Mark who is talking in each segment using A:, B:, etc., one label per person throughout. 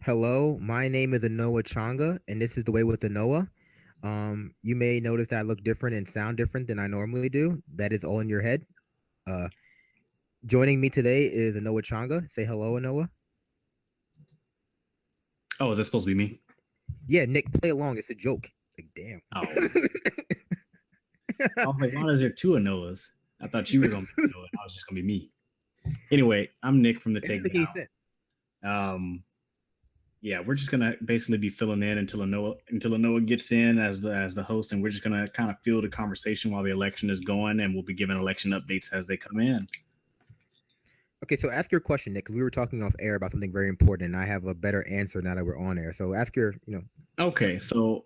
A: Hello, my name is Anoa Changa, and this is The Way with Anoa. You may notice that I look different and sound different than I normally do. That is all in your head. Uh, Joining me today is Anoa Changa. Say hello, Anoa.
B: Oh, is that supposed to be me?
A: Yeah, Nick, play along. It's a joke. Like, damn.
B: Oh, I was like, why is there two of Noahs? I thought you were gonna be Noah. I was just gonna be me. Anyway, I'm Nick from the
A: It doesn't make any
B: Takedown.
A: sense.
B: Um, yeah, we're just gonna basically be filling in until Noah gets in as the host, and we're just gonna kind of fill the conversation while the election is going, and we'll be giving election updates as they come in.
A: Okay, so ask your question, Nick, because we were talking off air about something very important, and I have a better answer now that we're on air. So ask your.
B: Okay, so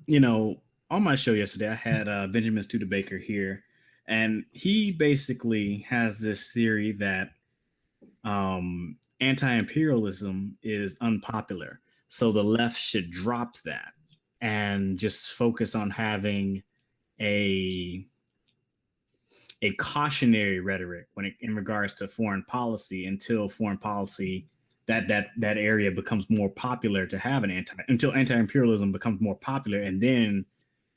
B: you know, on my show yesterday, I had Benjamin Studebaker here, and he basically has this theory that anti-imperialism is unpopular, so the left should drop that and just focus on having a a cautionary rhetoric in regards to foreign policy until foreign policy that area becomes more popular to have an anti-imperialism becomes more popular, and then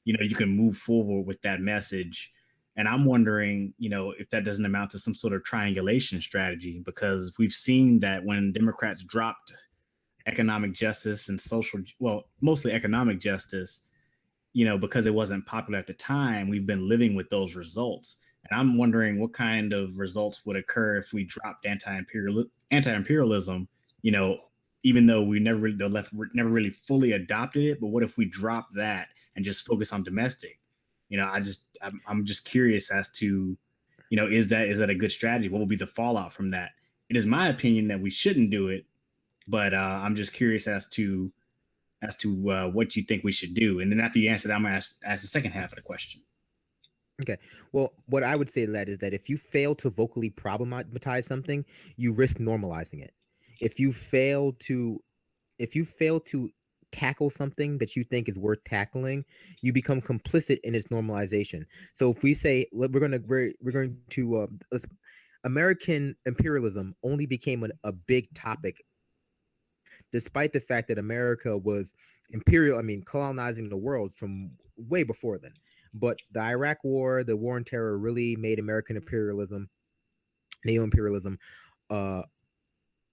B: you can move forward with that message. And I'm wondering, if that doesn't amount to some sort of triangulation strategy, because we've seen that when Democrats dropped economic justice and well, mostly economic justice, because it wasn't popular at the time, we've been living with those results. And I'm wondering what kind of results would occur if we dropped anti-imperialism, you know, even though the left never really fully adopted it. But what if we drop that and just focus on domestic? I'm just curious as to, is that a good strategy? What will be the fallout from that? It is my opinion that we shouldn't do it, but I'm just curious as to what you think we should do. And then after you answer that, I'm going to ask the second half of the question.
A: Okay. Well, what I would say to that is that if you fail to vocally problematize something, you risk normalizing it. If you fail to if you fail to tackle something that you think is worth tackling, you become complicit in its normalization. So if we say American imperialism only became a big topic despite the fact that America was colonizing the world from way before then. But the Iraq War, the War on Terror, really made American imperialism, neo imperialism, uh,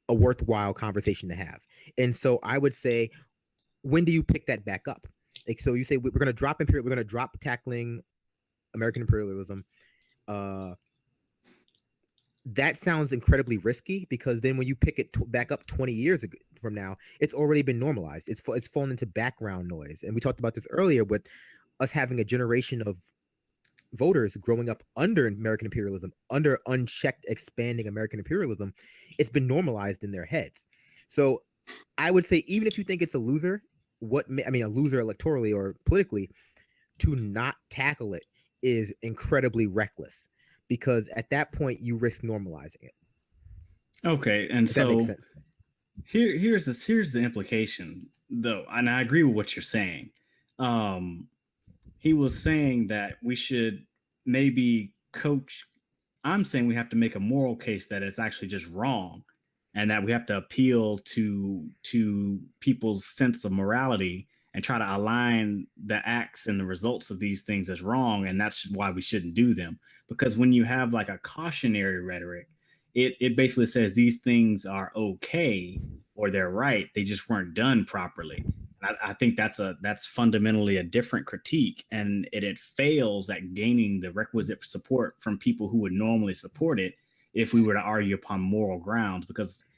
A: a worthwhile conversation to have. And so I would say, when do you pick that back up? Like, so you say we're going to drop we're going to drop tackling American imperialism. Uh, that sounds incredibly risky, because then when you pick it back up 20 years from now, it's already been normalized. It's fallen into background noise. And we talked about this earlier with us having a generation of voters growing up under American imperialism, under unchecked expanding American imperialism. It's been normalized in their heads. So I would say, even if you think it's a loser, a loser electorally or politically, to not tackle it is incredibly reckless, because at that point you risk normalizing it.
B: Okay, and
A: If that makes
B: so
A: sense.
B: here's the implication, though, and I agree with what you're saying. Um, he was saying that we should maybe coach. I'm saying we have to make a moral case that it's actually just wrong, and that we have to appeal to people's sense of morality and try to align the acts and the results of these things as wrong, and that's why we shouldn't do them. Because when you have like a cautionary rhetoric, it basically says these things are okay or they're right, they just weren't done properly. I think that's fundamentally a different critique, and it fails at gaining the requisite support from people who would normally support it if we were to argue upon moral grounds. Because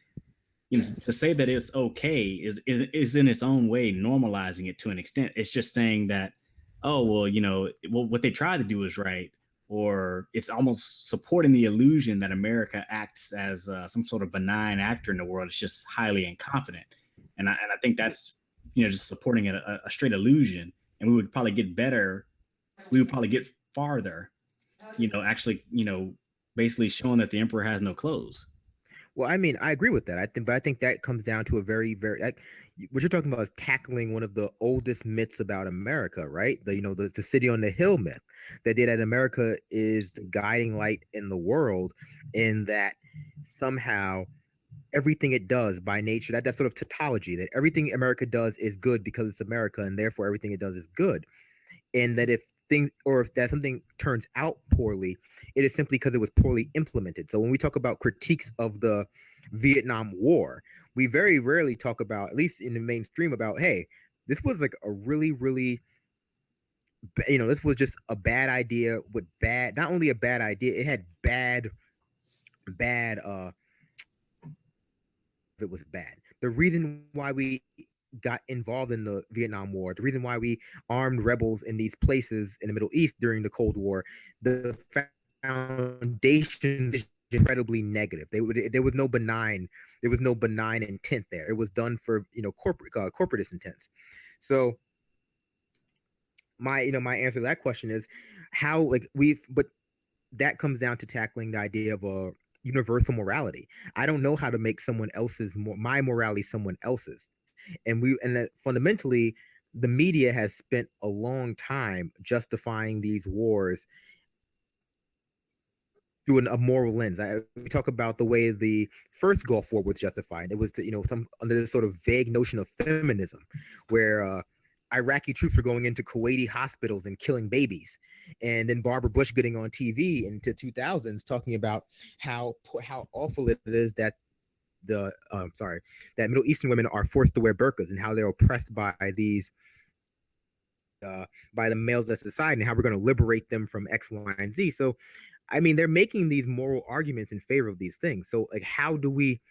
B: to say that it's okay is in its own way normalizing it to an extent. It's just saying that, oh well, what they tried to do is right, or it's almost supporting the illusion that America acts as some sort of benign actor in the world. It's just highly incompetent, and I think that's just supporting a straight illusion. And we would probably get better. We would probably get farther. Actually, basically showing that the emperor has no clothes.
A: Well, I agree with that. But I think that comes down to a very what you're talking about is tackling one of the oldest myths about America, right? The city on the hill myth, that that America is the guiding light in the world, and that somehow everything it does by nature, that sort of tautology, that everything America does is good because it's America, and therefore everything it does is good. And that if things, or if that something turns out poorly, it is simply because it was poorly implemented. So when we talk about critiques of the Vietnam War, we very rarely talk about, at least in the mainstream, about, hey, this was like a really, really, this was just a bad idea with bad, not only a bad idea, it had bad, it was bad. The reason why we got involved in the Vietnam War, the reason why we armed rebels in these places in the Middle East during the Cold War, the foundations is incredibly negative. There was no benign intent there. It was done for corporatist intents. So my answer to that question is how, like, we've but that comes down to tackling the idea of a universal morality. I don't know how to make someone else's my morality someone else's, and that fundamentally the media has spent a long time justifying these wars through a moral lens. We talk about the way the first Gulf War was justified. It was, some under this sort of vague notion of feminism, where Iraqi troops were going into Kuwaiti hospitals and killing babies, and then Barbara Bush getting on TV into 2000s talking about how awful it is that that Middle Eastern women are forced to wear burqas, and how they're oppressed these by the males of society, and how we're going to liberate them from X, Y, and Z. So I mean, they're making these moral arguments in favor of these things. So, like, how do we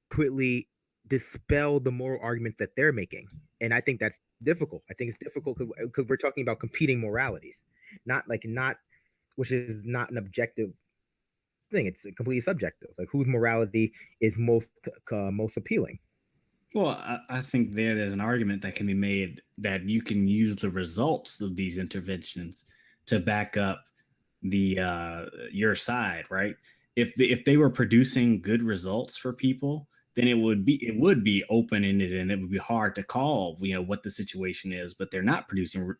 A: quickly dispel the moral argument that they're making? And I think that's difficult. I think it's difficult because we're talking about competing moralities, not which is not an objective thing. It's completely subjective. Like, whose morality is most appealing?
B: Well, I think there's an argument that can be made that you can use the results of these interventions to back up the your side, right? If they were producing good results for people, then it would be open ended and it would be hard to call what the situation is. But they're not producing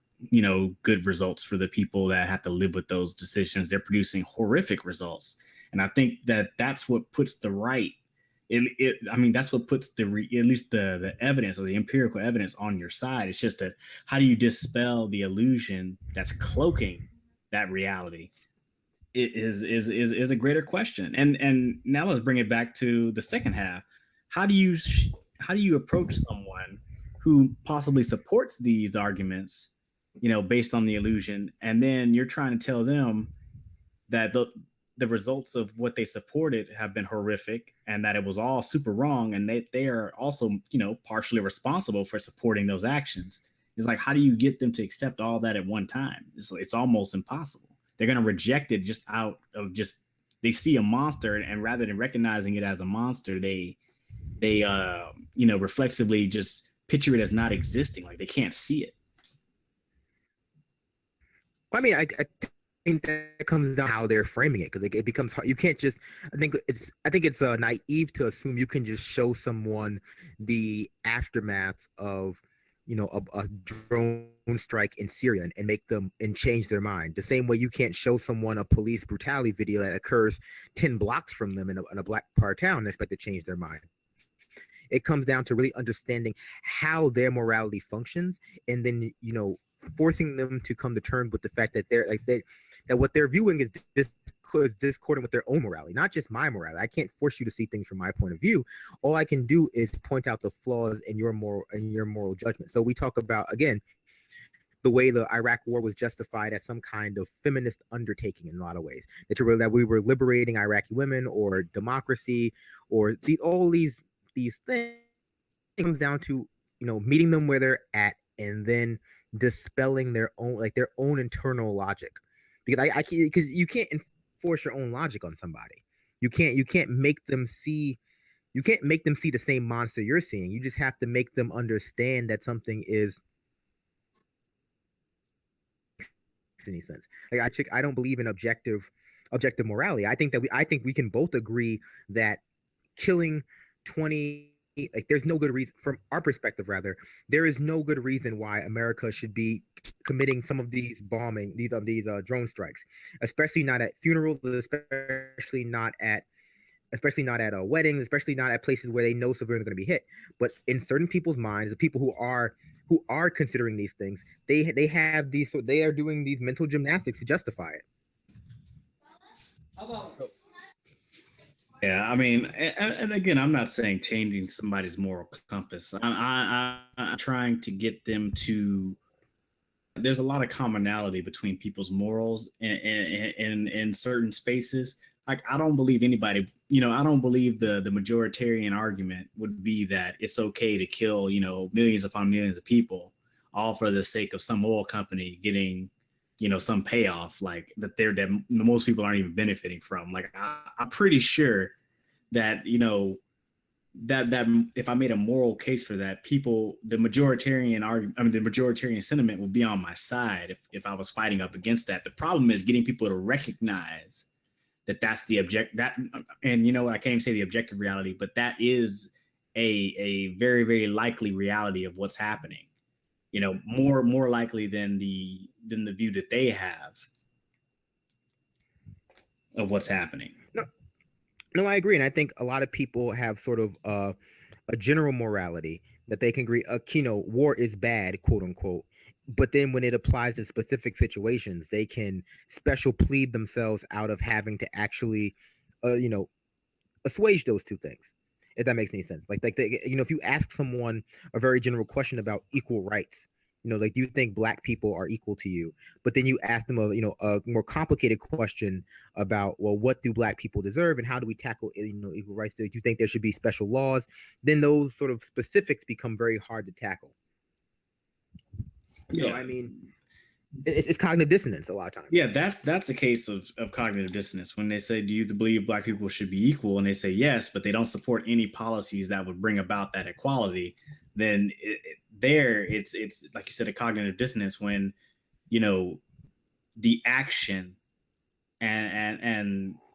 B: good results for the people that have to live with those decisions. They're producing horrific results, and I think that that's what puts the right. I mean, that's what puts at least the evidence or the empirical evidence on your side. It's just that how do you dispel the illusion that's cloaking that reality? It is a greater question. And now let's bring it back to the second half. How do you how do you approach someone who possibly supports these arguments, based on the illusion, and then you're trying to tell them that the results of what they supported have been horrific and that it was all super wrong, and they are also partially responsible for supporting those actions. It's like, how do you get them to accept all that at one time? It's almost impossible. They're going to reject it just out of just they see a monster, and rather than recognizing it as a monster, they reflexively just picture it as not existing, like they can't see it.
A: I mean, I think that comes down to how they're framing it, because it becomes hard. You can't just. I think it's naive to assume you can just show someone the aftermath of a drone strike in Syria and make them and change their mind. The same way you can't show someone a police brutality video that occurs 10 blocks from them in a black part of town and expect to change their mind. It comes down to really understanding how their morality functions, and then forcing them to come to terms with the fact that that what they're viewing is discordant with their own morality, not just my morality. I can't force you to see things from my point of view. All I can do is point out the flaws in your moral judgment. So we talk about, again, the way the Iraq War was justified as some kind of feminist undertaking in a lot of ways. That we were liberating Iraqi women or democracy or all these things. It comes down to meeting them where they're at, and then dispelling their own internal logic, because because you can't enforce your own logic on somebody. You can't make them see the same monster you're seeing. You just have to make them understand that something is any sense. Like, I don't believe in objective morality. I think we can both agree that killing 20, like, there's no good reason from our perspective, rather, there is no good reason why America should be committing some of these drone strikes, especially not at funerals, especially not at especially not at weddings, especially not at places where they know civilians are going to be hit. But in certain people's minds, the people who are considering these things, they have these, so they are doing these mental gymnastics to justify it. So
B: Yeah, I mean, and again, I'm not saying changing somebody's moral compass. I'm trying to get them to. There's a lot of commonality between people's morals in certain spaces. Like, I don't believe anybody, I don't believe the majoritarian argument would be that it's okay to kill, millions upon millions of people, all for the sake of some oil company getting, some payoff, like that most people aren't even benefiting from. Like, I'm pretty sure that, that if I made a moral case for that, people, the majoritarian argument, I mean, the majoritarian sentiment would be on my side if I was fighting up against that. The problem is getting people to recognize that that's the and I can't even say the objective reality, but that is a very, very likely reality of what's happening. More likely than the view that they have of what's happening.
A: no, no, I agree, and I think a lot of people have sort of a general morality that they can agree. War is bad, quote unquote. But then when it applies to specific situations, they can special plead themselves out of having to actually, you know, assuage those two things, if that makes any sense. If you ask someone a very general question about equal rights, like, do you think black people are equal to you? But then you ask them a more complicated question about, well, what do black people deserve and how do we tackle equal rights? Do you think there should be special laws? Then those sort of specifics become very hard to tackle. So
B: Yeah.
A: I mean, it's cognitive dissonance a lot of times.
B: Yeah, that's a case of cognitive dissonance when they say, "Do you believe black people should be equal?" and they say yes, but they don't support any policies that would bring about that equality. Then it's like you said, a cognitive dissonance when you know the action and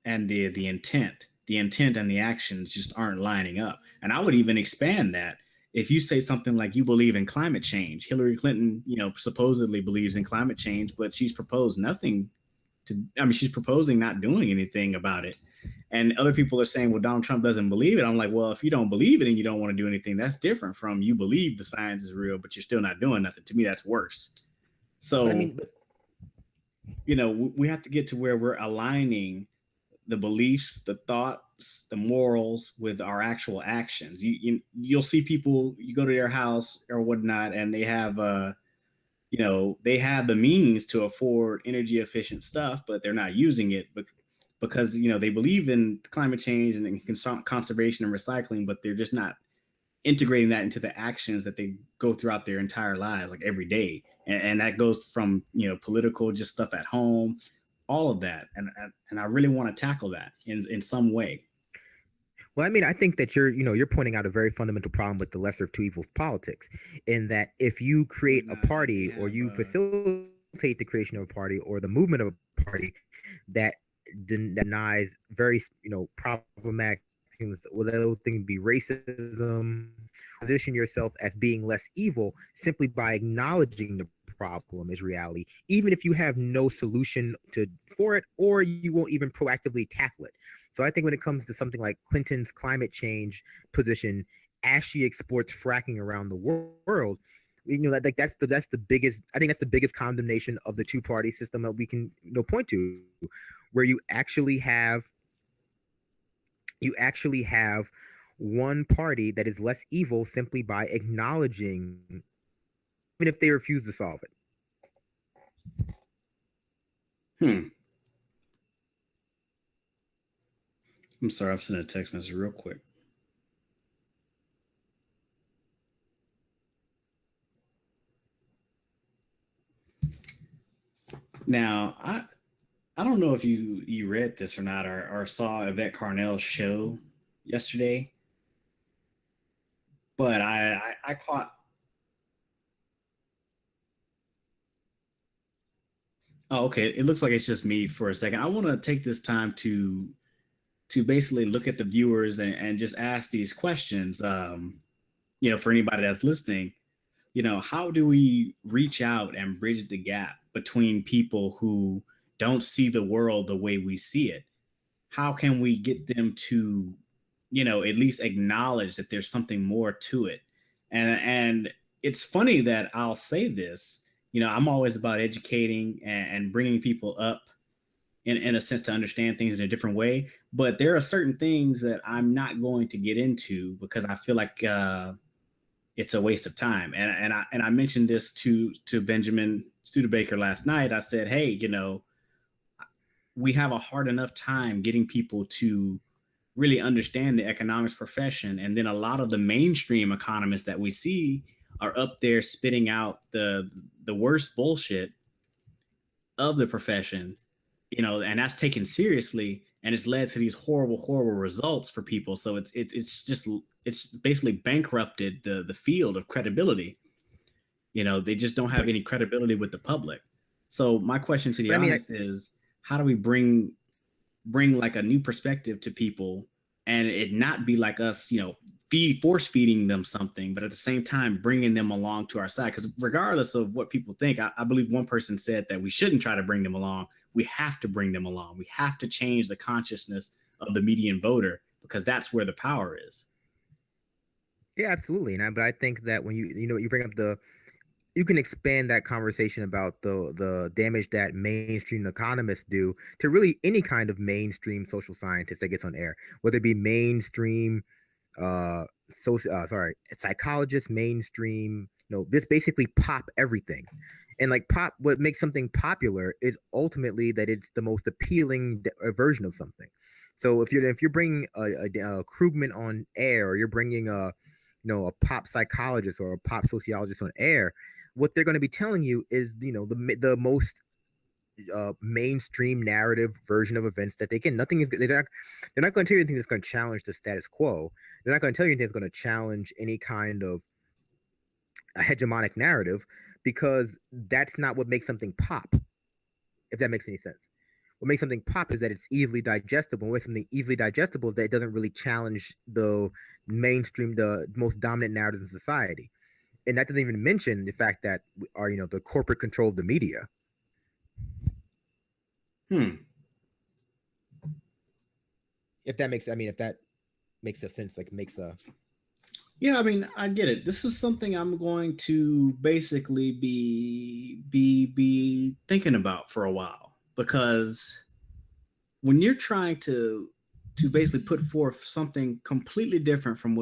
B: the intent and the actions just aren't lining up. And I would even expand that. If you say something like you believe in climate change, Hillary Clinton, supposedly believes in climate change, but she's proposed nothing she's proposing not doing anything about it. And other people are saying, well, Donald Trump doesn't believe it. I'm like, well, if you don't believe it and you don't want to do anything, that's different from you believe the science is real, but you're still not doing nothing. To me, that's worse.
A: But I
B: So,
A: mean, but
B: we have to get to where we're aligning the beliefs, the thoughts, the morals with our actual actions. You'll see people, you go to their house or whatnot, and they have the means to afford energy efficient stuff, but they're not using it because they believe in climate change and in conservation and recycling, but they're just not integrating that into the actions that they go throughout their entire lives, like every day. And that goes from political, just stuff at home, all of that. And I really want to tackle that in some way.
A: Well, I mean, I think that you're pointing out a very fundamental problem with the lesser of two evils politics, in that if you create a
B: Whatnot, and they
A: party or
B: have
A: you facilitate the creation of a party or the movement of a party that denies very problematic things, whether those things be racism, position yourself as being less evil simply by acknowledging the problem is reality, even if you have no solution for it, or you won't even proactively tackle it. So I think when it comes to something like Clinton's climate change position, as she exports fracking around the world, that's the biggest. I think that's the biggest condemnation of the two party system that we can point to, where you actually have one party that is less evil simply by acknowledging, even if they refuse to solve it.
B: Hmm. I'm sorry, I've sent a text message real quick. Now, I don't know if you read this or not, or saw Yvette Carnell's show yesterday, but I caught. Oh, okay. It looks like it's just me for a second. I want to take this time to basically look at the viewers and just ask these questions. For anybody that's listening, how do we reach out and bridge the gap between people who don't see the world the way we see it? how can we get them to, at least acknowledge that there's something more to it? And it's funny that I'll say this. I'm always about educating and bringing people up in a sense to understand things in a different way. But there are certain things that I'm not going to get into because I feel like it's a waste of time. And I mentioned this to Benjamin Studebaker last night. I said, hey, we have a hard enough time getting people to really understand the economics profession, and then a lot of the mainstream economists that we see are up there spitting out the worst bullshit of the profession, and that's taken seriously, and it's led to these horrible results for people. So it's basically bankrupted the field of credibility. They just don't have
A: But
B: any credibility with the public. So my question to the
A: but I mean,
B: audience is, how do we bring like a new perspective to people, and it not be like us, force feeding them something, but at the same time bringing them along to our side? Because regardless of what people think, I believe one person said that we shouldn't try to bring them along. We have to bring them along. We have to change the consciousness of the median voter, because that's where the power is.
A: yeah, absolutely. But I think that when you bring up you can expand that conversation about the damage that mainstream economists do to really any kind of mainstream social scientist that gets on air, whether it be mainstream psychologists, mainstream, this basically pop everything. And like pop, what makes something popular is ultimately that it's the most appealing version of something. So if you're bringing a Krugman on air, or you're bringing a pop psychologist or a pop sociologist on air, what they're going to be telling you is the most mainstream narrative version of events that they can. Nothing is they're not going to tell you anything that's going to challenge the status quo. They're not going to tell you anything that's going to challenge any kind of a hegemonic narrative, because that's not what makes something pop, if that makes any sense. What makes something pop is that it's easily digestible. And with something easily digestible is that it doesn't really challenge the mainstream, the most dominant narratives in society. And that doesn't even mention the fact that are the corporate control of the media.
B: Hmm.
A: If that makes, I mean, if that makes a sense, like makes a
B: Yeah, I mean, I get it. This is something I'm going to basically be thinking about for a while, because when you're trying to basically put forth something completely different from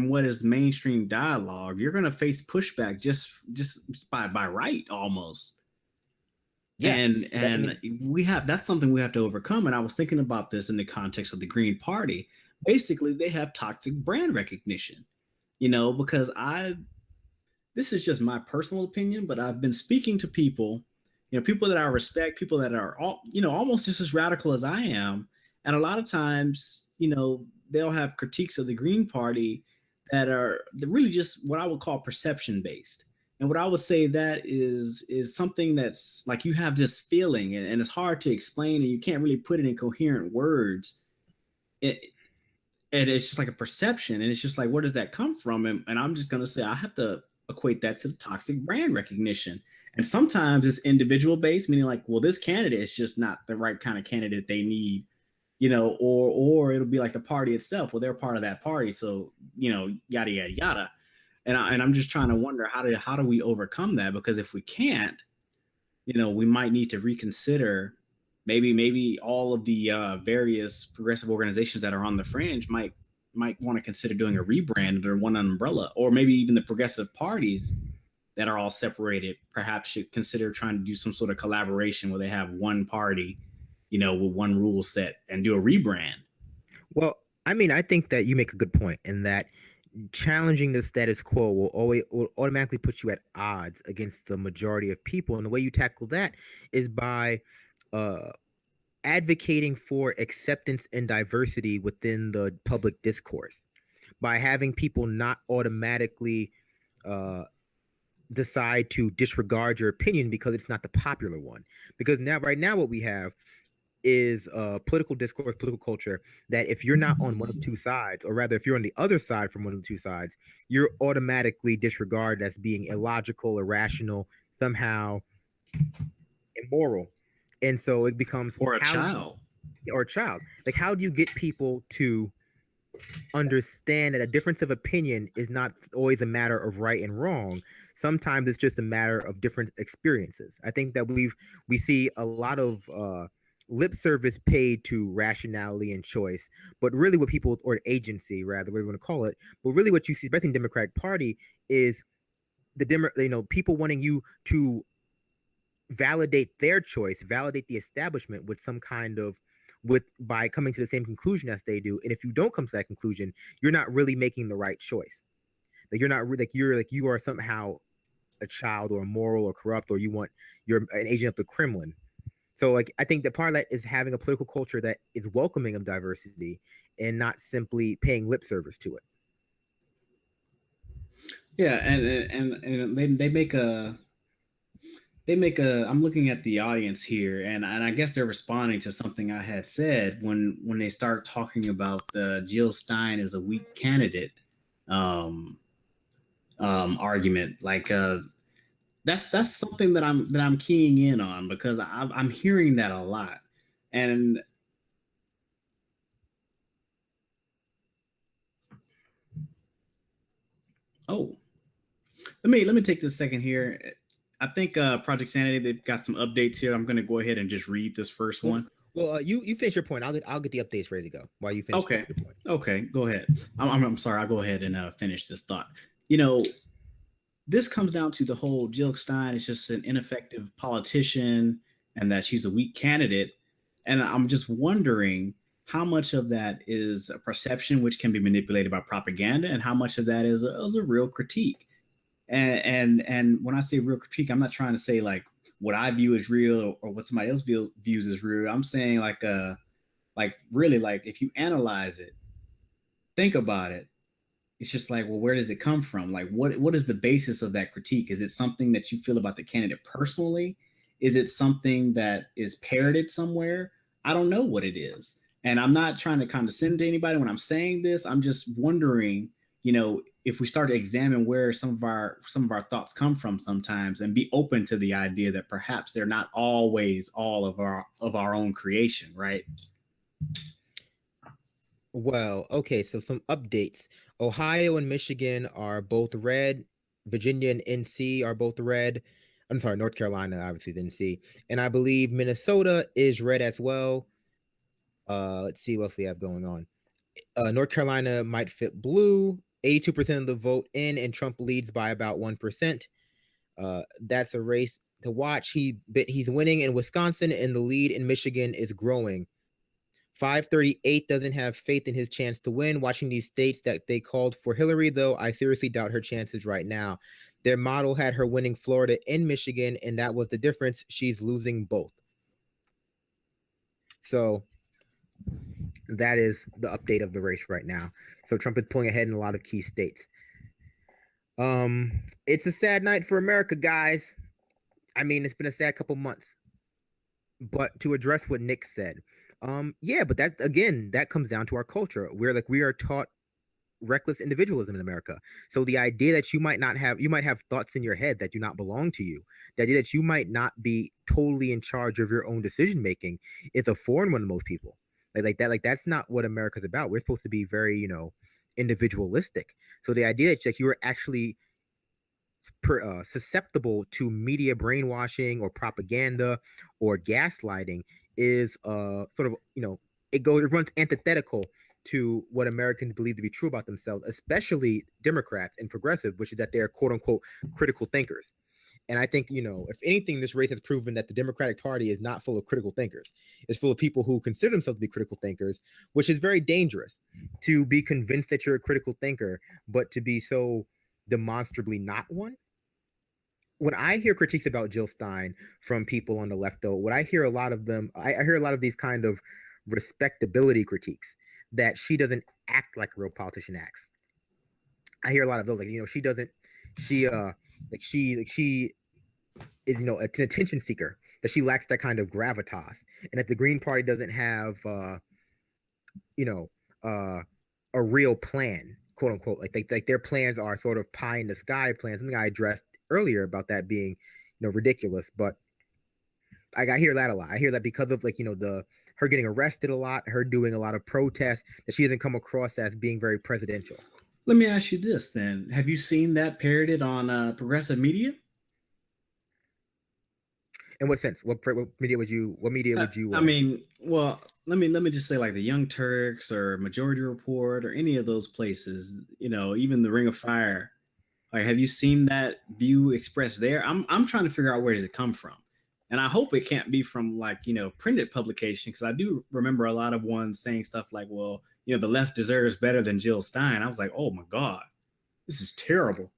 B: what is mainstream dialogue, you're going to face pushback just by right almost.
A: yeah.
B: and
A: That I
B: and
A: mean,
B: we have that's something we have to overcome. And I was thinking about this in the context of the Green Party. Basically, they have toxic brand recognition, because this is just my personal opinion, but I've been speaking to people, people that I respect, people that are almost just as radical as I am. And a lot of times, they'll have critiques of the Green Party that are really just what I would call perception based. And what I would say that is something that's like, you have this feeling, and it's hard to explain, and you can't really put it in coherent words. It, and it's just like a perception, and it's just like, where does that come from? And I'm just going to say I have to equate that to the toxic brand recognition. And sometimes it's individual based, meaning like, well, this candidate is just not the right kind of candidate they need, or it'll be like the party itself, well, they're part of that party, so yada yada yada. And I'm just trying to wonder, how do we overcome that? Because if we can't, we might need to reconsider. Maybe all of the various progressive organizations that are on the fringe might want to consider doing a rebrand under one umbrella, or maybe even the progressive parties that are all separated perhaps should consider trying to do some sort of collaboration where they have one party, with one rule set, and do a rebrand.
A: well, I mean, I think that you make a good point in that challenging the status quo will automatically put you at odds against the majority of people, and the way you tackle that is by uh advocating for acceptance and diversity within the public discourse, by having people not automatically uh decide to disregard your opinion because it's not the popular one. Because right now what we have is political discourse, political culture, that if you're not on one of two sides, or rather if you're on the other side from one of the two sides, you're automatically disregarded as being illogical, irrational, somehow immoral. And so it becomes,
B: Or a
A: how do you,
B: child.
A: or a child. Like, how do you get people to understand that a difference of opinion is not always a matter of right and wrong? Sometimes it's just a matter of different experiences. I think that we see a lot of lip service paid to rationality and choice, but really what people, or agency rather, what we want to call it, but really what you see, especially in the Democratic Party, is people wanting you to validate their choice, validate the establishment with some kind of, with by coming to the same conclusion as they do. And if you don't come to that conclusion, you're not really making the right choice. Like, you're not like you are somehow a child or immoral or corrupt, or you're an agent of the Kremlin. So, like, I think that part of that is having a political culture that is welcoming of diversity and not simply paying lip service to it.
B: Yeah, and they make a I'm looking at the audience here, and I guess they're responding to something I had said when they start talking about Jill Stein as a weak candidate um argument. Like that's something that I'm keying in on, because I'm hearing that a lot. And oh, let me take this second here. I think Project Sanity, they've got some updates here. I'm going to go ahead and just read this first
A: Well,
B: one.
A: you finish your point. I'll get the updates ready to go while you finish
B: Okay.
A: your point.
B: Okay, go ahead. I'm sorry. I'll go ahead and finish this thought. You know, this comes down to the whole Jill Stein is just an ineffective politician and that she's a weak candidate. And I'm just wondering how much of that is a perception which can be manipulated by propaganda, and how much of that is a real critique. And when I say real critique, I'm not trying to say like what I view as real, or what somebody else views as real. I'm saying like really, like if you analyze it, think about it, it's just like, well, where does it come from? Like, what is the basis of that critique? Is it something that you feel about the candidate personally? Is it something that is parroted somewhere? I don't know what it is. And I'm not trying to condescend to anybody when I'm saying this. I'm just wondering, if we start to examine where some of our thoughts come from sometimes, and be open to the idea that perhaps they're not always all of our own creation, right?
A: Well, okay, so some updates. Ohio and Michigan are both red. Virginia and NC are both red. I'm sorry, North Carolina obviously is NC. And I believe Minnesota is red as well. Let's see what else we have going on. North Carolina might fit blue. 82% of the vote in, and Trump leads by about 1%. That's a race to watch. He's winning in Wisconsin, and the lead in Michigan is growing. 538 doesn't have faith in his chance to win. Watching these states that they called for Hillary, though, I seriously doubt her chances right now. Their model had her winning Florida and Michigan, and that was the difference. She's losing both. So that is the update of the race right now. So Trump is pulling ahead in a lot of key states. It's a sad night for America, guys. I mean, it's been a sad couple months. But to address what Nick said, yeah, but that again, that comes down to our culture. We are taught reckless individualism in America. So the idea that you might have thoughts in your head that do not belong to you, the idea that you might not be totally in charge of your own decision making, is a foreign one to most people. Like that, like that's not what America's about. We're supposed to be very, individualistic. So the idea that, like, you are actually susceptible to media brainwashing or propaganda or gaslighting is sort of, it runs antithetical to what Americans believe to be true about themselves, especially Democrats and progressive, which is that they're quote unquote critical thinkers. And I think, if anything, this race has proven that the Democratic Party is not full of critical thinkers. It's full of people who consider themselves to be critical thinkers, which is very dangerous, to be convinced that you're a critical thinker, but to be so demonstrably not one. When I hear critiques about Jill Stein from people on the left, though, what I hear a lot of them, I hear a lot of these kind of respectability critiques, that she doesn't act like a real politician acts. I hear a lot of those, like, she doesn't, she, she is, an attention seeker, that she lacks that kind of gravitas, and that the Green Party doesn't have, you know, uh, a real plan, quote unquote. Like their plans are sort of pie in the sky plans. Something I addressed earlier about that being, ridiculous. But I hear that a lot. I hear that because of, like, the her getting arrested a lot, her doing a lot of protests, that she doesn't come across as being very presidential.
B: Let me ask you this then: have you seen that parroted on progressive media?
A: In what sense? What media would you? What media would you?
B: I mean, well, let me just say like the Young Turks or Majority Report or any of those places. Even the Ring of Fire. Like, have you seen that view expressed there? I'm trying to figure out where does it come from, and I hope it can't be from like printed publication because I do remember a lot of ones saying stuff like, well, the left deserves better than Jill Stein. I was like, oh my god, this is terrible.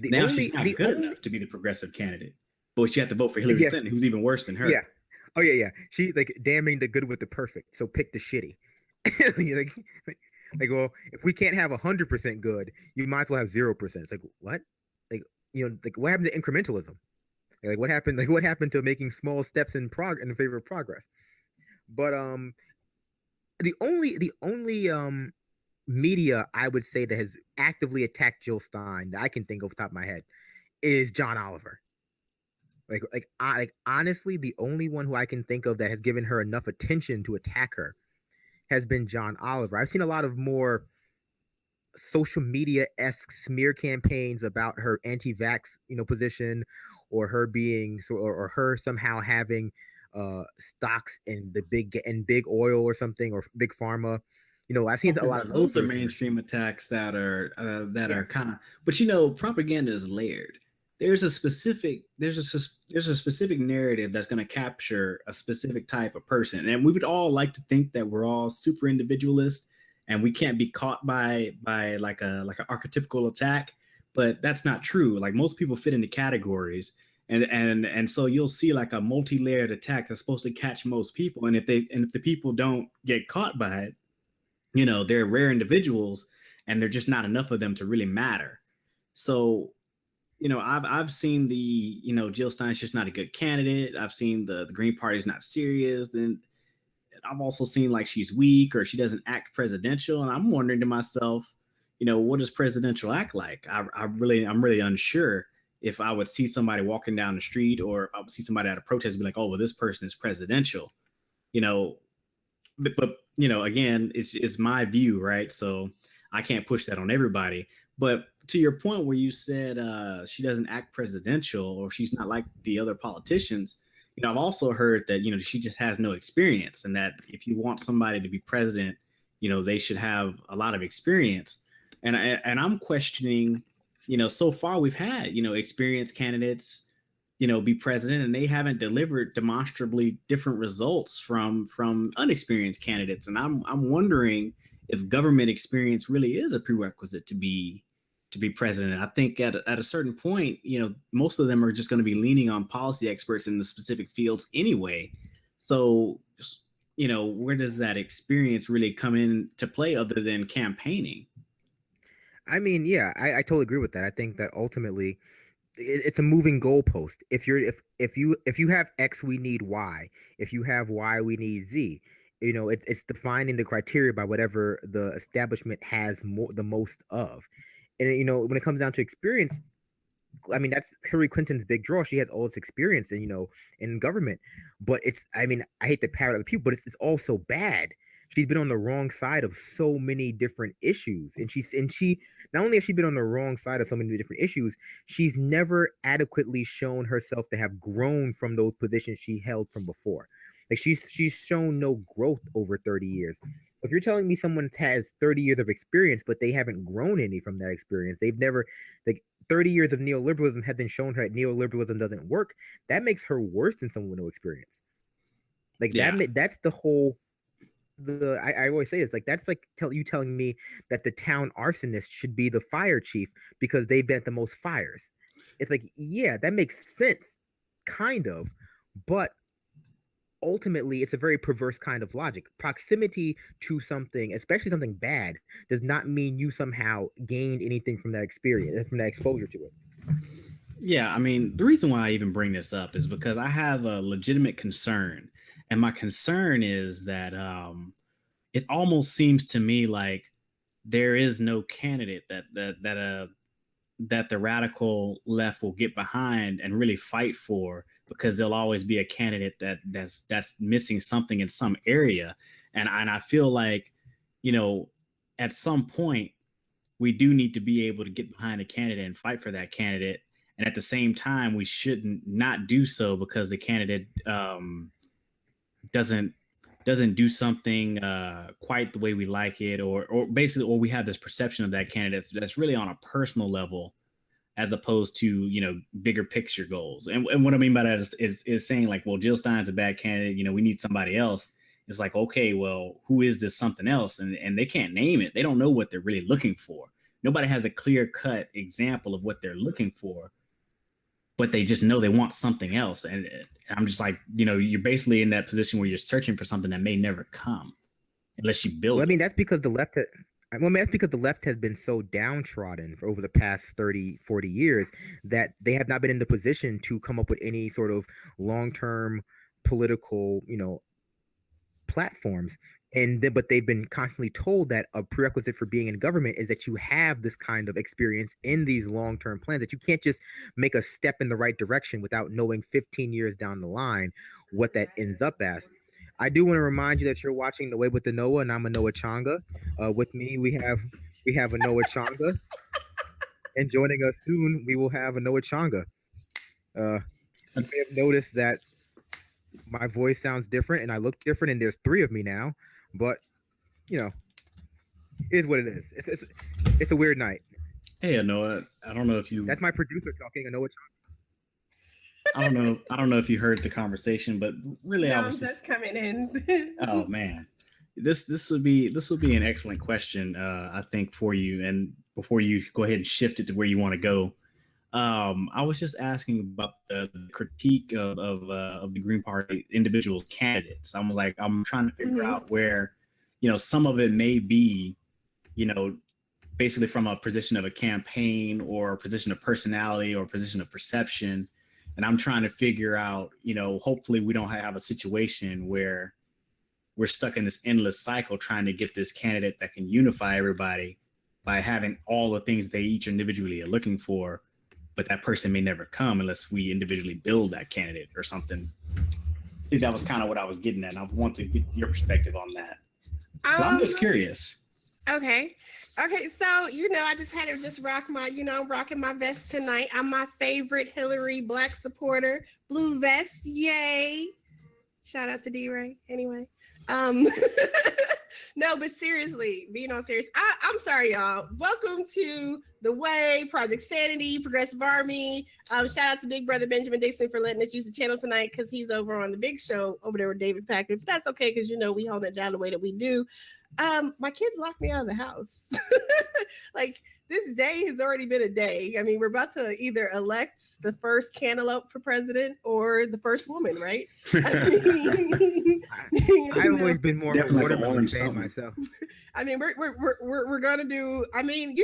A: The
B: Now she's
A: only,
B: not
A: the
B: good
A: only,
B: enough to be the progressive candidate, but you have to vote for Hillary
A: yeah,
B: Clinton, who's even worse than
A: yeah,
B: her.
A: oh yeah, yeah. She, like, damning the good with the perfect, so pick the shitty. You're like, well, if we can't have 100% good, you might as well have 0%. It's like, what? Like, like, what happened to incrementalism? Like, what happened? Like, what happened to making small steps in favor of progress? But the only media I would say that has actively attacked Jill Stein that I can think of off the top of my head is John Oliver. Like honestly, the only one who I can think of that has given her enough attention to attack her has been John Oliver. I've seen a lot of more social media esque smear campaigns about her anti-vax, position, or her being so, or her somehow having stocks in big oil or something, or big pharma. I've seen a
B: Okay,
A: lot of those
B: those are
A: sort of smear.
B: mainstream attacks that
A: Yeah,
B: are kind of, but propaganda is layered. There's a specific narrative that's going to capture a specific type of person, and we would all like to think that we're all super individualist and we can't be caught by like an archetypical attack, but that's not true. Like most people fit into categories. And so you'll see like a multi-layered attack that's supposed to catch most people, and if the people don't get caught by it, they're rare individuals and they're just not enough of them to really matter. So I've seen the Jill Stein's just not a good candidate. I've seen the Green Party's not serious. Then I've also seen like she's weak or she doesn't act presidential, and I'm wondering to myself, what does presidential act like? I'm really unsure if I would see somebody walking down the street or if I would see somebody at a protest and be like, oh well, this person is presidential. you know but again, it's my view, right? So I can't push that on everybody. But to your point where you said she doesn't act presidential or she's not like the other politicians, I've also heard that she just has no experience, and that if you want somebody to be president, they should have a lot of experience. And I'm questioning, so far we've had experienced candidates be president, and they haven't delivered demonstrably different results from unexperienced candidates. And I'm wondering if government experience really is a prerequisite to be president. I think at a certain point, most of them are just going to be leaning on policy experts in the specific fields anyway. So where does that experience really come in to play other than campaigning?
A: I mean, yeah, I totally agree with that. I think that ultimately it's a moving goalpost. If you have X, we need Y. If you have Y, we need Z. It's defining the criteria by whatever the establishment has the most of. And when it comes down to experience, I mean, that's Hillary Clinton's big draw. She has all this experience in government, but I mean, I hate to parrot other people, but it's also bad. She's been on the wrong side of so many different issues, and she not only has she been on the wrong side of so many different issues, she's never adequately shown herself to have grown from those positions she held from before. Like, she's shown no growth over 30 years. If you're telling me someone has 30 years of experience, but they haven't grown any from that experience, they've never, like, 30 years of neoliberalism had been shown her that neoliberalism doesn't work, that makes her worse than someone with no experience. Like,
B: Yeah.
A: that's the whole, I always say this, like, that's like telling me that the town arsonist should be the fire chief because they've been at the most fires. It's like, yeah, that makes sense, kind of, but ultimately it's a very perverse kind of logic. Proximity to something, especially something bad, does not mean you somehow gained anything from that experience, from that exposure to it.
B: Yeah, I mean, the reason why I even bring this up is because I have a legitimate concern. And my concern is that it almost seems to me like there is no candidate that the radical left will get behind and really fight for because there'll always be a candidate that's missing something in some area. And I feel like, at some point we do need to be able to get behind a candidate and fight for that candidate. And at the same time, we shouldn't not do so because the candidate doesn't do something quite the way we like it, or basically, or we have this perception of that candidate that's really on a personal level, as opposed to bigger picture goals. And what I mean by that is saying like, well, Jill Stein's a bad candidate. We need somebody else. It's like, okay, well, who is this something else? And they can't name it. They don't know what they're really looking for. Nobody has a clear cut example of what they're looking for, but they just know they want something else. And I'm just like, you're basically in that position where you're searching for something that may never come unless you build
A: Well, I
B: it.
A: mean, that's because the left. That's because the left has been so downtrodden for over the past 30, 40 years that they have not been in the position to come up with any sort of long-term political, platforms. But they've been constantly told that a prerequisite for being in government is that you have this kind of experience in these long-term plans, that you can't just make a step in the right direction without knowing 15 years down the line what that ends up as. I do want to remind you that you're watching The Way with the Noah, and I'm Anoa Changa. With me, we have Anoa Changa, and joining us soon, we will have Anoa Changa. You may have noticed that my voice sounds different and I look different, and there's three of me now, but you know, it is what it is. It's a weird night.
B: Hey, Anoa, I don't know if you
A: That's my producer talking. Anoa Changa.
B: I don't know if you heard the conversation, but really
C: No,
B: I
C: I'm
B: was
C: just
B: just
C: coming in.
B: oh man. This would be an excellent question, I think, for you. And before you go ahead and shift it to where you want to go, I was just asking about the critique of the Green Party individual candidates. I was like, I'm trying to figure
C: Mhm.
B: out where, some of it may be, you know, basically from a position of a campaign or a position of personality or a position of perception. And I'm trying to figure out, hopefully we don't have a situation where we're stuck in this endless cycle trying to get this candidate that can unify everybody by having all the things they each individually are looking for, but that person may never come unless we individually build that candidate or something. I think that was kind of what I was getting at. And I want to get your perspective on that. So I'm
C: Um.
B: just curious.
C: Okay. Okay. So I just had to just rock my. I'm rocking my vest tonight. I'm my favorite Hillary Black supporter. Blue vest. Yay! Shout out to D-Ray. Anyway. Um. No, but seriously, being all serious, I'm sorry, y'all. Welcome to The Way, Project Sanity, Progressive Army. Shout out to Big Brother Benjamin Dixon for letting us use the channel tonight because he's over on the big show over there with David Packard. But that's okay because we hold it down the way that we do. My kids locked me out of the house. Like, this day has already been a day. I mean, we're about to either elect the first cantaloupe for president or the first woman, right?
A: I've always been more of a
B: Definitely like a
A: watermelon
B: orange
A: fan
B: something.
A: myself.
C: I mean, we're gonna do. I mean,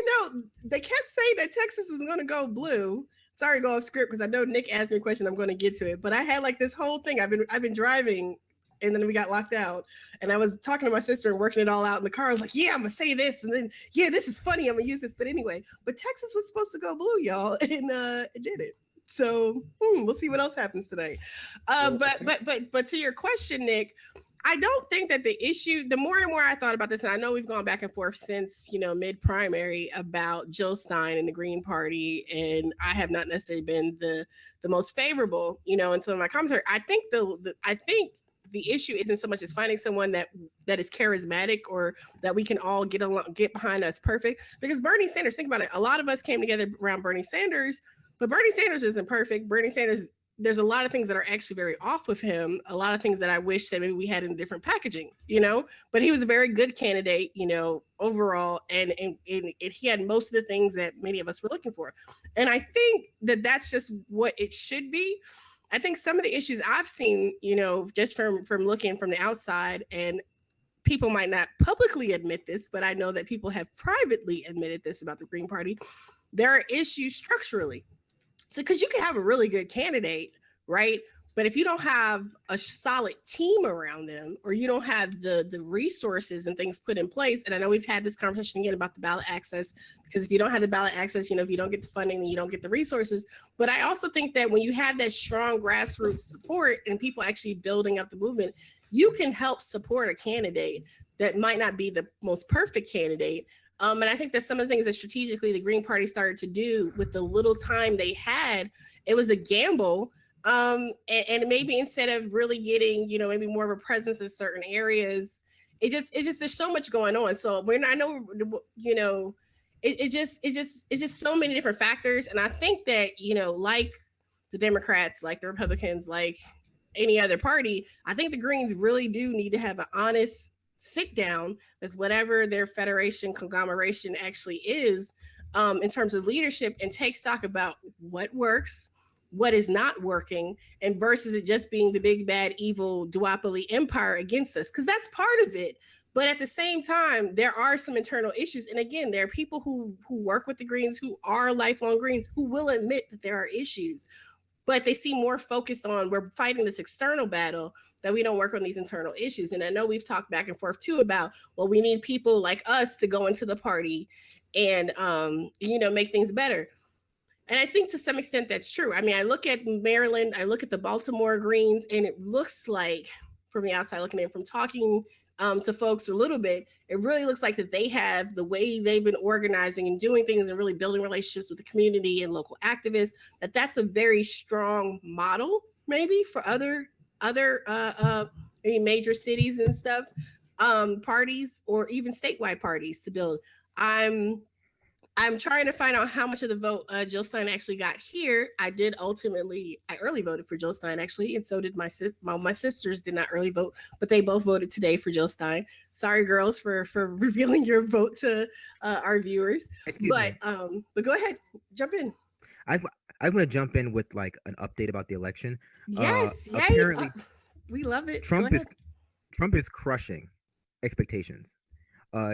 C: they kept saying that Texas was gonna go blue. Sorry to go off script because I know Nick asked me a question. I'm going to get to it, but I had like this whole thing. I've been driving, and then we got locked out, and I was talking to my sister and working it all out in the car. I was like, "Yeah, I'm gonna say this, and then yeah, this is funny. I'm gonna use this." But anyway, Texas was supposed to go blue, y'all, and it didn't. So we'll see what else happens tonight. But to your question, Nick, I don't think that the issue, the more and more I thought about this, and I know we've gone back and forth since, mid primary about Jill Stein and the Green Party, and I have not necessarily been the most favorable, in some of my commentary. I think the issue isn't so much as finding someone that is charismatic or that we can all get behind us perfect. Because Bernie Sanders, think about it, a lot of us came together around Bernie Sanders, but Bernie Sanders isn't perfect. Bernie Sanders, there's a lot of things that are actually very off with him. A lot of things that I wish that maybe we had in different packaging, but he was a very good candidate, overall. And he had most of the things that many of us were looking for. And I think that that's just what it should be. I think some of the issues I've seen, just from looking from the outside, and people might not publicly admit this, but I know that people have privately admitted this about the Green Party. There are issues structurally. So, because you can have a really good candidate, right? But if you don't have a solid team around them, or you don't have the resources and things put in place, and I know we've had this conversation again about the ballot access, because if you don't have the ballot access, if you don't get the funding, then you don't get the resources. But I also think that when you have that strong grassroots support and people actually building up the movement, you can help support a candidate that might not be the most perfect candidate. And I think that some of the things that strategically the Green Party started to do with the little time they had, it was a gamble. And maybe instead of really getting, maybe more of a presence in certain areas, it's just there's so much going on. So I know, it's just so many different factors. And I think that, like the Democrats, like the Republicans, like any other party, I think the Greens really do need to have an honest sit down with whatever their federation conglomeration actually is, in terms of leadership, and take stock about what works, what is not working, and versus it just being the big bad evil duopoly empire against us, because that's part of it. But at the same time, there are some internal issues. And again, there are people who work with the Greens, who are lifelong Greens, who will admit that there are issues, but they seem more focused on, we're fighting this external battle, that we don't work on these internal issues. And I know we've talked back and forth too about, well, we need people like us to go into the party and, make things better. And I think to some extent that's true. I mean, I look at Maryland, I look at the Baltimore Greens, and it looks like, from the outside looking in, from talking to folks a little bit, it really looks like that they have, the way they've been organizing and doing things and really building relationships with the community and local activists, that's a very strong model maybe for other maybe major cities and stuff, parties, or even statewide parties to build. I'm trying to find out how much of the vote Jill Stein actually got here. I early voted for Jill Stein actually, and so did my sisters did not early vote, but they both voted today for Jill Stein. Sorry, girls, for revealing your vote to our viewers. But go ahead, jump in.
A: I want to jump in with like an update about the election.
C: Yes,
A: apparently,
C: we love it.
A: Trump is crushing expectations.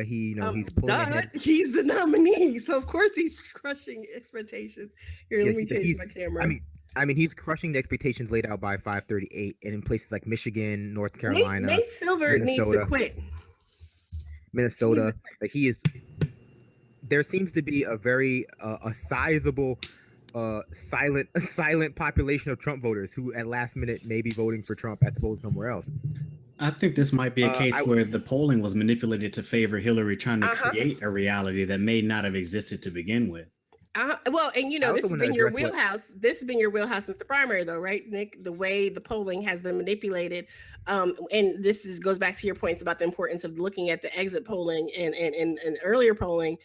A: He's pulling ahead.
C: He's the nominee, so of course he's crushing expectations. Here, let me change my camera.
A: I mean, he's crushing the expectations laid out by 538, and in places like Michigan, North Carolina,
C: Nate Silver needs to quit.
A: Minnesota, like he is. There seems to be a very a sizable, silent population of Trump voters who, at last minute, may be voting for Trump as opposed to somewhere else.
B: I think this might be a case where the polling was manipulated to favor Hillary, trying to create a reality that may not have existed to begin with.
C: Well, and this has been your wheelhouse. This has been your wheelhouse since the primary, though, right, Nick? The way the polling has been manipulated, and this goes back to your points about the importance of looking at the exit polling and earlier polling,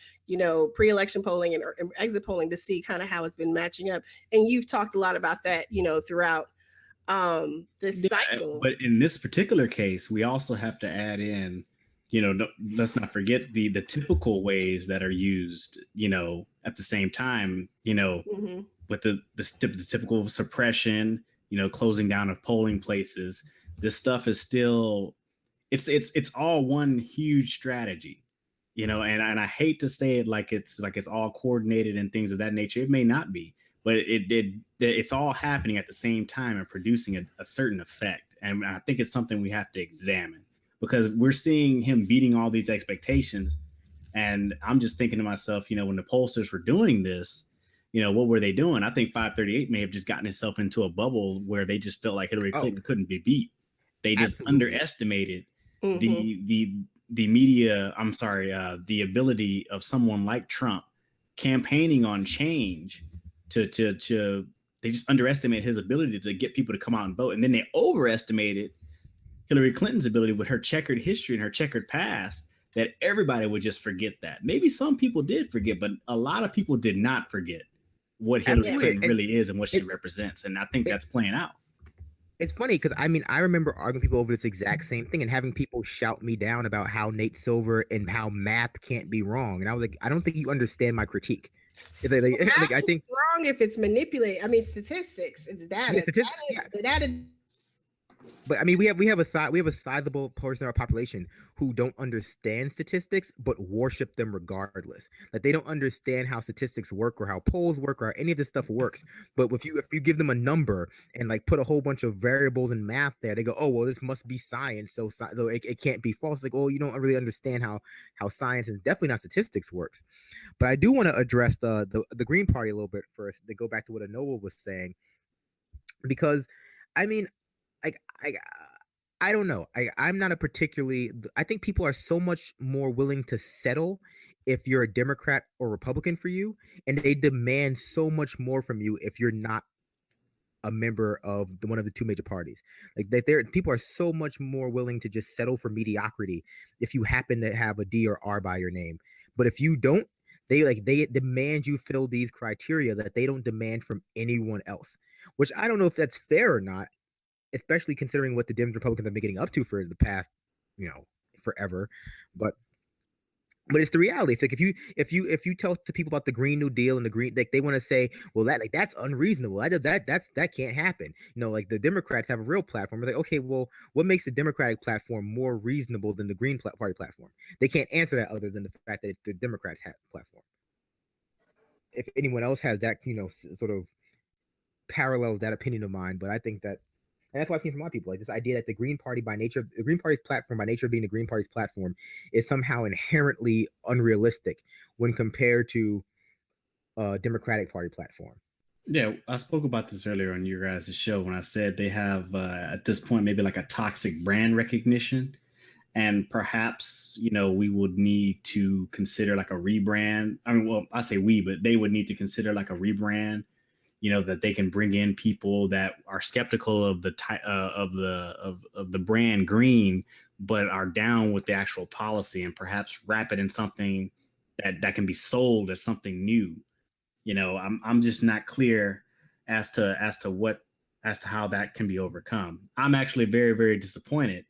C: pre-election polling and exit polling, to see kind of how it's been matching up. And you've talked a lot about that, throughout this cycle.
B: But in this particular case, we also have to add in, let's not forget the typical ways that are used, at the same time, with the typical suppression, closing down of polling places. This stuff is still, it's all one huge strategy, and I hate to say it like it's all coordinated and things of that nature. It may not be, but it's all happening at the same time and producing a certain effect. And I think it's something we have to examine, because we're seeing him beating all these expectations. And I'm just thinking to myself, when the pollsters were doing this, what were they doing? I think 538 may have just gotten itself into a bubble where they just felt like Hillary Clinton couldn't be beat. They just underestimated the media. I'm sorry, the ability of someone like Trump campaigning on change to they just underestimated his ability to get people to come out and vote. And then they overestimated Hillary Clinton's ability with her checkered history and her checkered past, that everybody would just forget that. Maybe some people did forget, but a lot of people did not forget what Hillary Clinton really is and what she represents. And I think that's playing out.
A: It's funny because I remember arguing people over this exact same thing and having people shout me down about how Nate Silver and how math can't be wrong. And I was like, I don't think you understand my critique. I think
C: wrong if it's manipulated. I mean, statistics. It's data.
A: Yeah, But I mean, we have a sizable portion of our population who don't understand statistics but worship them regardless. Like they don't understand how statistics work or how polls work or how any of this stuff works. But if you give them a number and like put a whole bunch of variables in math there, they go, oh well, this must be science, so it can't be false. Like, oh, you don't really understand how science is definitely not statistics works. But I do want to address the Green Party a little bit first. To go back to what Anoa was saying, because I mean, I I I don't know. I'm not a particularly. I think people are so much more willing to settle if you're a Democrat or Republican for you, and they demand so much more from you if you're not a member of one of the two major parties. Like that, there people are so much more willing to just settle for mediocrity if you happen to have a D or R by your name. But if you don't, they demand you fill these criteria that they don't demand from anyone else. Which I don't know if that's fair or not, especially considering what the Dems Republicans have been getting up to for the past, forever. But it's the reality. It's like if you tell to people about the Green New Deal and the green, like they want to say, well, that's unreasonable. That can't happen. Like the Democrats have a real platform. It's like, okay, well, what makes the Democratic platform more reasonable than the Green Party platform? They can't answer that other than the fact that it's the Democrats have platform. If anyone else has that, sort of parallels that opinion of mine, but I think that. And that's what I've seen from a lot of people, like this idea that the Green Party, the Green Party's platform, by nature of being the Green Party's platform, is somehow inherently unrealistic when compared to a Democratic Party platform.
B: Yeah, I spoke about this earlier on your guys' show when I said they have at this point maybe like a toxic brand recognition, and perhaps we would need to consider like a rebrand. I mean, well, I say we, but they would need to consider like a rebrand. That they can bring in people that are skeptical of the of the brand green, but are down with the actual policy, and perhaps wrap it in something that can be sold as something new. I'm just not clear as to how that can be overcome. I'm actually very, very disappointed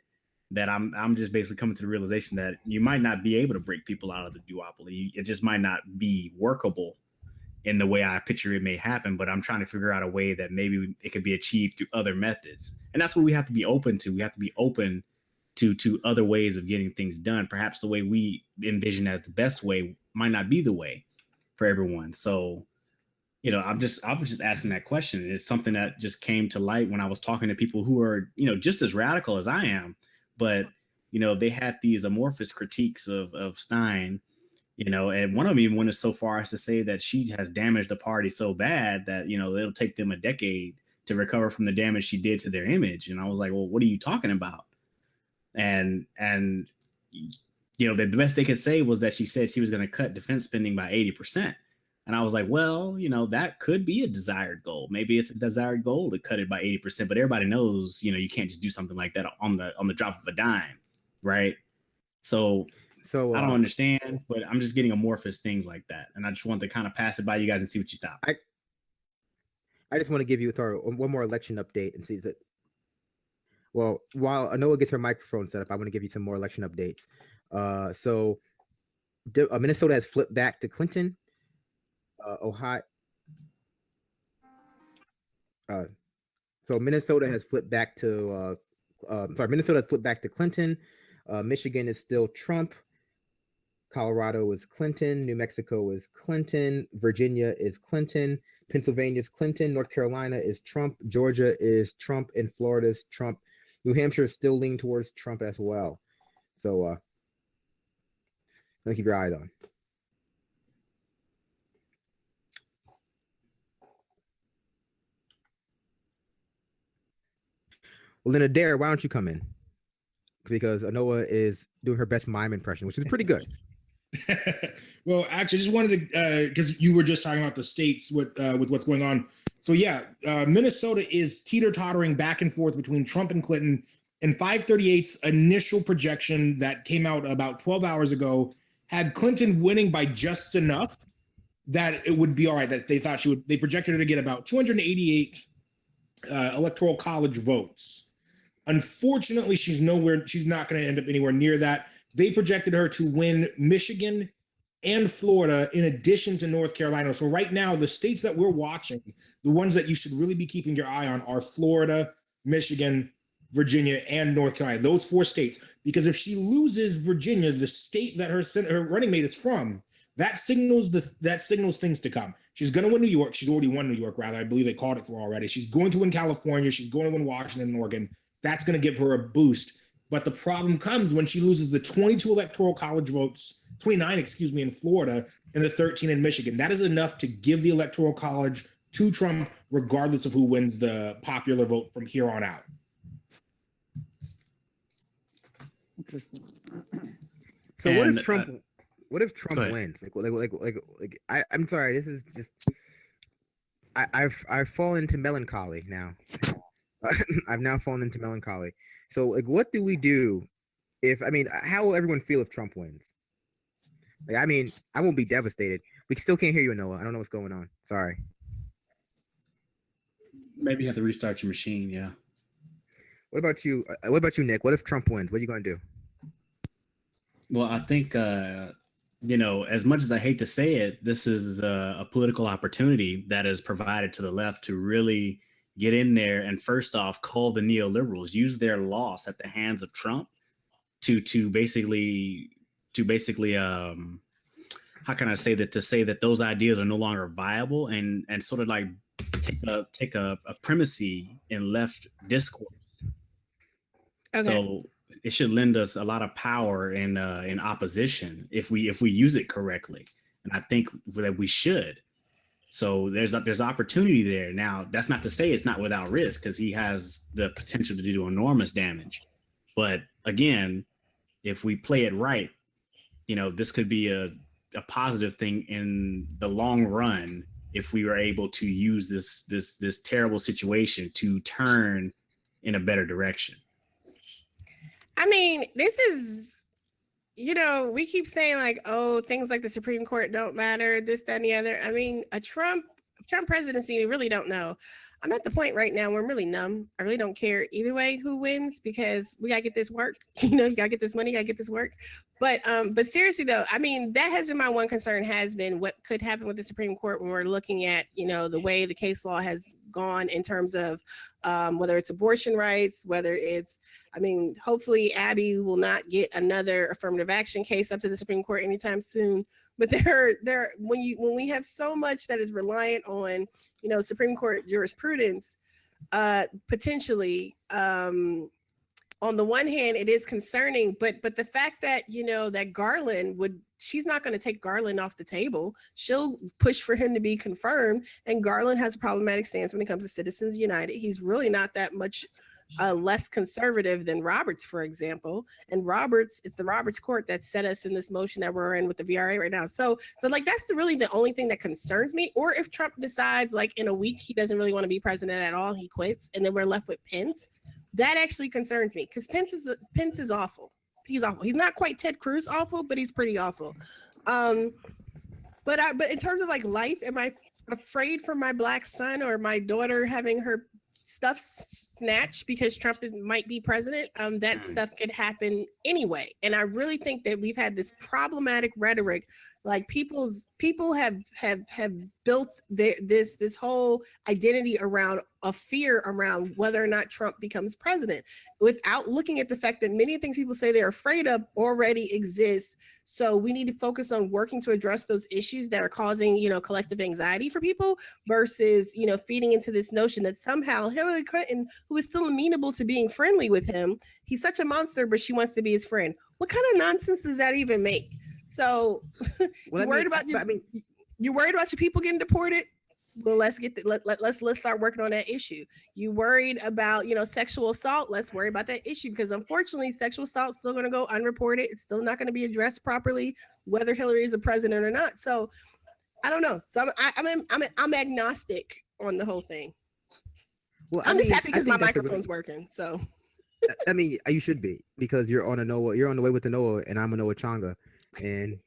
B: that I'm just basically coming to the realization that you might not be able to break people out of the duopoly. It just might not be workable in the way I picture it may happen, but I'm trying to figure out a way that maybe it could be achieved through other methods. And that's what we have to be open to. We have to be open to other ways of getting things done. Perhaps the way we envision as the best way might not be the way for everyone. So, I was just asking that question. It's something that just came to light when I was talking to people who are, just as radical as I am, but they had these amorphous critiques of Stein, and one of them even went so far as to say that she has damaged the party so bad that, it'll take them a decade to recover from the damage she did to their image. And I was like, well, what are you talking about? And the best they could say was that she said she was going to cut defense spending by 80%. And I was like, well, that could be a desired goal. Maybe it's a desired goal to cut it by 80%, but everybody knows, you can't just do something like that on the drop of a dime, right? So I don't understand, but I'm just getting amorphous things like that, and I just want to kind of pass it by you guys and see what you thought.
A: I just want to give you one more election update and see that. Well, while Anoa gets her microphone set up, I want to give you some more election updates. So Minnesota has flipped back to Clinton. Ohio. So Minnesota has flipped back to. Minnesota flipped back to Clinton. Michigan is still Trump. Colorado is Clinton. New Mexico is Clinton. Virginia is Clinton. Pennsylvania is Clinton. North Carolina is Trump. Georgia is Trump. And Florida is Trump. New Hampshire is still leaning towards Trump as well. So let's keep your eyes on. Well, then Adair, why don't you come in? Because Anoa is doing her best mime impression, which is pretty good.
D: Well, actually, just wanted to because you were just talking about the states with what's going on. So yeah, Minnesota is teeter-tottering back and forth between Trump and Clinton. And 538's initial projection that came out about 12 hours ago had Clinton winning by just enough that it would be all right. That they thought she would. They projected her to get about 288 electoral college votes. Unfortunately, she's not going to end up anywhere near that. They projected her to win Michigan and Florida in addition to North Carolina. So right now, the states that we're watching, the ones that you should really be keeping your eye on are Florida, Michigan, Virginia, and North Carolina. Those 4 states. Because if she loses Virginia, the state that her running mate is from, that signals things to come. She's going to win New York. She's already won New York, rather. I believe they called it for her already. She's going to win California. She's going to win Washington and Oregon. That's going to give her a boost. But the problem comes when she loses the 22 electoral college votes, 29, in Florida, and the 13 in Michigan. That is enough to give the electoral college to Trump, regardless of who wins the popular vote from here on out.
A: So what if Trump wins? I'm sorry, this is just I've fallen into melancholy now. I've now fallen into melancholy. So what do we do how will everyone feel if Trump wins? I won't be devastated. We still can't hear you, Anoa. I don't know what's going on. Sorry.
B: Maybe you have to restart your machine. Yeah.
A: What about you? Nick? What if Trump wins? What are you going to do?
B: Well, I think, as much as I hate to say it, this is a political opportunity that is provided to the left to really get in there and first off, call the neoliberals, use their loss at the hands of Trump to basically, how can I say that, to say that those ideas are no longer viable and sort of like take a primacy in left discourse. Okay. So it should lend us a lot of power in opposition if we use it correctly, and I think that we should. So there's opportunity there. Now that's not to say it's not without risk, because he has the potential to do enormous damage. But again, if we play it right, this could be a positive thing in the long run if we were able to use this terrible situation to turn in a better direction.
C: This is, we keep saying like, oh, things like the Supreme Court don't matter, this, that, and the other. A Trump presidency, we really don't know. I'm at the point right now where I'm really numb. I really don't care either way who wins, because we gotta get this work. You gotta get this money, gotta get this work. But seriously though, that has been my one concern, has been what could happen with the Supreme Court when we're looking at, the way the case law has gone in terms of whether it's abortion rights, whether it's, hopefully Abby will not get another affirmative action case up to the Supreme Court anytime soon. But when we have so much that is reliant on, Supreme Court jurisprudence, potentially, on the one hand, it is concerning, but the fact that, that Garland she's not going to take Garland off the table. She'll push for him to be confirmed. And Garland has a problematic stance when it comes to Citizens United. He's really not that much less conservative than Roberts, for example. And it's the Roberts court that set us in this motion that we're in with the VRA right now. So that's really the only thing that concerns me. Or if Trump decides like in a week, he doesn't really want to be president at all, he quits, and then we're left with Pence. That actually concerns me, because Pence is awful. He's awful. He's not quite Ted Cruz awful, but he's pretty awful. But in terms of like life, am I afraid for my Black son or my daughter having her stuff snatched because Trump might be president? That stuff could happen anyway. And I really think that we've had this problematic rhetoric. Like people have built this whole identity around a fear around whether or not Trump becomes president, without looking at the fact that many things people say they're afraid of already exist. So we need to focus on working to address those issues that are causing, collective anxiety for people, versus, feeding into this notion that somehow Hillary Clinton, who is still amenable to being friendly with him, he's such a monster, but she wants to be his friend. What kind of nonsense does that even make? So you're worried about your people getting deported? Well, let's start working on that issue. You worried about, sexual assault? Let's worry about that issue, because unfortunately, sexual assault is still going to go unreported. It's still not going to be addressed properly, whether Hillary is a president or not. So I don't know. So I'm agnostic on the whole thing. Well, I'm just happy because my microphone's working. So
A: you should be, because you're on the way with Anoa, and I'm Anoa Changa, and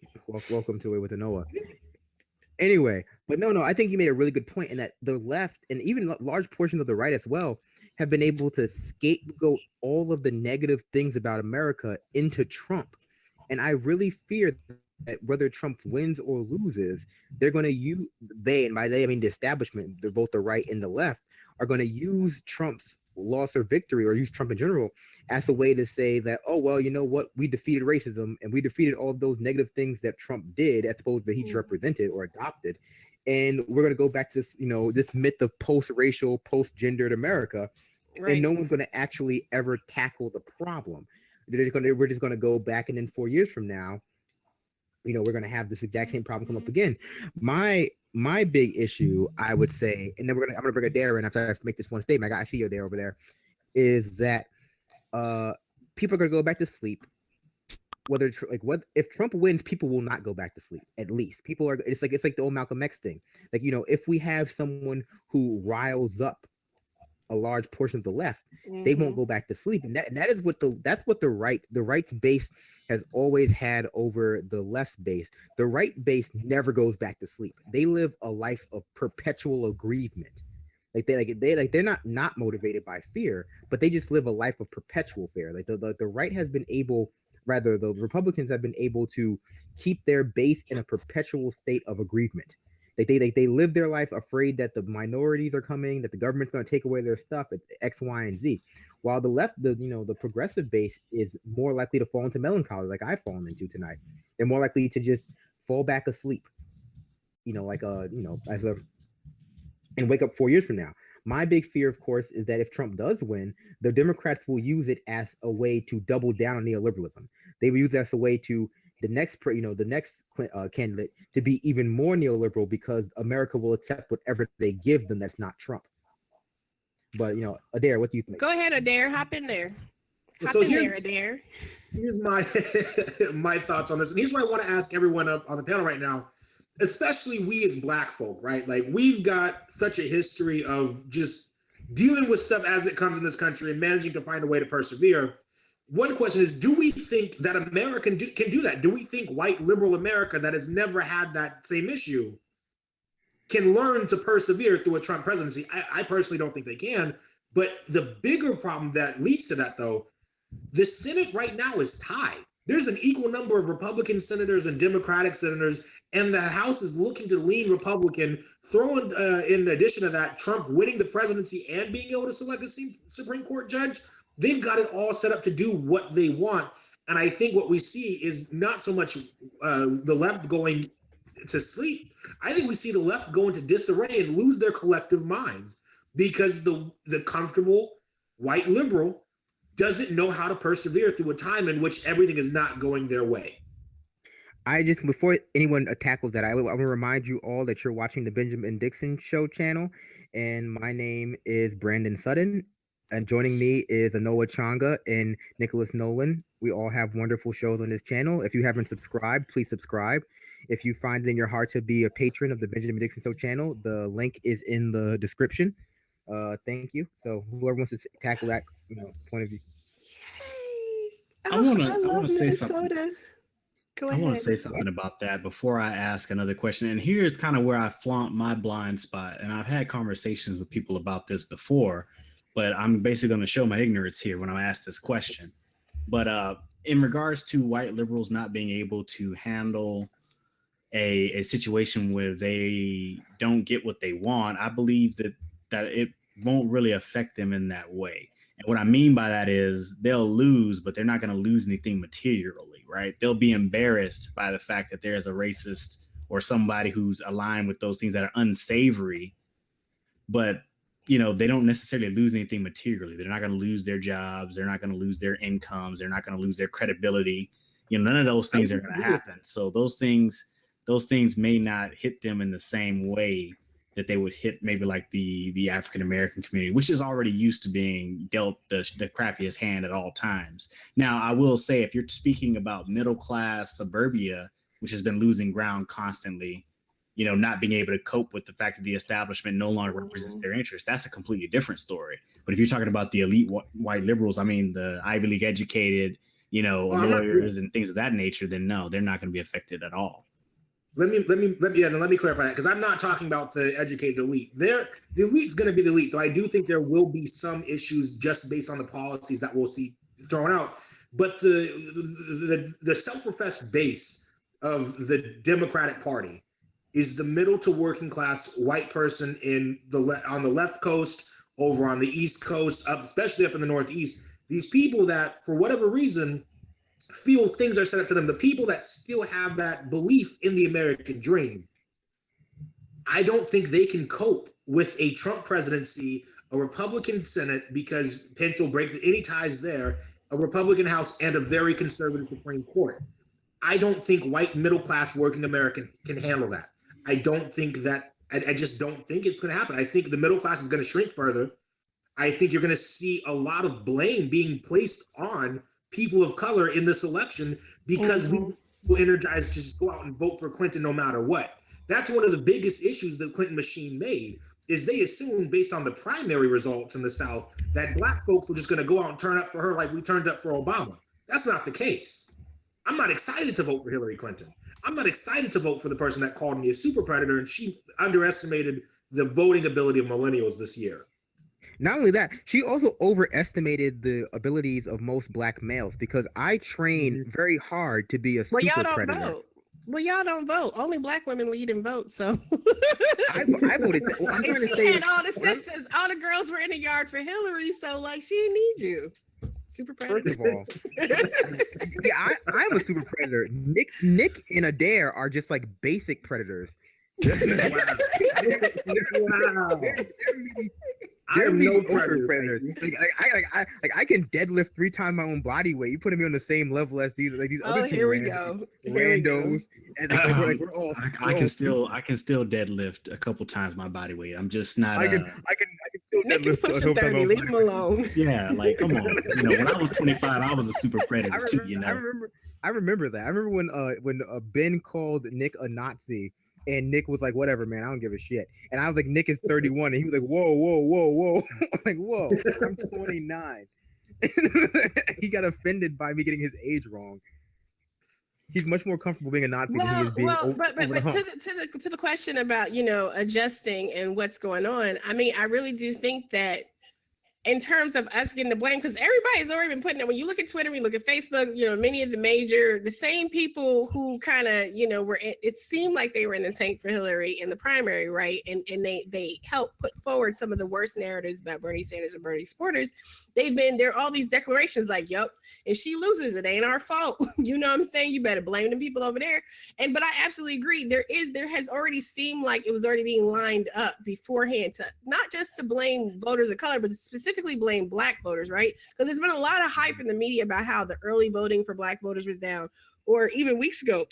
A: welcome to Way with Anoa. Anyway, but no, I think you made a really good point in that the left, and even large portions of the right as well, have been able to scapegoat all of the negative things about America into Trump. And I really fear that whether Trump wins or loses, they're going to use, and by they I mean the establishment, they're both the right and the left, are going to use Trump's loss or victory, or use Trump in general as a way to say that, oh, well, you know what, we defeated racism and we defeated all of those negative things that Trump did, as opposed that he just represented or adopted. And we're going to go back to this, this myth of post-racial, post-gendered America. Right. And no one's going to actually ever tackle the problem. We're just going to go back, and then 4 years from now, we're going to have this exact same problem come up again. My big issue, I would say, and then I'm going to bring Adair in after I make this one statement. I see you there over there, is that people are going to go back to sleep. Whether if Trump wins, people will not go back to sleep. At least people are. It's like the old Malcolm X thing. Like, if we have someone who riles up a large portion of the left, they won't go back to sleep, and that is what the right's base has always had over the left's base. The right base never goes back to sleep. They live a life of perpetual aggrievement. They're not motivated by fear, but they just live a life of perpetual fear. Like the right has been able, rather the Republicans have been able to keep their base in a perpetual state of aggrievement. They live their life afraid that the minorities are coming, that the government's going to take away their stuff at X, Y, and Z. While the left, the progressive base is more likely to fall into melancholy, like I've fallen into tonight. They're more likely to just fall back asleep, and wake up 4 years from now. My big fear, of course, is that if Trump does win, the Democrats will use it as a way to double down on neoliberalism. They will use it as a way to the next candidate to be even more neoliberal, because America will accept whatever they give them that's not Trump. But Adair, what do you think?
C: Go ahead, Adair. Hop in there.
D: Adair. Here's my my thoughts on this, and here's what I want to ask everyone up on the panel right now, especially we as Black folk, right? Like, we've got such a history of just dealing with stuff as it comes in this country and managing to find a way to persevere. One question is, do we think that America can do that? Do we think white liberal America, that has never had that same issue, can learn to persevere through a Trump presidency? I personally don't think they can. But the bigger problem that leads to that, though, the Senate right now is tied. There's an equal number of Republican senators and Democratic senators, and the House is looking to lean Republican, throwing in addition to that, Trump winning the presidency and being able to select a Supreme Court judge. They've got it all set up to do what they want. And I think what we see is not so much the left going to sleep. I think we see the left go into disarray and lose their collective minds, because the comfortable white liberal doesn't know how to persevere through a time in which everything is not going their way.
A: Before anyone tackles that, I want to remind you all that you're watching the Benjamin Dixon Show channel, and my name is Brandon Sutton. And joining me is Anoa Changa and Nicholas Nowlin. We all have wonderful shows on this channel. If you haven't subscribed, please subscribe. If you find it in your heart to be a patron of the Benjamin Dixon Show channel, the link is in the description. Thank you. So whoever wants to tackle that, point of view.
B: I want to say something.
C: Go ahead.
B: I want to say something about that before I ask another question. And here's kind of where I flaunt my blind spot. And I've had conversations with people about this before, but I'm basically going to show my ignorance here when I ask this question. But in regards to white liberals not being able to handle a situation where they don't get what they want, I believe that it won't really affect them in that way. And what I mean by that is they'll lose, but they're not going to lose anything materially, right? They'll be embarrassed by the fact that there's a racist or somebody who's aligned with those things that are unsavory, but they don't necessarily lose anything materially. They're not going to lose their jobs. They're not going to lose their incomes. They're not going to lose their credibility. None of those things are going to happen. So those things may not hit them in the same way that they would hit maybe like the African-American community, which is already used to being dealt the crappiest hand at all times. Now, I will say, if you're speaking about middle-class suburbia, which has been losing ground constantly, not being able to cope with the fact that the establishment no longer represents their interests, that's a completely different story. But if you're talking about the elite white liberals, I mean, the Ivy League educated, lawyers and things of that nature, then no, they're not going to be affected at all.
D: Let me clarify that, because I'm not talking about the educated elite. The elite's going to be the elite, though I do think there will be some issues just based on the policies that we'll see thrown out. But the self-professed base of the Democratic Party is the middle to working class white person on the left coast over on the East Coast, especially up in the Northeast. These people that, for whatever reason, feel things are set up for them. The people that still have that belief in the American dream, I don't think they can cope with a Trump presidency, a Republican Senate, because Pence will break any ties there, a Republican House, and a very conservative Supreme Court. I don't think white middle class working American can handle that. I don't think that, I just don't think it's going to happen. I think the middle class is going to shrink further. I think you're going to see a lot of blame being placed on people of color in this election because we were energized to just go out and vote for Clinton no matter what. That's one of the biggest issues the Clinton machine made, is they assumed based on the primary results in the South that black folks were just going to go out and turn up for her like we turned up for Obama. That's not the case. I'm not excited to vote for Hillary Clinton. I'm not excited to vote for the person that called me a super predator, and she underestimated the voting ability of millennials this year.
A: Not only that, she also overestimated the abilities of most black males, because I train very hard to be a
C: Well,
A: super
C: y'all don't
A: predator.
C: vote. Well, y'all don't vote. Only black women lead and vote. So
A: I voted. Well, I'm trying to say,
C: and all the sisters, all the girls were in the yard for Hillary. So like, she didn't need you. Super predator.
A: first of all, yeah, I'm a super predator. Nick and Adair are just like basic predators.
D: Wow.
A: They're
D: I'm no
A: mediocre
D: predator.
A: predators. I can deadlift 3 times my own body weight. You putting me on the same level as these other two
C: Here we go.
A: randos. And we're all.
B: I can still deadlift a couple times my body weight. I'm just not.
A: I can still
C: Nick is
A: deadlift a
C: pushing
A: couple times
C: 30.
A: my own
C: Leave
A: body
C: him
A: weight.
C: alone.
B: Yeah, like come on. When I was 25, I was a super predator too.
A: I remember that. I remember when Ben called Nick a Nazi, and Nick was like, "Whatever, man. I don't give a shit." And I was like, "Nick is 31," and he was like, "Whoa." I'm like, "Whoa, I'm 29." He got offended by me getting his age wrong. He's much more comfortable being a Nazi than he is being
C: but to the question about adjusting and what's going on. I mean, I really do think that in terms of us getting the blame, because everybody's already been putting it. When you look at Twitter, we look at Facebook, many of the same people who kind of, it seemed like they were in the tank for Hillary in the primary, right? And they helped put forward some of the worst narratives about Bernie Sanders and Bernie supporters. There are all these declarations like, "Yep, if she loses, it ain't our fault." You know what I'm saying? You better blame the people over there. But I absolutely agree. There has already seemed like it was already being lined up beforehand to not just to blame voters of color, but to specifically blame black voters, right? Because there's been a lot of hype in the media about how the early voting for black voters was down, or even weeks ago,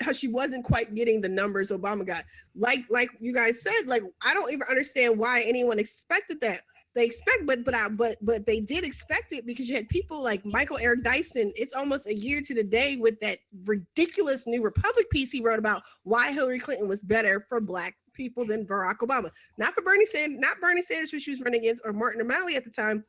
C: how she wasn't quite getting the numbers Obama got. Like you guys said, like, I don't even understand why anyone expected that. They expect, but they did expect it, because you had people like Michael Eric Dyson. It's almost a year to the day with that ridiculous New Republic piece he wrote about why Hillary Clinton was better for black people than Barack Obama. Not for Bernie Sanders, not Bernie Sanders, who she was running against, or Martin O'Malley at the time,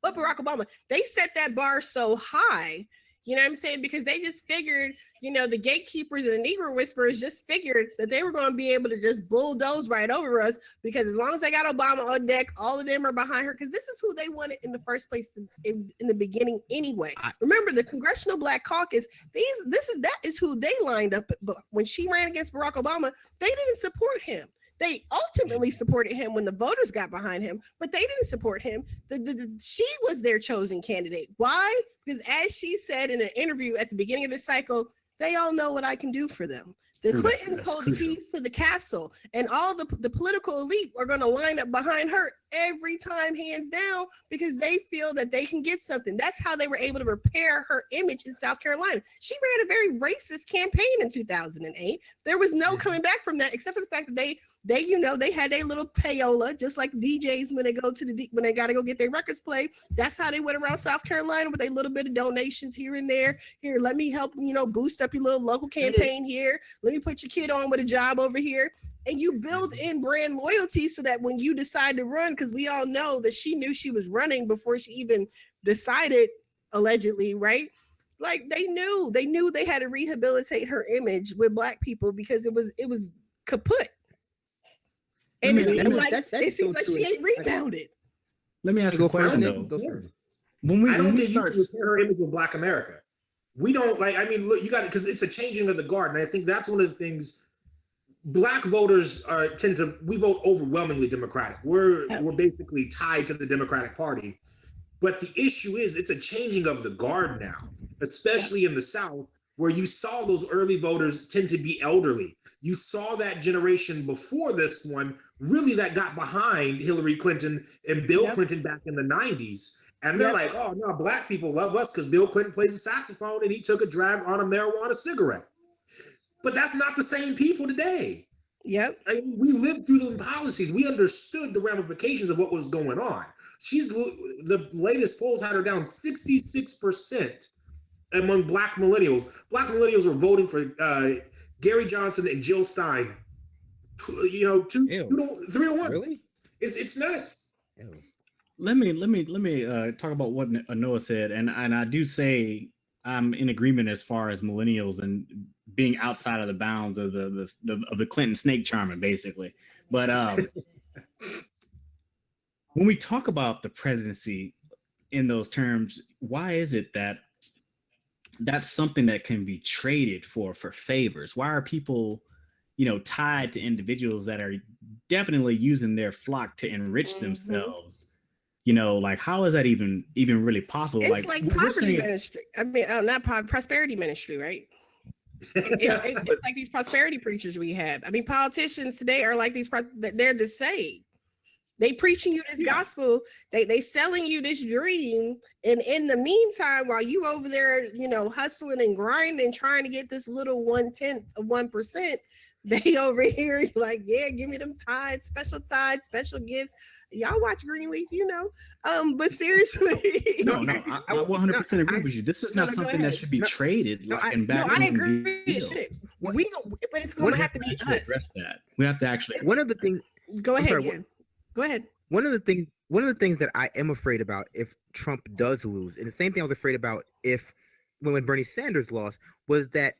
C: but Barack Obama. They set that bar so high. You know what I'm saying? Because they just figured, the gatekeepers and the Negro whisperers just figured that they were going to be able to just bulldoze right over us, because as long as they got Obama on deck, all of them are behind her, because this is who they wanted in the first place in the beginning anyway. Remember, the Congressional Black Caucus, that is who they lined up. But when she ran against Barack Obama, they didn't support him. They ultimately supported him when the voters got behind him, but they didn't support him. She was their chosen candidate. Why? Because as she said in an interview at the beginning of the cycle, they all know what I can do for them. The Clintons hold the keys to the castle, and all the political elite are going to line up behind her every time, hands down, because they feel that they can get something. That's how they were able to repair her image in South Carolina. She ran a very racist campaign in 2008. There was no coming back from that, except for the fact that they had their little payola, just like DJs when they got to go get their records played. That's how they went around South Carolina with a little bit of donations here and there. Here, let me help, boost up your little local campaign here. Let me put your kid on with a job over here. And you build in brand loyalty so that when you decide to run, because we all know that she knew she was running before she even decided, allegedly, right? Like they knew they had to rehabilitate her image with black people, because it was kaput. And it seems like she ain't rebounded.
B: Let me ask you a question though.
A: Go first.
D: I don't think you can repair her image with Black America. We don't look, you got it, because it's a changing of the guard. And I think that's one of the things Black voters we vote overwhelmingly Democratic. We're basically tied to the Democratic Party. But the issue is it's a changing of the guard now, especially in the South, where you saw those early voters tend to be elderly. You saw that generation before this one really that got behind Hillary Clinton and Bill Clinton back in the 90s. And they're like, oh, no, Black people love us because Bill Clinton plays the saxophone and he took a drag on a marijuana cigarette. But that's not the same people today.
C: Yep.
D: I mean, we lived through the policies. We understood the ramifications of what was going on. The latest polls had her down 66% among Black millennials. Black millennials were voting for Gary Johnson and Jill Stein. 3 to 1.
A: Really?
D: It's nuts.
A: Ew.
B: Let me talk about what Anoa said, and I do say I'm in agreement as far as millennials and being outside of the bounds of the Clinton snake charmer, basically. But when we talk about the presidency in those terms, why is it that that's something that can be traded for favors? Why are people, tied to individuals that are definitely using their flock to enrich themselves? Like, how is that even really possible?
C: It's like poverty ministry. I mean, not prosperity ministry, right? It's like these prosperity preachers we have. I mean, politicians today are like these. They're the same. They preaching you this gospel. They selling you this dream, and in the meantime, while you over there, hustling and grinding, trying to get this little 1/10 of 1%, they over here like, yeah, give me them tithes, special gifts. Y'all watch Greenleaf, But seriously,
B: no, I 100% agree with you. This is not something that should be traded.
C: I agree. We don't, but it's going to have to be us.
B: Address that. We have to actually.
A: One of the things.
C: Go ahead. Go ahead.
A: One of the things that I am afraid about if Trump does lose, and the same thing I was afraid about when Bernie Sanders lost, was that,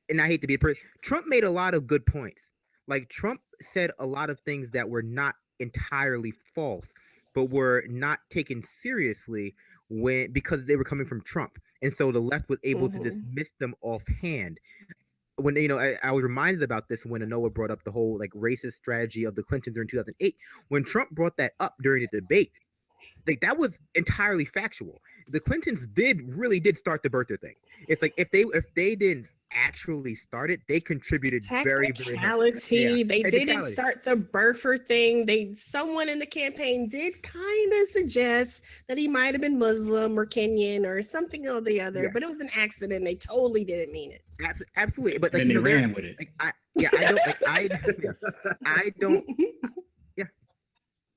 A: and I hate to be a person, Trump made a lot of good points. Like, Trump said a lot of things that were not entirely false, but were not taken seriously because they were coming from Trump. And so the left was able to dismiss them offhand. When I was reminded about this when Anoa brought up the whole racist strategy of the Clintons during 2008. When Trump brought that up during the debate, that was entirely factual. The Clintons really did start the birther thing. It's like if they didn't actually start it, they contributed very, very much.
C: They didn't start the birther thing. Someone in the campaign did kind of suggest that he might have been Muslim or Kenyan or something or the other, but it was an accident. They totally didn't mean it.
A: Absolutely, but
B: they ran with it.
A: I don't.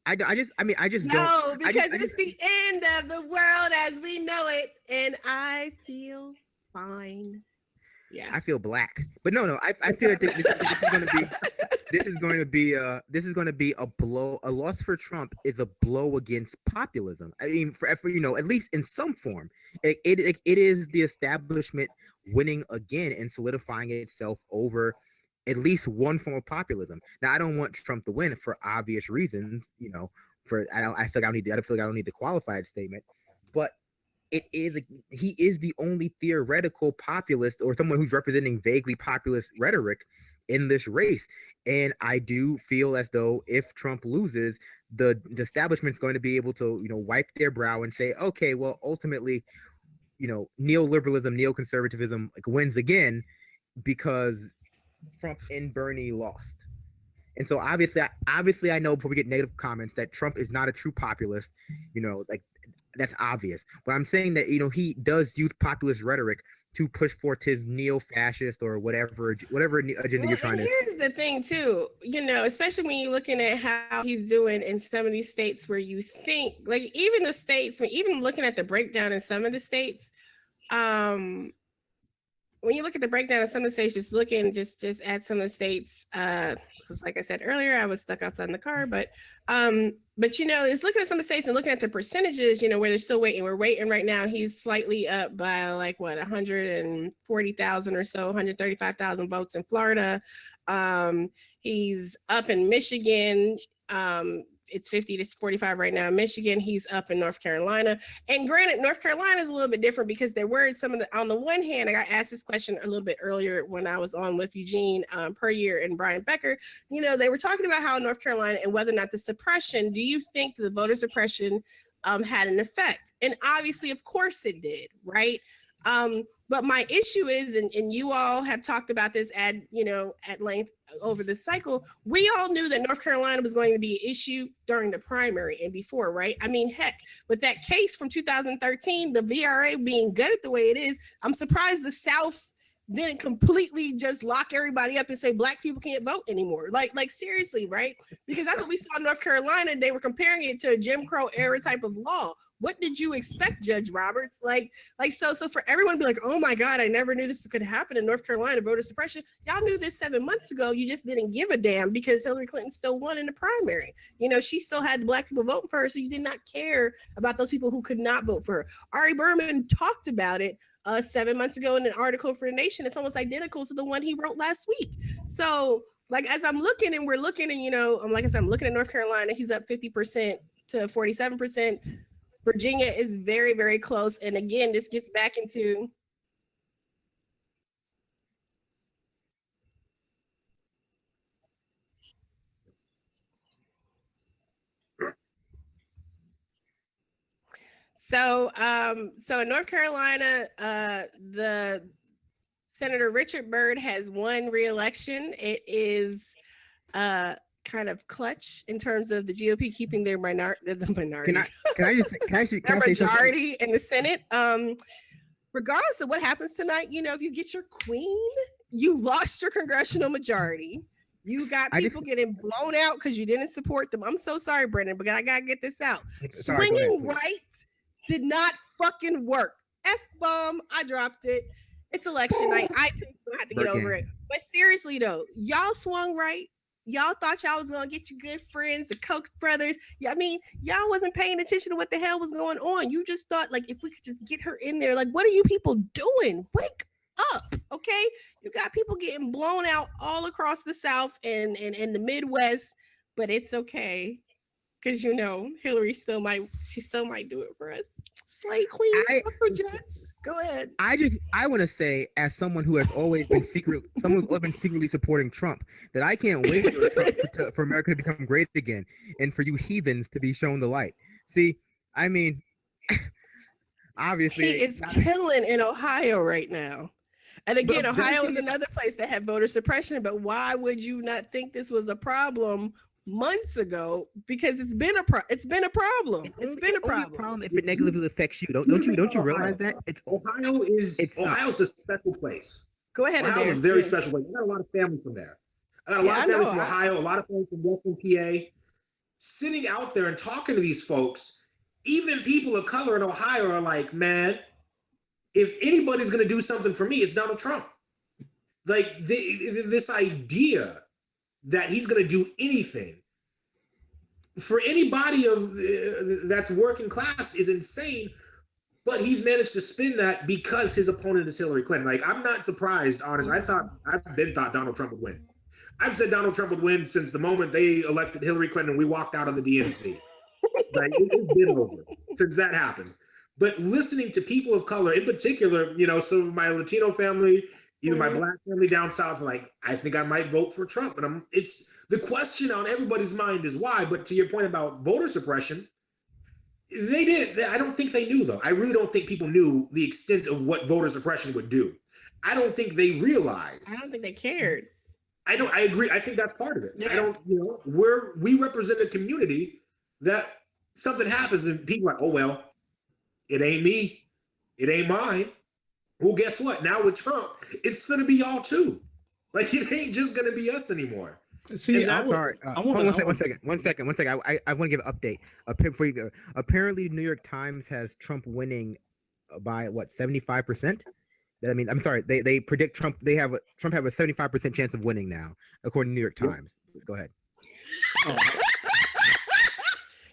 A: I just don't.
C: No, because it's the end of the world as we know it, and I feel fine. Yeah,
A: I feel black, but no. I feel like this is going to be a loss for Trump is a blow against populism. I mean, for at least in some form, it is the establishment winning again and solidifying itself over at least one form of populism. Now, I don't want Trump to win for obvious reasons. I feel like I don't need to qualify that statement, but he is the only theoretical populist or someone who's representing vaguely populist rhetoric in this race. And I do feel as though if Trump loses, the establishment's going to be able to, wipe their brow and say, okay, well, ultimately, neoliberalism, neoconservatism wins again because Trump and Bernie lost. And so obviously I know before we get negative comments that Trump is not a true populist, that's obvious. But I'm saying that, he does use populist rhetoric to push forth his neo-fascist or whatever agenda you're trying to.
C: Here's the thing too, especially when you're looking at how he's doing in some of these states where you think even the states, even looking at the breakdown in some of the states, when you look at the breakdown of some of the states, just at some of the states, because like I said earlier, I was stuck outside in the car, but it's looking at some of the states and looking at the percentages, where they're still waiting. We're waiting right now. He's slightly up by 140,000 or so, 135,000 votes in Florida. He's up in Michigan, it's 50 to 45 right now in Michigan. He's up in North Carolina. And granted, North Carolina is a little bit different because there were some of the, on the one hand, I got asked this question a little bit earlier when I was on with Eugene Puryear and Brian Becker. You know, they were talking about how North Carolina and whether or not the suppression, do you think the voter suppression had an effect? And obviously, of course it did, right? But my issue is, and you all have talked about this at length over the cycle, we all knew that North Carolina was going to be an issue during the primary and before, right? I mean, heck, with that case from 2013, the VRA being gutted the way it is, I'm surprised the South didn't completely just lock everybody up and say black people can't vote anymore. Like seriously, right? Because that's what we saw in North Carolina. They were comparing it to a Jim Crow era type of law. What did you expect, Judge Roberts? So for everyone to be like, oh my God, I never knew this could happen in North Carolina, voter suppression. Y'all knew this 7 months ago. You just didn't give a damn because Hillary Clinton still won in the primary. You know, she still had black people voting for her. So you did not care about those people who could not vote for her. Ari Berman talked about it 7 months ago in an article for The Nation. It's almost identical to the one he wrote last week. So like, as I'm looking and we're looking and, like I said, I'm looking at North Carolina, he's up 50% to 47%. Virginia is very, very close. And again, this gets back into so in North Carolina, the Senator Richard Byrd has won re-election. It is kind of clutch in terms of the GOP keeping their minority.
A: Can I say
C: majority in the Senate. Regardless of what happens tonight, if you get your queen, you lost your congressional majority. You got people getting blown out because you didn't support them. I'm so sorry, Brendan, but I gotta get this out. Swinging right did not fucking work. F-bomb, I dropped it. It's election night. I too have to get over it. But seriously though, y'all swung right. Y'all thought y'all was gonna get your good friends, the Koch brothers. Yeah, I mean, y'all wasn't paying attention to what the hell was going on. You just thought, like, if we could just get her in there, like, what are you people doing? Wake up, okay? You got people getting blown out all across the South and the Midwest, but it's okay. Because Hillary still might do it for us. Slay queen, suffragettes. Go ahead.
A: I want to say, as someone who has always been secretly supporting Trump, that I can't wait for America to become great again, and for you heathens to be shown the light. See, I mean, obviously,
C: he is killing in Ohio right now. And again, Ohio is another place that had voter suppression. But why would you not think this was a problem months ago? Because it's been a problem. It's been a problem
A: if it negatively affects you. Don't you realize that?
E: Ohio's a special place.
C: Go ahead.
E: Ohio's a very special place. I got a lot of family from there. I got a lot of family from Ohio, a lot of family from Western PA. Sitting out there and talking to these folks, even people of color in Ohio are like, man, if anybody's going to do something for me, it's Donald Trump. Like this idea that he's going to do anything for anybody that's working class is insane, but he's managed to spin that because his opponent is Hillary Clinton. Like, I'm not surprised, honestly. I've thought Donald Trump would win. I've said Donald Trump would win since the moment they elected Hillary Clinton and we walked out of the DNC. Like, it's been over since that happened. But listening to people of color, in particular, some of my Latino family, even my black family down south, like, I think I might vote for Trump. And it's the question on everybody's mind is why. But to your point about voter suppression, they did. I don't think they knew, though. I really don't think people knew the extent of what voter suppression would do. I don't think they realized.
C: I don't think they cared.
E: I agree. I think that's part of it.
C: Yeah.
E: We represent a community that something happens and people are like, oh, well, it ain't me. It ain't mine. Well, guess what? Now with Trump, it's going to be y'all too. Like, it ain't just going to be us anymore.
B: See,
A: I'm sorry. One second. I want to give an update. Before you go. Apparently, the New York Times has Trump winning by 75%. I mean, I'm sorry. They predict Trump. Trump have a 75% chance of winning now, according to New York Times. Go ahead.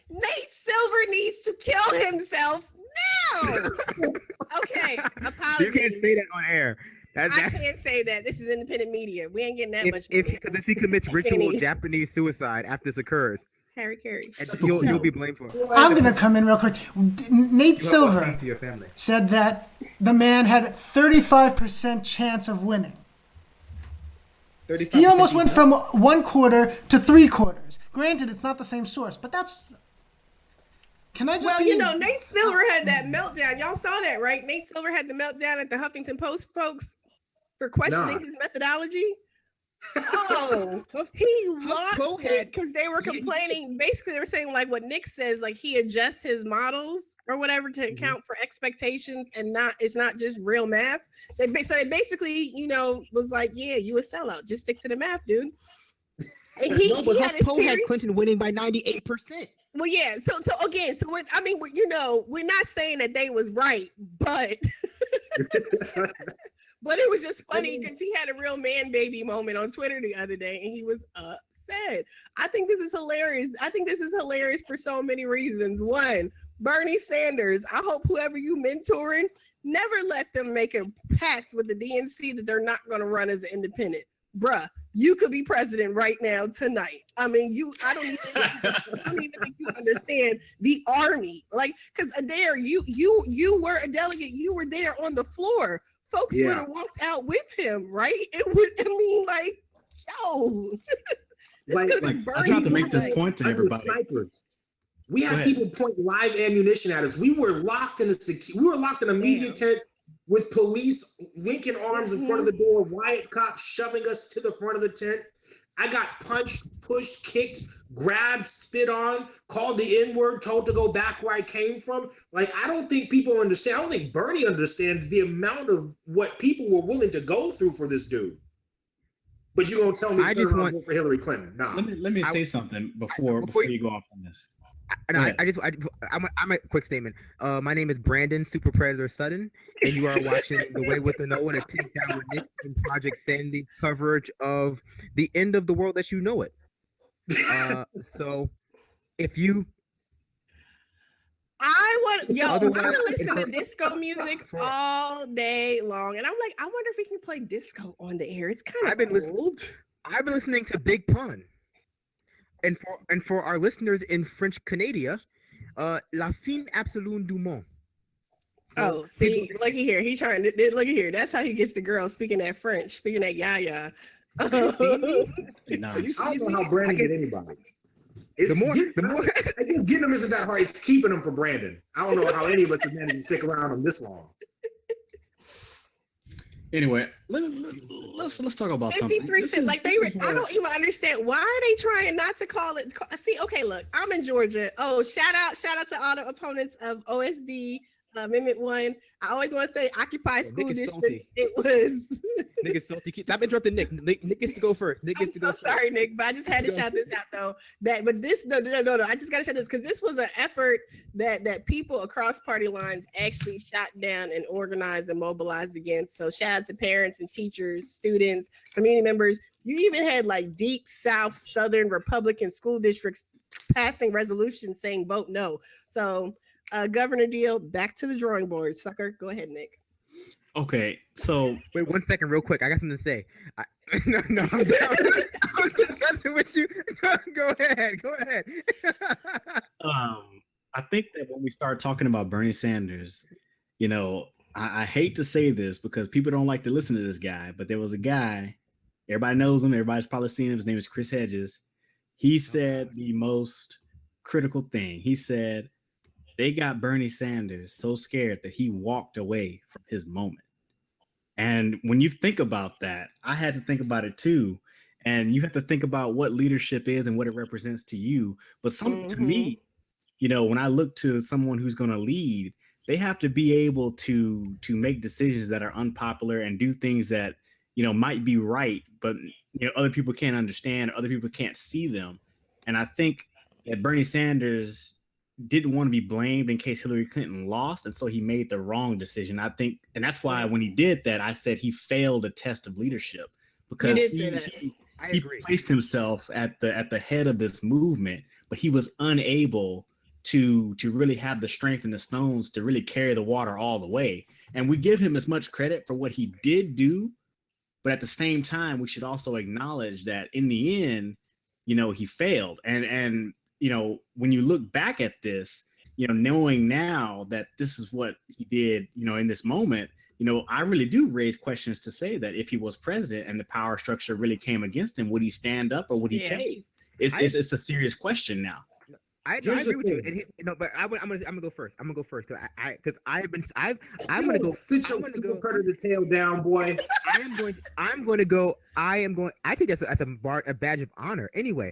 C: Nate Silver needs to kill himself now. Okay, apologies.
A: You can't say that on air.
C: I can't say that. This is independent media. We ain't getting that much money.
A: If he commits ritual Japanese suicide after this occurs,
C: Harry Carey.
A: You'll be blamed for it.
F: I'm going to come in real quick. Nate Silver
A: To your family.
F: said that the man had 35% chance of winning.
A: 35%
F: He almost went from
A: nuts.
F: 1 quarter to 3 quarters. Granted, it's not the same source, but that's... Can I just
C: Well, you know, Nate Silver had that meltdown. Y'all saw that, right? Nate Silver had the meltdown at the Huffington Post, folks, for questioning his methodology. Oh, he lost it because they were complaining. Basically, they were saying like what Nick says, like he adjusts his models or whatever to account for expectations, and it's not just real math. So they basically, you know, was like, yeah, you a sellout. Just stick to the math, dude. And he
A: had Clinton winning by 98%.
C: Well, yeah. So we're not saying that they was right, but but it was just funny because he had a real man baby moment on Twitter the other day, and he was upset. I think this is hilarious for so many reasons. One, Bernie Sanders. I hope whoever you mentoring, never let them make a pact with the DNC that they're not going to run as an independent. Bruh, you could be president right now tonight. I mean, I don't even think you understand the army. Like, because there, you were a delegate. You were there on the floor. Folks would have walked out with him, right? It would. I mean, like, yo, this could be Bernie.
B: I tried to make this point to everybody.
E: Snipers. We had people point live ammunition at us. We were locked in a media tent with police linking arms in front of the door, riot cops shoving us to the front of the tent. I got punched, pushed, kicked, grabbed, spit on, called the N-word, told to go back where I came from. Like, I don't think people understand. I don't think Bernie understands the amount of what people were willing to go through for this dude. But you gonna tell me I just want for Hillary Clinton? Nah.
B: Let me say something before you go off on this.
A: I'm a quick statement. My name is Brandon Super Predator Sutton, and you are watching The Way with Anoa and a Takedown with Nick and Project Sanity coverage of the end of the world as you know it. So if you
C: I'm gonna listen to disco music all day long, and I'm like, I wonder if we can play disco on the air. It's kind of cool.
A: I've been listening to Big Pun. And for our listeners in French Canada, La Fin Absolue du Monde.
C: So, see, looky here. He's trying to looky here. That's how he gets the girl speaking that French, speaking that yaya.
E: I don't know how Brandon get anybody. The more I guess getting them isn't that hard. It's keeping them for Brandon. I don't know how any of us have managed to stick around him this long.
B: Anyway, let's talk about
C: 53 cents. Like I don't even understand why are they trying not to call it. See, okay, look, I'm in Georgia. Oh, shout out to all the opponents of OSD Amendment 1. I always want to say Occupy School District.
A: Salty.
C: It was.
A: Nick is salty. Stop interrupting Nick. Nick gets to go first. Nick gets to go first.
C: Sorry, Nick, but I just had to shout this out though. But this no. I just got to shout this because this was an effort that people across party lines actually shot down and organized and mobilized against. So shout out to parents and teachers, students, community members. You even had like deep South Southern Republican school districts passing resolutions saying vote no. So Governor Deal, back to the drawing board. Sucker, go ahead, Nick.
B: Okay, so
A: wait 1 second, real quick. I got something to say. No, I'm down. I'm discussing with you. Go ahead.
B: I think that when we start talking about Bernie Sanders, you know, I hate to say this because people don't like to listen to this guy, but there was a guy, everybody knows him, everybody's probably seen him. His name is Chris Hedges. He said the most critical thing. He said they got Bernie Sanders so scared that he walked away from his moment. And when you think about that, I had to think about it too. And you have to think about what leadership is and what it represents to you. But to me, you know, when I look to someone who's going to lead, they have to be able to make decisions that are unpopular and do things that, you know, might be right, but you know, other people can't understand, other people can't see them. And I think that Bernie Sanders didn't want to be blamed in case Hillary Clinton lost, and so he made the wrong decision. I think, and that's why when he did that, I said he failed a test of leadership because he placed himself at the head of this movement, but he was unable to really have the strength and the stones to really carry the water all the way. And we give him as much credit for what he did do, but at the same time, we should also acknowledge that in the end, you know, he failed. And when you look back at this, knowing now that this is what he did, in this moment, I really do raise questions to say that if he was president and the power structure really came against him, would he stand up or would he cave? It's a serious question now.
A: I agree with you. But I'm gonna go first. I'm gonna go first because I'm gonna go.
E: Sit your super predator tail down, boy.
A: I'm going to go. I think that's a badge of honor. Anyway,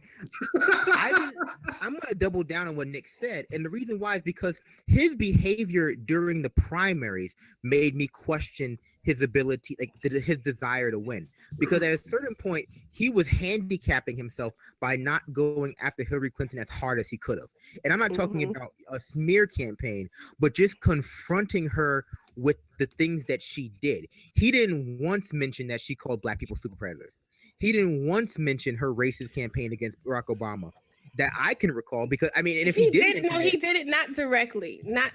A: I'm going to double down on what Nick said, and the reason why is because his behavior during the primaries made me question his ability, his desire to win. Because at a certain point, he was handicapping himself by not going after Hillary Clinton as hard as he could have. And I'm not talking about a smear campaign, but just confronting her with the things that she did. He didn't once mention that she called black people super predators. He didn't once mention her racist campaign against Barack Obama that I can recall, because I mean, and if he did
C: it not directly. Yeah,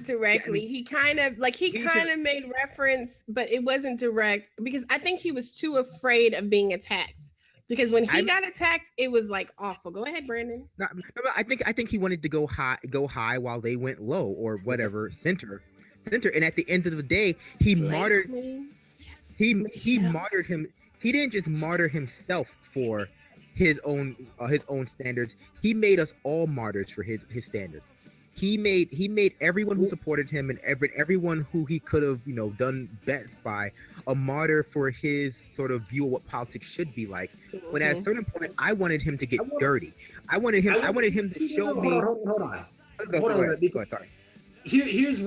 C: he kind of made reference, but it wasn't direct, because I think he was too afraid of being attacked. Because when he got attacked, it was like awful. Go ahead, Brandon.
A: No, I think he wanted to go high while they went low, or whatever, center. And at the end of the day, he martyred him. He didn't just martyr himself for his own standards. He made us all martyrs for his standards. He made everyone who supported him and everyone who he could have done best by a martyr for his sort of view of what politics should be like. When at a certain point, I wanted him to get dirty. I wanted him to show me.
E: Hold on. Here's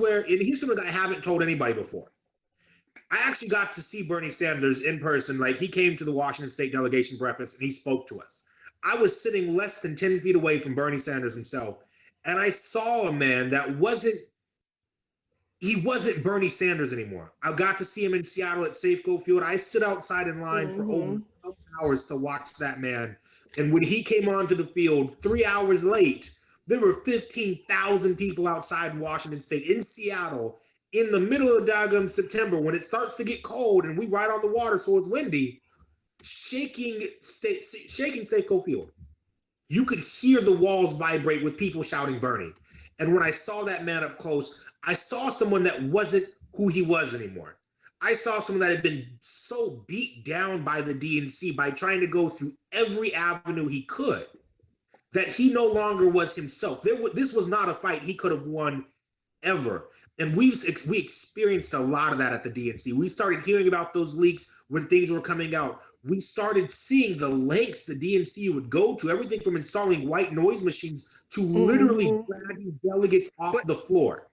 E: something I haven't told anybody before. I actually got to see Bernie Sanders in person. Like, he came to the Washington State delegation breakfast and he spoke to us. I was sitting less than 10 feet away from Bernie Sanders himself, and I saw a man that wasn't Bernie Sanders anymore. I got to see him in Seattle at Safeco Field. I stood outside in line for over 12 hours to watch that man. And when he came onto the field 3 hours late, there were 15,000 people outside Washington State in Seattle in the middle of daggum September, when it starts to get cold and we ride on the water so it's windy, shaking Safeco Field. You could hear the walls vibrate with people shouting Bernie. And when I saw that man up close, I saw someone that wasn't who he was anymore. I saw someone that had been so beat down by the DNC by trying to go through every avenue he could that he no longer was himself. This was not a fight he could have won ever. And we experienced a lot of that at the DNC. We started hearing about those leaks when things were coming out. We started seeing the lengths the DNC would go to, everything from installing white noise machines to literally dragging delegates off the floor.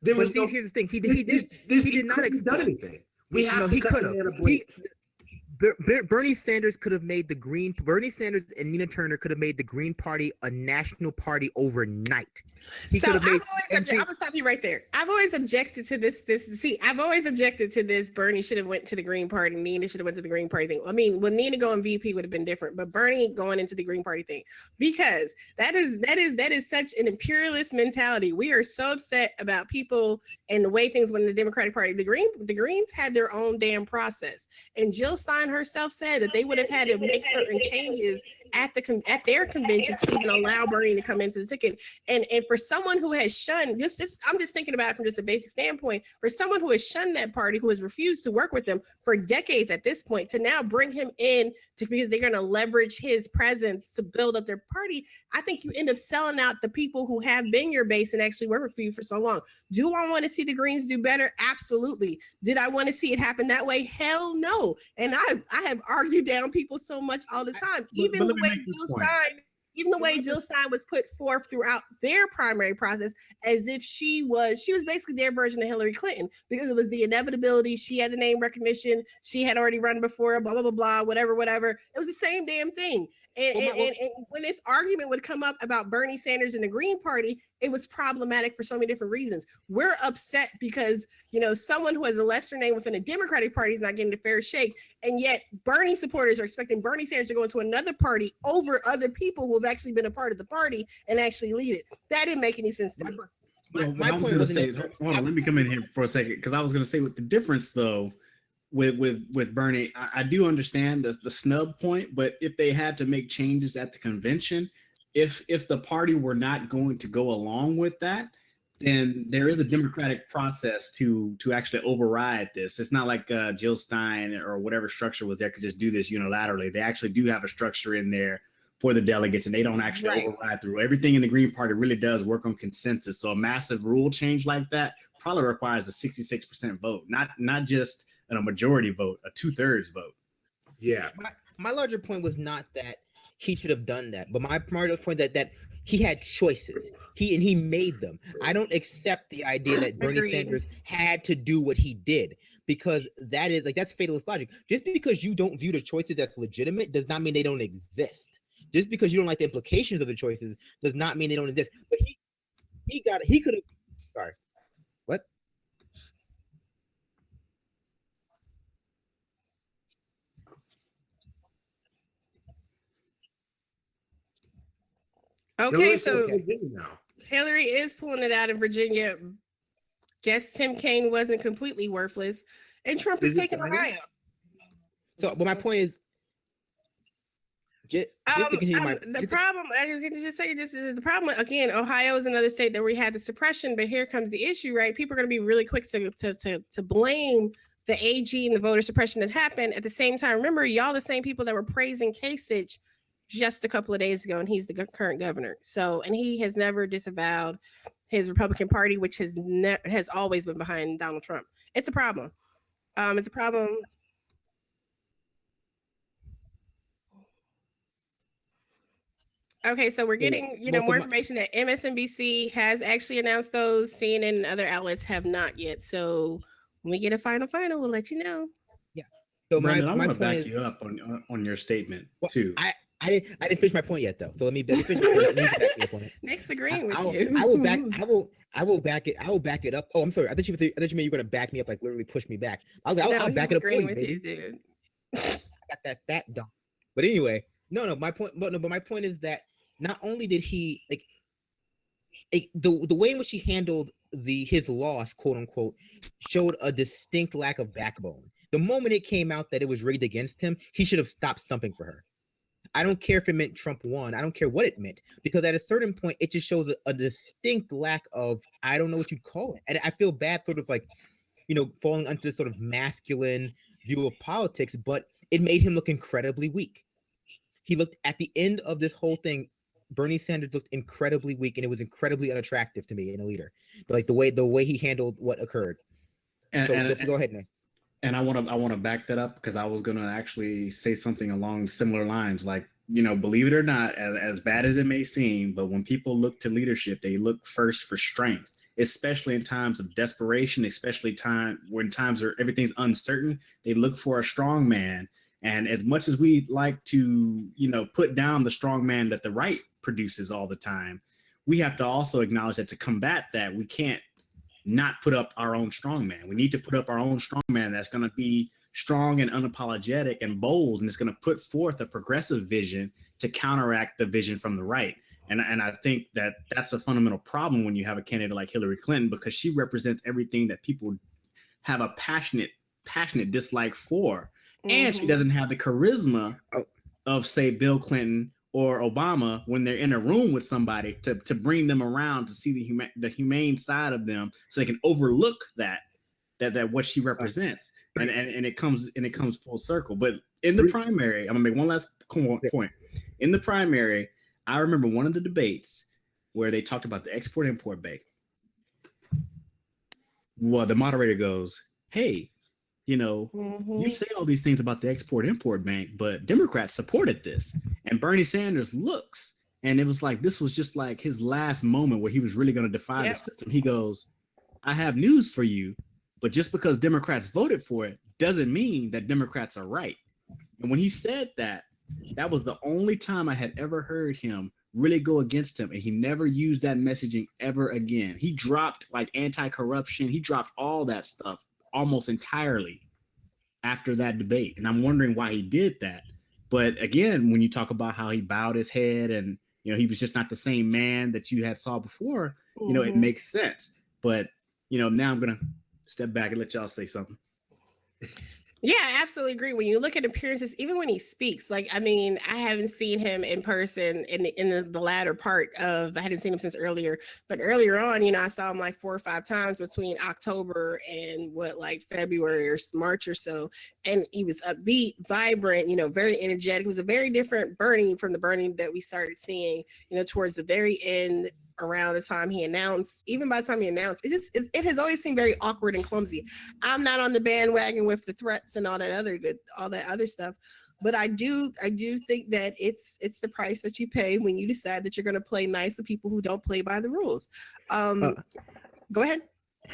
A: Here's the thing. He did not
E: done anything. We have to cut the man a break.
A: Bernie Sanders and Nina Turner could have made the Green Party a national party overnight.
C: I'm gonna stop you right there. I've always objected to this. I've always objected to this. Bernie should have went to the Green Party. Nina should have went to the Green Party thing. I mean, with Nina going VP would have been different, but Bernie going into the Green Party thing, because that is such an imperialist mentality. We are so upset about people and the way things went in the Democratic Party. The Greens had their own damn process, and Jill Stein herself said that they would have had to make certain changes at their convention to even allow Bernie to come into the ticket. And for someone who has shunned, I'm just thinking about it from just a basic standpoint, for someone who has shunned that party, who has refused to work with them for decades at this point, to now bring him in because they're going to leverage his presence to build up their party, I think you end up selling out the people who have been your base and actually worked for you for so long. Do I want to see the Greens do better? Absolutely. Did I want to see it happen that way? Hell no. And I have argued down people so much all the time. Even the way Jill Stein was put forth throughout their primary process, as if she was basically their version of Hillary Clinton, because it was the inevitability. She had the name recognition. She had already run before, blah, blah, blah, blah, whatever. It was the same damn thing. And when this argument would come up about Bernie Sanders and the Green Party, it was problematic for so many different reasons. We're upset because, someone who has a lesser name within the Democratic Party is not getting a fair shake. And yet Bernie supporters are expecting Bernie Sanders to go into another party over other people who have actually been a part of the party and actually lead it. That didn't make any sense to me.
B: My point was hold on, let me come in here for a second, because I was going to say, with the difference though, with Bernie, I do understand the snub point, but if they had to make changes at the convention, if the party were not going to go along with that, then there is a democratic process to actually override this. It's not like Jill Stein or whatever structure was there could just do this unilaterally. They actually do have a structure in there for the delegates, and they don't actually override through everything in the Green Party. Really does work on consensus. So a massive rule change like that probably requires a 66% vote, not just a majority vote, a 2/3 vote.
E: Yeah.
A: My larger point was not that he should have done that, but my larger point that he had choices. He made them. I don't accept the idea that Bernie Sanders had to do what he did, because that's fatalist logic. Just because you don't view the choices as legitimate does not mean they don't exist. Just because you don't like the implications of the choices does not mean they don't exist. But he could have. Sorry. What?
C: Okay, so Hillary is pulling it out in Virginia. Guess Tim Kaine wasn't completely worthless, and Trump is taking Ohio.
A: So, but my point is, just to continue
C: the problem. I can just say this is the problem. Again, Ohio is another state that we had the suppression, but here comes the issue, right? People are going to be really quick to blame the AG and the voter suppression that happened. At the same time, remember, y'all the same people that were praising Kasich just a couple of days ago, and he's the current governor. So, and he has never disavowed his Republican Party, which has always been behind Donald Trump. It's a problem. It's a problem. Okay, so we're getting more information that MSNBC has actually announced those. CNN and other outlets have not yet. So when we get a final, we'll let you know.
A: Yeah. So
B: Brandon, I want to back you up on your statement too.
A: I didn't finish my point yet, though. So let me finish. Let me back you up on it.
C: Nick's agreeing with you.
A: I will back it up. Oh, I'm sorry. I thought you meant you were going to back me up, like literally push me back. I'll back it up for you, baby.
C: Dude.
A: I got that fat dump. But anyway, no. My point, but my point is that not only did he the way in which he handled his loss, quote unquote, showed a distinct lack of backbone. The moment it came out that it was rigged against him, he should have stopped stumping for her. I don't care if it meant Trump won. I don't care what it meant, because at a certain point, it just shows a distinct lack of, I don't know what you'd call it. And I feel bad sort of like, falling under this sort of masculine view of politics, but it made him look incredibly weak. He looked, at the end of this whole thing, Bernie Sanders looked incredibly weak, and it was incredibly unattractive to me in a leader. Like the way he handled what occurred. Go ahead, Nick.
B: And I want to back that up, because I was going to actually say something along similar lines. Like, believe it or not, as bad as it may seem, but when people look to leadership, they look first for strength, especially in times of desperation, especially when times are everything's uncertain. They look for a strong man. And as much as we like to, put down the strong man that the right produces all the time, we have to also acknowledge that to combat that, we can't not put up our own strong man. We need to put up our own strong man that's going to be strong and unapologetic and bold, and it's going to put forth a progressive vision to counteract the vision from the right. And I think that that's a fundamental problem when you have a candidate like Hillary Clinton, because she represents everything that people have a passionate dislike for. Mm-hmm. And she doesn't have the charisma of, say, Bill Clinton or Obama when they're in a room with somebody to bring them around to see the humane side of them, so they can overlook that what she represents. And it comes full circle. But in the primary, I'm gonna make one last point. In the primary, I remember one of the debates where they talked about the Export-Import Bank. Well, the moderator goes, "Hey, you say all these things about the Export-Import Bank, but Democrats supported this." And Bernie Sanders looks, and it was like, this was just like his last moment where he was really going to defy the system. He goes, "I have news for you, but just because Democrats voted for it doesn't mean that Democrats are right." And when he said that, that was the only time I had ever heard him really go against him. And he never used that messaging ever again. He dropped like anti-corruption. He dropped all that stuff almost entirely after that debate. And I'm wondering why he did that. But again, when you talk about how he bowed his head and, he was just not the same man that you had saw before, it makes sense. But, now I'm going to step back and let y'all say something.
C: Yeah, I absolutely agree. When you look at appearances, even when he speaks, like I mean, I haven't seen him in person in the latter part of. I hadn't seen him since earlier, but earlier on, I saw him like 4 or 5 times between October and like February or March or so, and he was upbeat, vibrant, very energetic. It was a very different Bernie from the Bernie that we started seeing, towards the very end around the time he announced. Even by the time he announced, it has always seemed very awkward and clumsy. I'm not on the bandwagon with the threats and all that other stuff, but I do think that it's the price that you pay when you decide that you're going to play nice with people who don't play by the rules. Go ahead.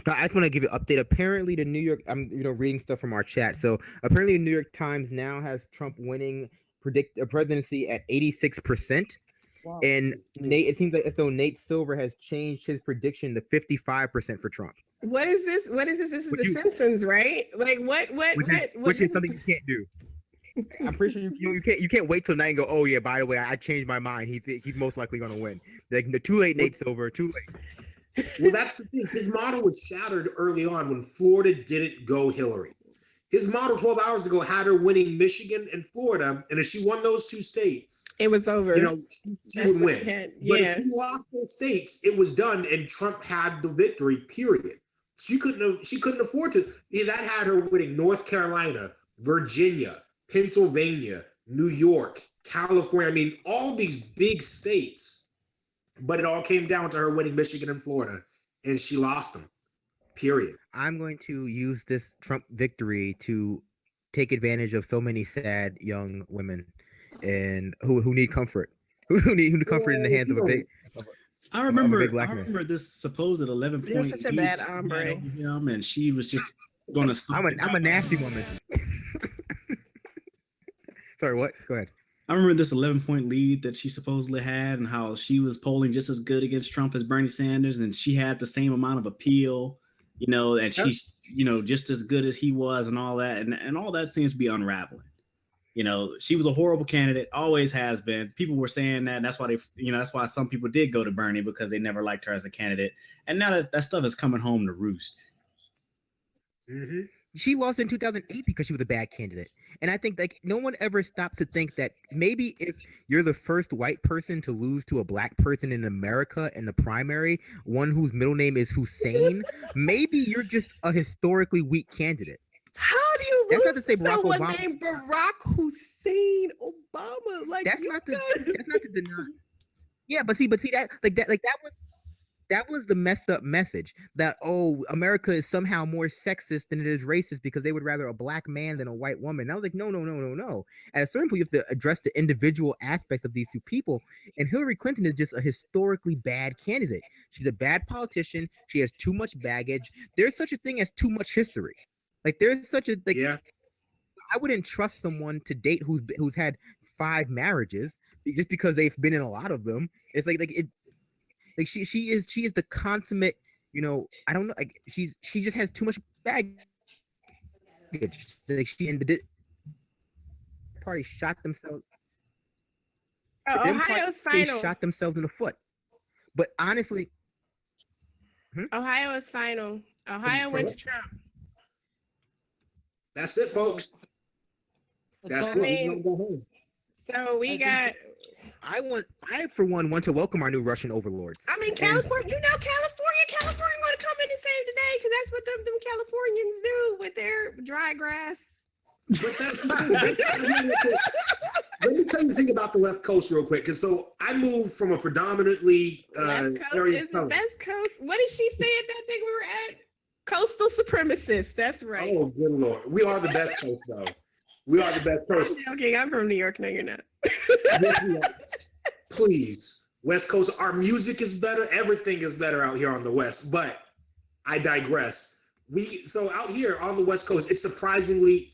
A: No, I just want to give you an update. Apparently, the New York, I'm reading stuff from our chat. So apparently, the New York Times now has Trump winning presidency at 86%. Wow. And it seems like as though Nate Silver has changed his prediction to 55% for Trump.
C: What is this? This is The Simpsons, right? Like
A: which is something you can't do. I'm pretty sure you can't wait till night and go, oh yeah, by the way, I changed my mind. He's most likely going to win. Like too late, Nate Silver, too late.
E: Well, that's the thing. His model was shattered early on when Florida didn't go Hillary. His model 12 hours ago had her winning Michigan and Florida, and if she won those two states,
C: it was over.
E: She would win. But if she lost those states, it was done, and Trump had the victory. Period. She couldn't afford to. That had her winning North Carolina, Virginia, Pennsylvania, New York, California. I mean, all these big states. But it all came down to her winning Michigan and Florida, and she lost them. Period.
A: I'm going to use this Trump victory to take advantage of so many sad young women and who need comfort, who need comfort in the hands of a big.
B: I remember this supposed 11-point.
C: You're such a bad hombre.
B: And she was just going to.
A: I'm a nasty woman. Sorry, what? Go ahead.
B: I remember this 11-point lead that she supposedly had and how she was polling just as good against Trump as Bernie Sanders. And she had the same amount of appeal, and she's, just as good as he was and all that. And all that seems to be unraveling. She was a horrible candidate, always has been. People were saying that. And that's why that's why some people did go to Bernie, because they never liked her as a candidate. And now that stuff is coming home to roost.
A: Mm-hmm. She lost in 2008 because she was a bad candidate. And I think no one ever stopped to think that maybe if you're the first white person to lose to a black person in America in the primary, one whose middle name is Hussein, maybe you're just a historically weak candidate.
C: How do you lose
A: not to say Barack
C: someone
A: Obama.
C: named Barack Hussein Obama? Like
A: that's not to deny. Yeah, but see that was the messed up message that, America is somehow more sexist than it is racist because they would rather a black man than a white woman. And I was like, no. At a certain point, you have to address the individual aspects of these two people. And Hillary Clinton is just a historically bad candidate. She's a bad politician. She has too much baggage. There's such a thing as too much history. Like there's such a like. Yeah. I wouldn't trust someone to date who's had 5 marriages just because they've been in a lot of them. It's like it. Like she is the consummate, I don't know, like she just has too much baggage. Like she and the party shot themselves.
C: Ohio's final.
A: They shot themselves in the foot. But honestly,
C: Ohio is final. Ohio went to Trump.
E: That's it, folks. That's it.
C: So we got.
A: I for one want to welcome our new Russian overlords.
C: I mean, California. California going to come in and save the day because that's what them Californians do with their dry grass.
E: Let me tell you the thing about the left coast real quick. Because I moved from a predominantly
C: left coast area is the best coast. What did she say at that thing we were at? Coastal supremacists. That's right.
E: Oh, good Lord. We are the best coast, though. We are the best coast.
C: Okay, I'm from New York. No, you're not.
E: Please, West Coast. Our music is better. Everything is better out here on the West. But I digress. So out here on the West Coast, it's surprisingly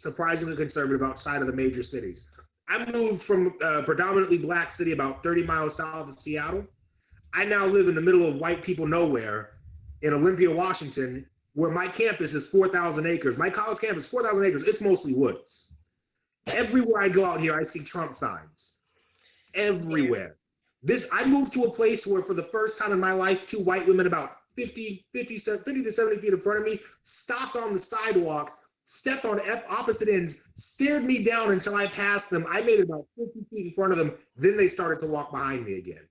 E: conservative outside of the major cities. I moved from a predominantly black city about 30 miles south of Seattle. I now live in the middle of white people nowhere in Olympia, Washington, where my campus is 4,000 acres. My college campus, 4,000 acres. It's mostly woods. Everywhere I go out here, I see Trump signs. Everywhere. I moved to a place where for the first time in my life, 2 white women about 50 to 70 feet in front of me stopped on the sidewalk stepped on opposite ends, stared me down until I passed them. I made it about 50 feet in front of them. Then they started to walk behind me again.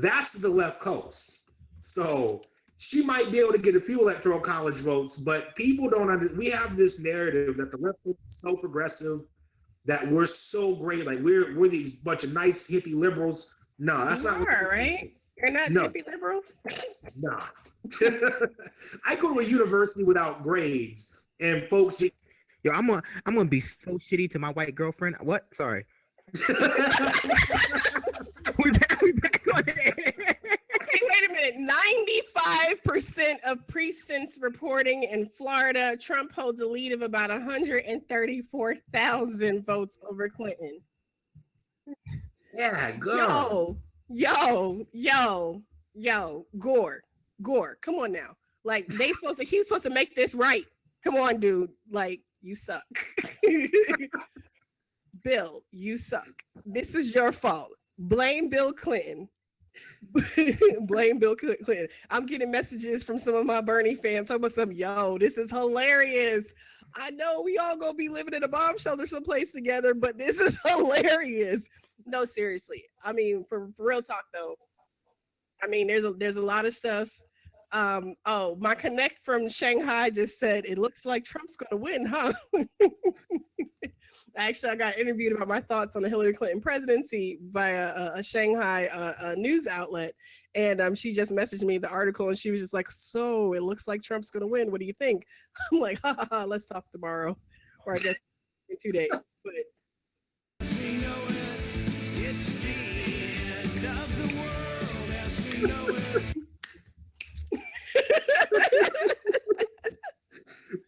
E: That's the left coast. So she might be able to get a few electoral college votes, but people don't we have this narrative that the left is so progressive, that we're so great, like we're these bunch of nice hippie liberals. No, that's not
C: what right? You're not hippie liberals?
E: Nah. I go to a university without grades, and folks just
A: Yo, I'm gonna be so shitty to my white girlfriend. What? Sorry. we back on it.
C: Okay, wait a minute. 95% of precincts reporting in Florida, Trump holds a lead of about 134,000 votes over Clinton.
E: Yeah, go.
C: Yo, Gore, come on now. Like he's supposed to make this right. Come on, dude. Like, you suck. Bill, you suck. This is your fault. Blame Bill Clinton. Blame Bill Clinton. I'm getting messages from some of my Bernie fans talking about this is hilarious. I know we all gonna be living in a bomb shelter someplace together, but this is hilarious. No, seriously. I mean, for real talk though. I mean, there's a lot of stuff. My connect from Shanghai just said it looks like Trump's gonna win, huh? Actually, I got interviewed about my thoughts on the Hillary Clinton presidency by a Shanghai news outlet, and she just messaged me the article, and she was just like, "So it looks like Trump's gonna win. What do you think?" I'm like, "Ha, let's talk tomorrow, or I guess in 2 days." But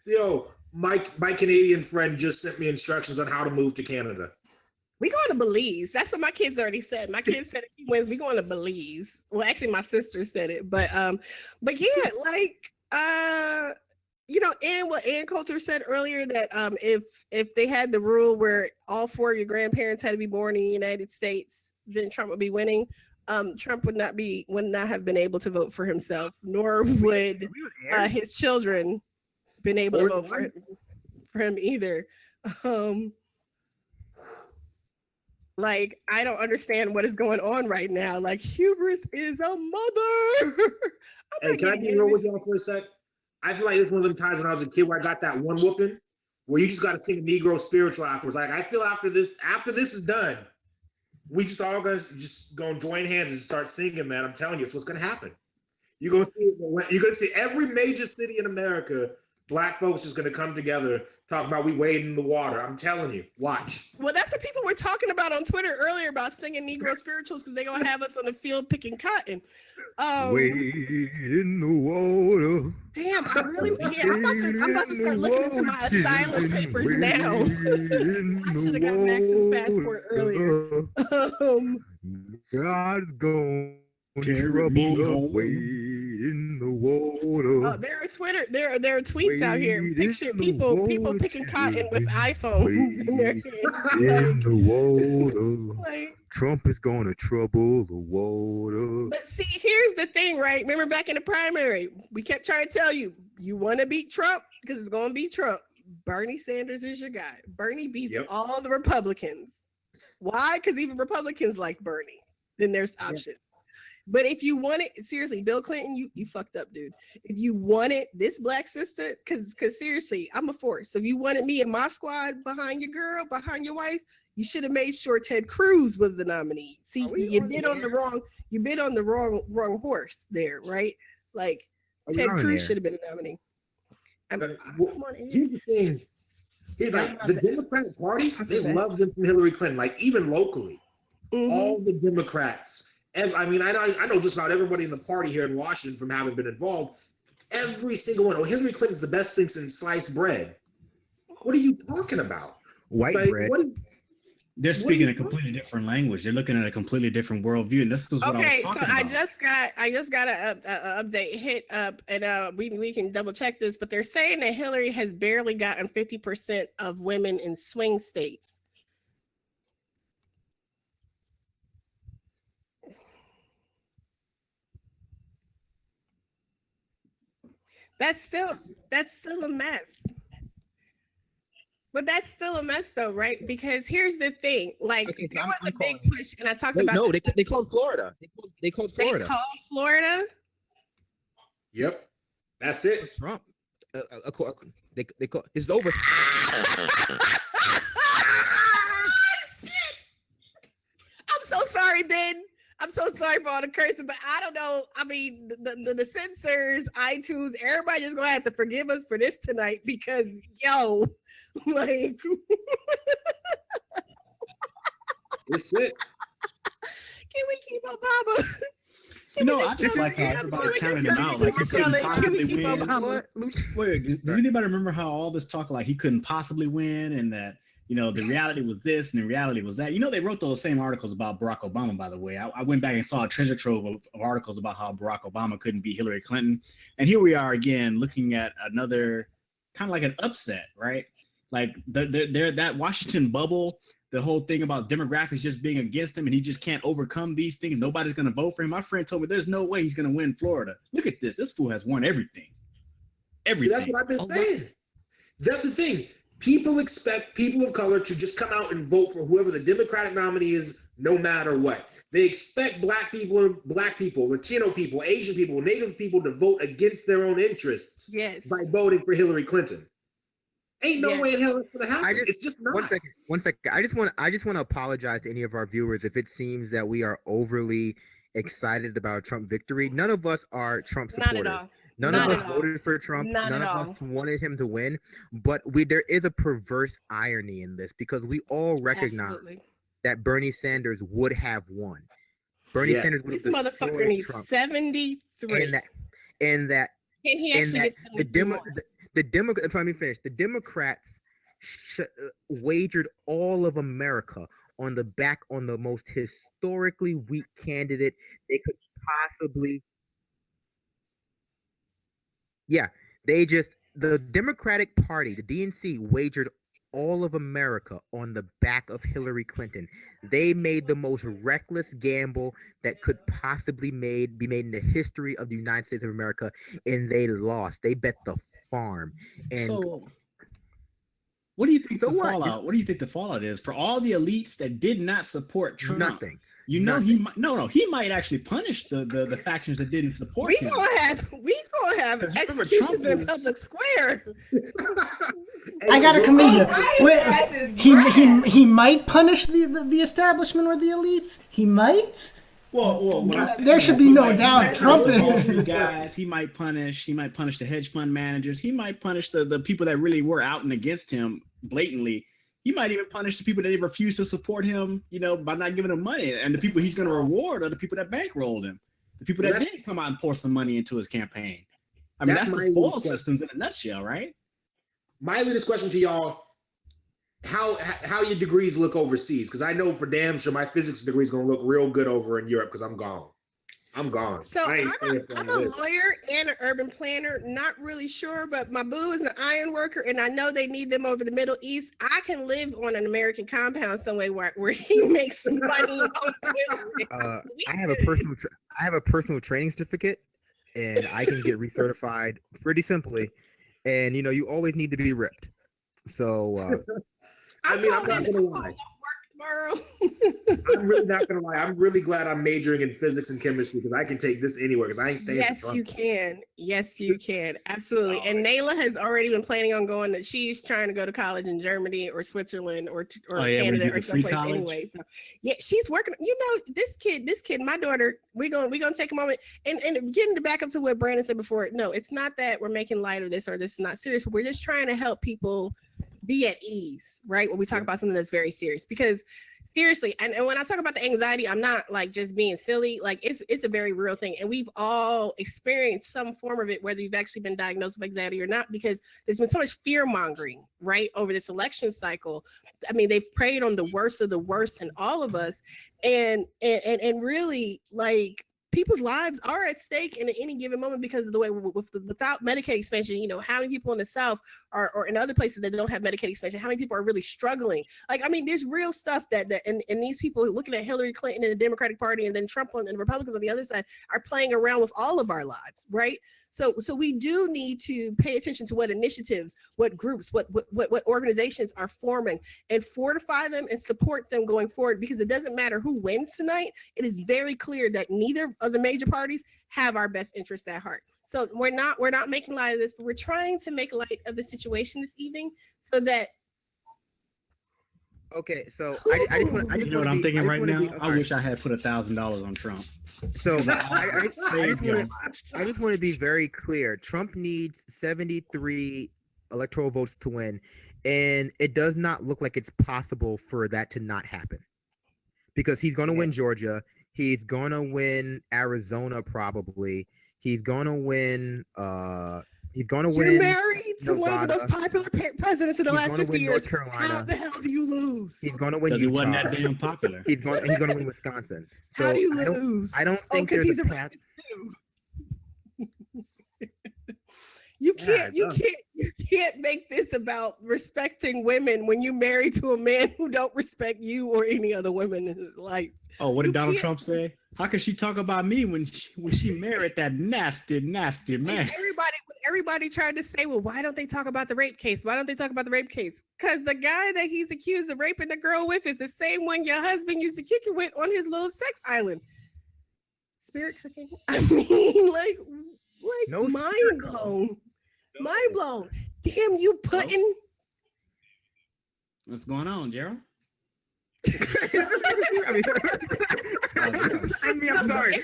E: Yo, my Canadian friend just sent me instructions on how to move to Canada.
C: we going to Belize. That's what my kids already said. My kids said if he wins, we going to Belize. Well, actually, my sister said it, but yeah, like and what Ann Coulter said earlier that if they had the rule where all four of your grandparents had to be born in the United States, then Trump would be winning. Trump would not have been able to vote for himself, nor would his children been able to vote for him either. Like, I don't understand what is going on right now. Like, hubris is a mother.
E: Hey, can I be real with y'all for a sec? I feel like it's one of them times when I was a kid where I got that one whooping where you just got to sing a Negro spiritual afterwards. Like, I feel after this is done, we just all gonna join hands and start singing, man. I'm telling you, it's what's gonna happen. You're gonna see every major city in America. Black folks is going to come together, talk about we wade in the water. I'm telling you, watch.
C: Well, that's what people were talking about on Twitter earlier about singing Negro spirituals because they're going to have us on the field picking cotton.
A: Wade in the water.
C: Damn, I'm about to start looking into my asylum papers now. I should have got Max's passport earlier.
A: God's going to trouble in the water.
C: There are tweets out here. Picture people picking cotton with iPhones in their hands.
A: In the water. Trump is going to trouble the water.
C: But see, here's the thing, right? Remember back in the primary, we kept trying to tell you want to beat Trump because it's going to be Trump. Bernie Sanders is your guy. Bernie beats all the Republicans. Why? Because even Republicans like Bernie. Then there's options. Yep. But if you want it, seriously, Bill Clinton, you fucked up, dude. If you wanted this black sister, because seriously, I'm a force. So if you wanted me in my squad behind your girl, behind your wife, you should have made sure Ted Cruz was the nominee. See, you bid on the wrong horse there, right? Like Ted Cruz should have been the nominee.
E: Here's the thing. The Democratic Party, they love them from Hillary Clinton, like even locally. Mm-hmm. All the Democrats. And I mean, I know just about everybody in the party here in Washington from having been involved. Every single one. Oh, Hillary Clinton's the best thing since sliced bread. What are you talking about?
A: White bread.
B: They're speaking a completely different language. They're looking at a completely different worldview, and this is what I was talking about.
C: I just got an update hit up, and we can double check this. But they're saying that Hillary has barely gotten 50% of women in swing states. That's still a mess. But that's still a mess, though, right? Because here's the thing: like,
A: Okay,
C: there
A: I'm
C: was a big
A: calling him.
C: push, and I talked
A: Wait,
C: about.
A: no, they called Florida. They called
C: They
A: Florida.
C: called Florida.
E: Yep, that's it.
A: Trump. They call it's over.
C: I'm so sorry, Ben. I'm so sorry for all the cursing, but I don't know. I mean, the censors, iTunes, everybody just gonna have to forgive us for this tonight because, yo, like,
E: That's it.
C: can we keep Obama?
B: I just like how everybody counted him out. Like he couldn't possibly win. Wait, does anybody remember how all this talk like he couldn't possibly win and that the reality was this and the reality was that? They wrote those same articles about Barack Obama, by the way. I went back and saw a treasure trove of articles about how Barack Obama couldn't beat Hillary Clinton. And here we are again looking at another kind of like an upset, right? Like they're that Washington bubble, the whole thing about demographics just being against him and he just can't overcome these things. Nobody's going to vote for him. My friend told me there's no way he's going to win Florida. Look at this. This fool has won everything.
E: See, that's what I've been saying. That's the thing. People expect people of color to just come out and vote for whoever the Democratic nominee is, no matter what. They expect black people, Latino people, Asian people, Native people to vote against their own interests by voting for Hillary Clinton. Ain't no way in hell it's gonna happen. It's just not.
A: One second. I just want to apologize to any of our viewers if it seems that we are overly excited about Trump victory. None of us are Trump supporters.
C: Not at all.
A: None of us voted for Trump.
C: None
A: of us wanted him to win. But there is a perverse irony in this because we all recognize that Bernie Sanders would have won. Bernie Sanders would have destroyed Trump.
C: This motherfucker needs 73.
A: And that
C: can he actually get
A: the Democrats, if let me finish, the Democrats wagered all of America on the most historically weak candidate they could possibly. Yeah, the Democratic Party, the DNC, wagered all of America on the back of Hillary Clinton. They made the most reckless gamble that could possibly be made in the history of the United States of America, and they lost. They bet the farm. And
B: so, what do you think fallout? What do you think the fallout is for all the elites that did not support Trump?
A: Nothing.
B: He might actually punish the factions that didn't support him.
C: We gonna have executions in public square.
F: I gotta commend you. He might punish the establishment or the elites. He might.
B: Well,
F: there should be no doubt. Trump
B: guys. He might punish the hedge fund managers. He might punish the people that really were out and against him blatantly. He might even punish the people that refuse to support him, by not giving him money. And the people he's going to reward are the people that bankrolled him, the people that did come out and pour some money into his campaign. I mean, that's the spoil systems in a nutshell, right?
E: My latest question to y'all: How your degrees look overseas? Because I know for damn sure my physics degree is going to look real good over in Europe because I'm gone. So
C: I'm a lawyer and an urban planner. Not really sure, but my boo is an iron worker, and I know they need them over the Middle East. I can live on an American compound somewhere where he makes some money.
A: I have a personal training certificate, and I can get recertified pretty simply. And you always need to be ripped. So
E: I'm not gonna lie. I'm really not gonna lie. I'm really glad I'm majoring in physics and chemistry because I can take this anywhere because I ain't staying.
C: Yes, you can. Absolutely. And Nayla has already been planning on going. She's trying to go to college in Germany or Switzerland or Canada or someplace anyway. So she's working. This kid, my daughter. We're gonna take a moment and getting to back up to what Brandon said before. No, it's not that we're making light of this or this is not serious. We're just trying to help people be at ease, right? When we talk about something that's very serious, because seriously, and when I talk about the anxiety, I'm not like just being silly. Like it's a very real thing, and we've all experienced some form of it, whether you've actually been diagnosed with anxiety or not, because there's been so much fear mongering, right, over this election cycle. I mean, they've preyed on the worst of the worst in all of us, and really, like, people's lives are at stake in any given moment because of the way without Medicaid expansion, how many people in the South or in other places that don't have Medicaid expansion, how many people are really struggling? Like, I mean, there's real stuff that and these people looking at Hillary Clinton and the Democratic Party and then Trump and the Republicans on the other side are playing around with all of our lives, right? So we do need to pay attention to what initiatives, what groups, what organizations are forming and fortify them and support them going forward, because it doesn't matter who wins tonight. It is very clear that neither of the major parties have our best interests at heart. So we're not making light of this, but we're trying to make light of the situation this evening so that.
A: Okay, so I just want to.
B: You know what I'm thinking right now? I wish I had put $1,000 on Trump.
A: So I just want to be very clear. Trump needs 73 electoral votes to win, and it does not look like it's possible for that to not happen, because he's going to win Georgia. He's going to win Arizona probably. He's going to win. He's going to win.
C: You're married to
A: Nevada.
C: one of the most popular presidents in the last 50 years.
A: North Carolina.
C: How the hell do you lose?
A: He's going to win
B: Utah. He wasn't that damn popular.
A: He's going to win Wisconsin. So
C: how do you lose?
A: I don't think there's a path.
C: You can't make this about respecting women when you marry to a man who don't respect you or any other women in his life.
B: Oh, what did Donald Trump say? How can she talk about me when she married that nasty man?
C: Everybody tried to say, well, why don't they talk about the rape case? Why don't they talk about the rape case? Because the guy that he's accused of raping the girl with is the same one your husband used to kick it with on his little sex island. Spirit cooking. I mean, like no mind blown. Mind blown. Damn, you putting.
B: What's going on, Gerald?
A: I'm sorry.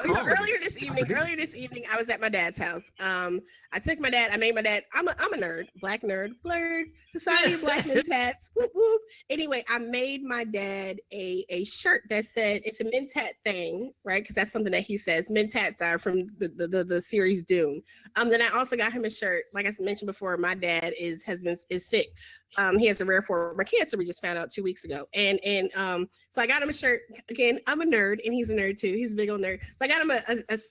C: Earlier this evening, I was at my dad's house. I took my dad. I made my dad. I'm a nerd, black nerd, blurred Society of Black Men Tats. Whoop whoop. Anyway, I made my dad a shirt that said it's a men tat thing, right? Because that's something that he says. Men tats are from the series Dune. Then I also got him a shirt. Like I mentioned before, my dad is sick. He has a rare form of cancer we just found out 2 weeks ago. And so I got him a shirt. Again, I'm a nerd and he's a nerd too. He's a big old nerd. So I got him a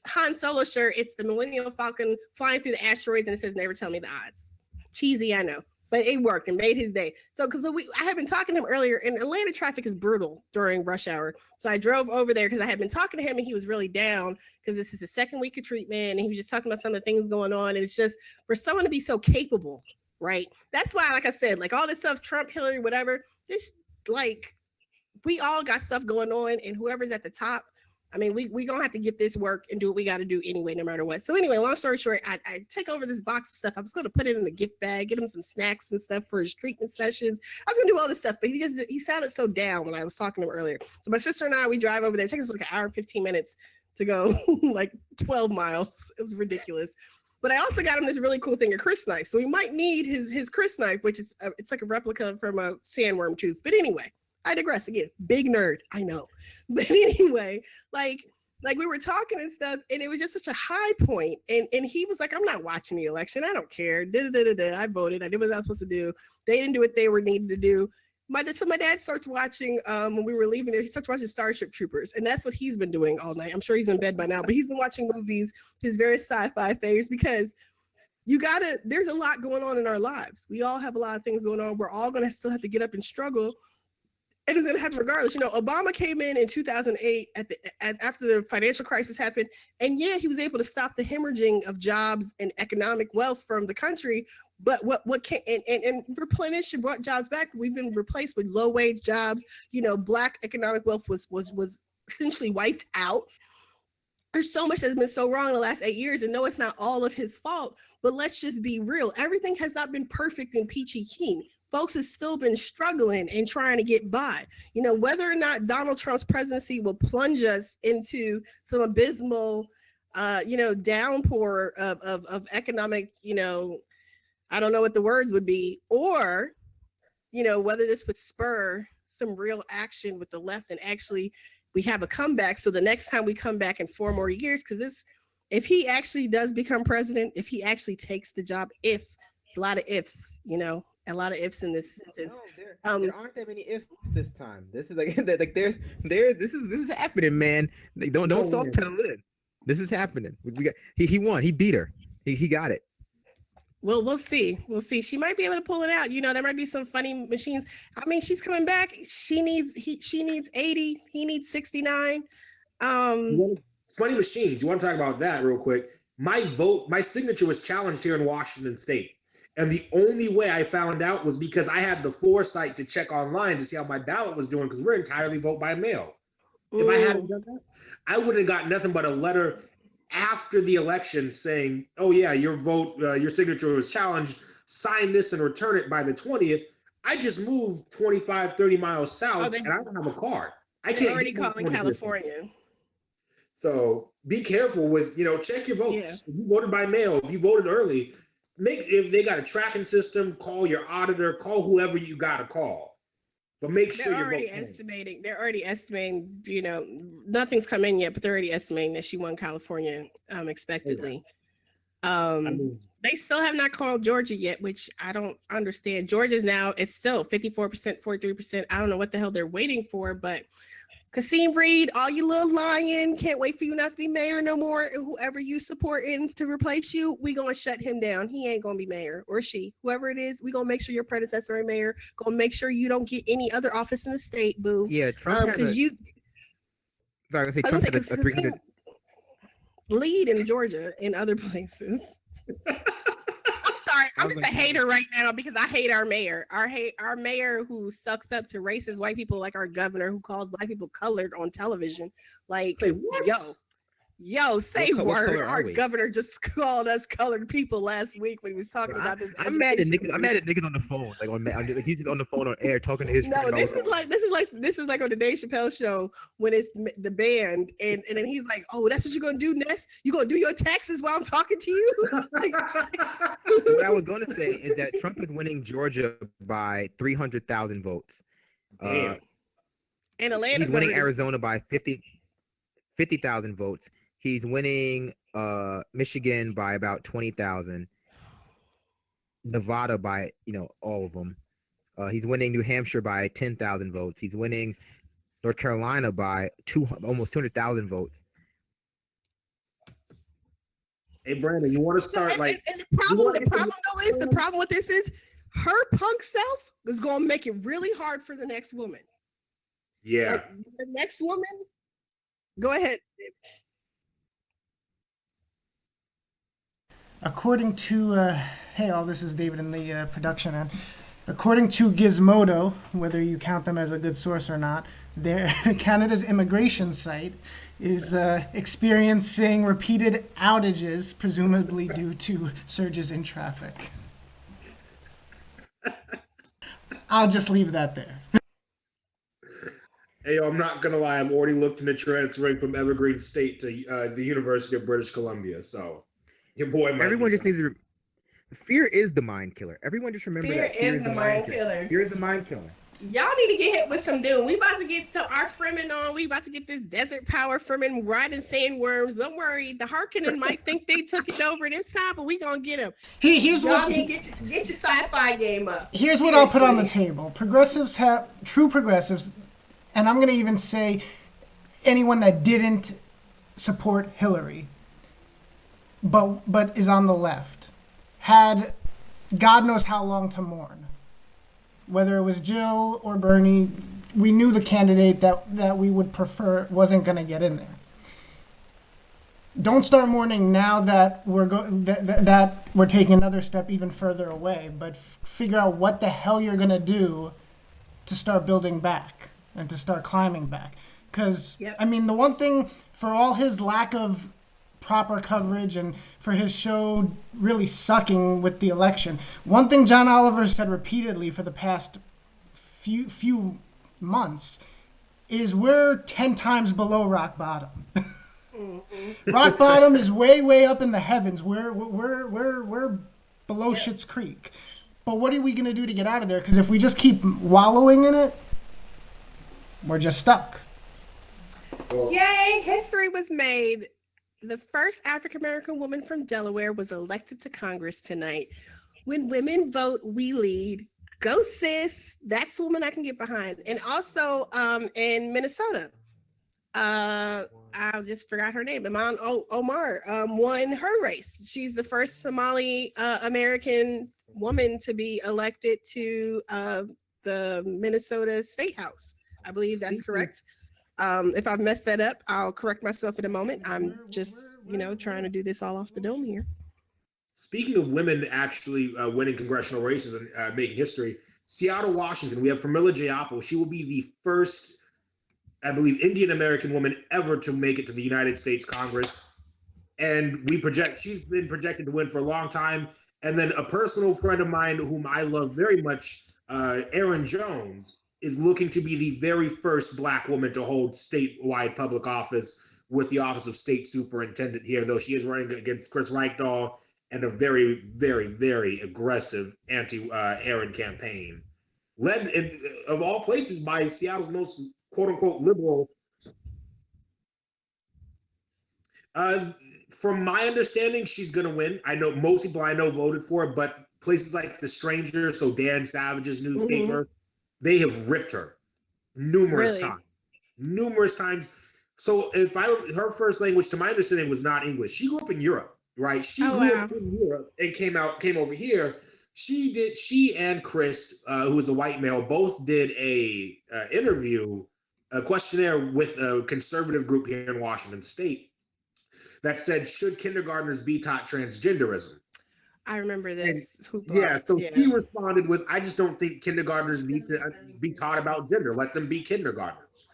C: Han Solo shirt. It's the Millennium Falcon flying through the asteroids and it says, never tell me the odds. Cheesy, I know. But it worked and made his day. So because I had been talking to him earlier, and Atlanta traffic is brutal during rush hour. So I drove over there because I had been talking to him and he was really down because this is his second week of treatment. And he was just talking about some of the things going on. And it's just for someone to be so capable, right? That's why, like I said, like all this stuff, Trump, Hillary, whatever, just like we all got stuff going on, and whoever's at the top, I mean, we gonna have to get this work and do what we got to do anyway, no matter what. So anyway, long story short, I take over this box of stuff. I was going to put it in a gift bag, get him some snacks and stuff for his treatment sessions. I was going to do all this stuff, but he sounded so down when I was talking to him earlier. So my sister and I, we drive over there. It takes us like an hour and 15 minutes to go like 12 miles. It was ridiculous. But I also got him this really cool thing, a Chris knife. So he might need his Chris knife, which is it's like a replica from a sandworm tooth. But anyway, I digress again. Big nerd, I know. But anyway, like we were talking and stuff, and it was just such a high point. And he was like, I'm not watching the election. I don't care. I voted. I did what I was supposed to do. They didn't do what they were needed to do. So my dad starts watching, when we were leaving there, he starts watching Starship Troopers. And that's what he's been doing all night. I'm sure he's in bed by now, but he's been watching movies, his various sci-fi favorites, because there's a lot going on in our lives. We all have a lot of things going on. We're all going to still have to get up and struggle. It was going to happen regardless. You know, Obama came in 2008 after the financial crisis happened. And yeah, he was able to stop the hemorrhaging of jobs and economic wealth from the country. But what can and replenish and brought jobs back. We've been replaced with low wage jobs. You know, Black economic wealth was essentially wiped out. There's so much that's been so wrong in the last 8 years, and no, it's not all of his fault. But let's just be real. Everything has not been perfect and peachy keen. Folks have still been struggling and trying to get by. You know, whether or not Donald Trump's presidency will plunge us into some abysmal, downpour of economic, I don't know what the words would be, or, whether this would spur some real action with the left and actually we have a comeback. So the next time we come back in 4 more years, because if he actually does become president, if he actually takes the job, it's a lot of ifs, A lot of ifs in this sentence.
A: No, there aren't that many ifs this time. This is like this is happening, man. Like, don't soft pedal it. This is happening. We got he won. He beat her. He got it.
C: Well, we'll see. We'll see. She might be able to pull it out. You know, there might be some funny machines. I mean, she's coming back. She needs 80. He needs 69.
E: Funny machines. You want to talk about that real quick? My signature was challenged here in Washington State. And the only way I found out was because I had the foresight to check online to see how my ballot was doing, because we're entirely vote by mail. Ooh. If I hadn't done that, I would have got nothing but a letter after the election saying, oh yeah, your vote, your signature was challenged, sign this and return it by the 20th. I just moved 25, 30 miles south and I don't have a card. I can't
C: already calling California.
E: So be careful with, check your votes. Yeah. If you voted by mail, if you voted early, if they got a tracking system, call your auditor, call whoever you got to call. But make sure you're already
C: estimating. They're already estimating. Nothing's come in yet, but they're already estimating that she won California expectedly. They still have not called Georgia yet, which I don't understand. Georgia's now, it's still 54%, 43%. I don't know what the hell they're waiting for, but Kasim Reed, all you little lion, can't wait for you not to be mayor no more. And whoever you supporting to replace you, we gonna shut him down. He ain't gonna be mayor, or she, whoever it is. We gonna make sure your predecessor ain't mayor. Gonna make sure you don't get any other office in the state, boo.
A: Yeah, Trump has Sorry, I say Trump has a 300
C: lead in Georgia and other places. Sorry, I'm just a hater right now because I hate our mayor. Our mayor who sucks up to racist white people, like our governor who calls black people colored on television. Like,
E: say what?
C: Yo, say word. Our governor just called us colored people last week when he was talking about this.
A: I'm mad at niggas on the phone. Like he's just on the phone on air talking to his friend.
C: No, this is like on the Dave Chappelle show when it's the band and then he's like, oh, that's what you're gonna do next? You gonna do your taxes while I'm talking to you?
A: What I was gonna say is that Trump is winning Georgia by 300,000 votes.
C: And Atlanta.
A: He's winning Arizona by 50,000 votes. He's winning Michigan by about 20,000. Nevada by, all of them. He's winning New Hampshire by 10,000 votes. He's winning North Carolina by almost 200,000 votes.
E: Hey, Brandon, you want to start
C: and the problem with this is her punk self is going to make it really hard for the next woman.
E: Yeah.
C: Like, the next woman, go ahead.
F: According to, hey all, this is David in the production end. According to Gizmodo, whether you count them as a good source or not, Canada's immigration site is experiencing repeated outages, presumably due to surges in traffic. I'll just leave that there.
E: Hey, I'm not gonna lie. I've already looked into transferring from Evergreen State to the University of British Columbia. So, your boy.
A: Everyone just needs to. Fear is the mind killer. Everyone just remember that fear is the mind killer. Fear is the mind killer.
C: Y'all need to get hit with some doom. We about to get our Fremen on. We about to get this desert power Fremen riding sandworms. Don't worry, the Harkonnen might think they took it over this time, but we gonna get them. Y'all need to get your sci-fi game up.
F: Here's what I'll put on the table. Progressives have true progressives. And I'm going to even say anyone that didn't support Hillary, but is on the left, had God knows how long to mourn. Whether it was Jill or Bernie, we knew the candidate that we would prefer wasn't going to get in there. Don't start mourning now that that we're taking another step even further away, but figure out what the hell you're going to do to start building back. And to start climbing back. Because, I mean, the one thing, for all his lack of proper coverage and for his show really sucking with the election, one thing John Oliver said repeatedly for the past few months is we're 10 times below rock bottom. Rock bottom is way, way up in the heavens. We're below Schitt's Creek. But what are we going to do to get out of there? Because if we just keep wallowing in it, we're just stuck.
C: Yay! History was made. The first African-American woman from Delaware was elected to Congress tonight. When women vote, we lead. Go sis. That's the woman I can get behind. And also in Minnesota, I just forgot her name. Iman Omar won her race. She's the first Somali American woman to be elected to the Minnesota State House. I believe that's correct. If I've messed that up, I'll correct myself in a moment. I'm just, trying to do this all off the dome here.
E: Speaking of women actually winning congressional races and making history, Seattle, Washington, we have Pramila Jayapal. She will be the first, I believe, Indian American woman ever to make it to the United States Congress. And she's been projected to win for a long time. And then a personal friend of mine whom I love very much, Aaron Jones, is looking to be the very first Black woman to hold statewide public office with the office of state superintendent here, though she is running against Chris Reichdahl and a very, very, very aggressive anti-Aaron campaign, led of all places by Seattle's most quote-unquote liberal. From my understanding, she's going to win. I know most people I know voted for it, but places like The Stranger, so Dan Savage's newspaper, they have ripped her numerous times. So her first language, to my understanding, was not English. She grew up in Europe, right? She grew up in Europe and came over here. She and Chris, who is a white male, both did a questionnaire with a conservative group here in Washington State that said, should kindergartners be taught transgenderism?
C: I remember this.
E: She responded with, I just don't think kindergartners need to be taught about gender. Let them be kindergartners.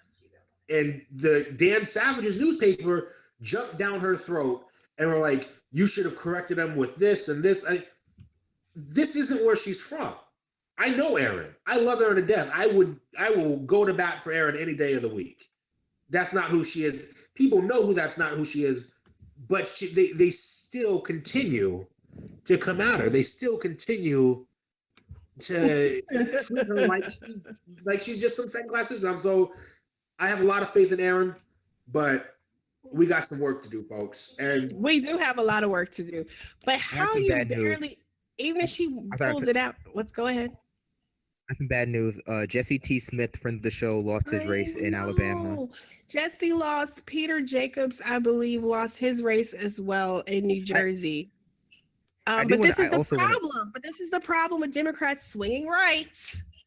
E: And the Dan Savage's newspaper jumped down her throat and were like, you should have corrected them with this and this. This isn't where she's from. I know Aaron. I love Aaron to death. I will go to bat for Aaron any day of the week. That's not who she is. People know that's not who she is. But they still continue to come at her. They still continue to treat her like she's just some second class citizen. So I have a lot of faith in Aaron, but we got some work to do, folks. And
C: we do have a lot of work to do. But how you barely, even if she pulls it out, let's go ahead.
A: I have some bad news. Jesse T. Smith, friend of the show, lost his race in Alabama.
C: Jesse lost. Peter Jacobs, I believe, lost his race as well in New Jersey. But this is the problem. But this is the problem with Democrats swinging rights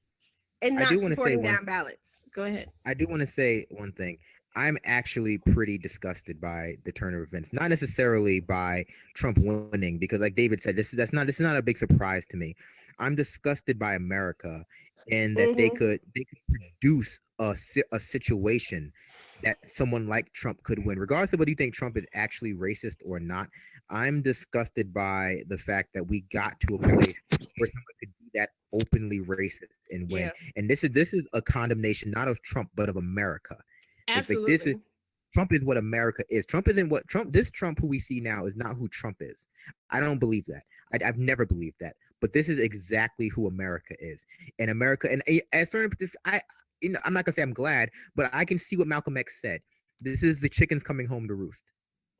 C: and not supporting down ballots. Go ahead.
A: I do want to say one thing. I'm actually pretty disgusted by the turn of events, not necessarily by Trump winning, because like David said, this is not a big surprise to me. I'm disgusted by America and that they could produce a situation that someone like Trump could win, regardless of whether you think Trump is actually racist or not. I'm disgusted by the fact that we got to a place where someone could be that openly racist and win. Yeah. And this is a condemnation not of Trump but of America.
C: Absolutely.
A: Trump is what America is. Trump isn't what this Trump who we see now is not who Trump is. I don't believe that. I've never believed that. But this is exactly who America is. And America, and at certain this, I'm not gonna say I'm glad, but I can see what Malcolm X said. This is the chickens coming home to roost.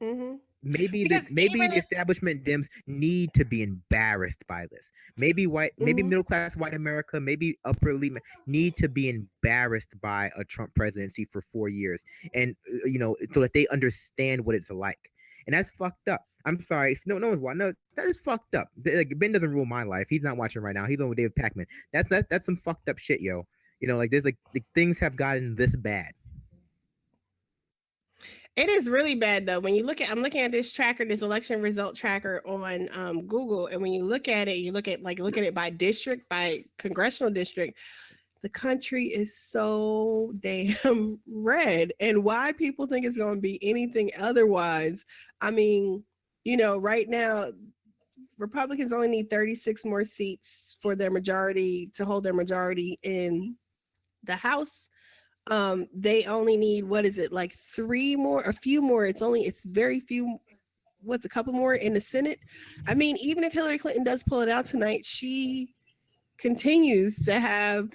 A: Mm-hmm. Maybe the establishment Dems need to be embarrassed by this. Maybe middle class white America, maybe upper elite need to be embarrassed by a Trump presidency for 4 years, and so that they understand what it's like. And that's fucked up. I'm sorry, no one's watching. No, that is fucked up. Like, Ben doesn't rule my life. He's not watching right now. He's on with David Pacman. That's some fucked up shit, yo. There's things have gotten this bad.
C: It is really bad though. When you I'm looking at this tracker, this election result tracker on Google, and when you look at it, look at it by district, by congressional district. The country is so damn red, and why people think it's going to be anything otherwise. I mean, right now, Republicans only need 36 more seats for their majority to hold their majority in the House. They only need, like 3 more, a few more. It's very few. What's a couple more in the Senate? I mean, even if Hillary Clinton does pull it out tonight, she continues to have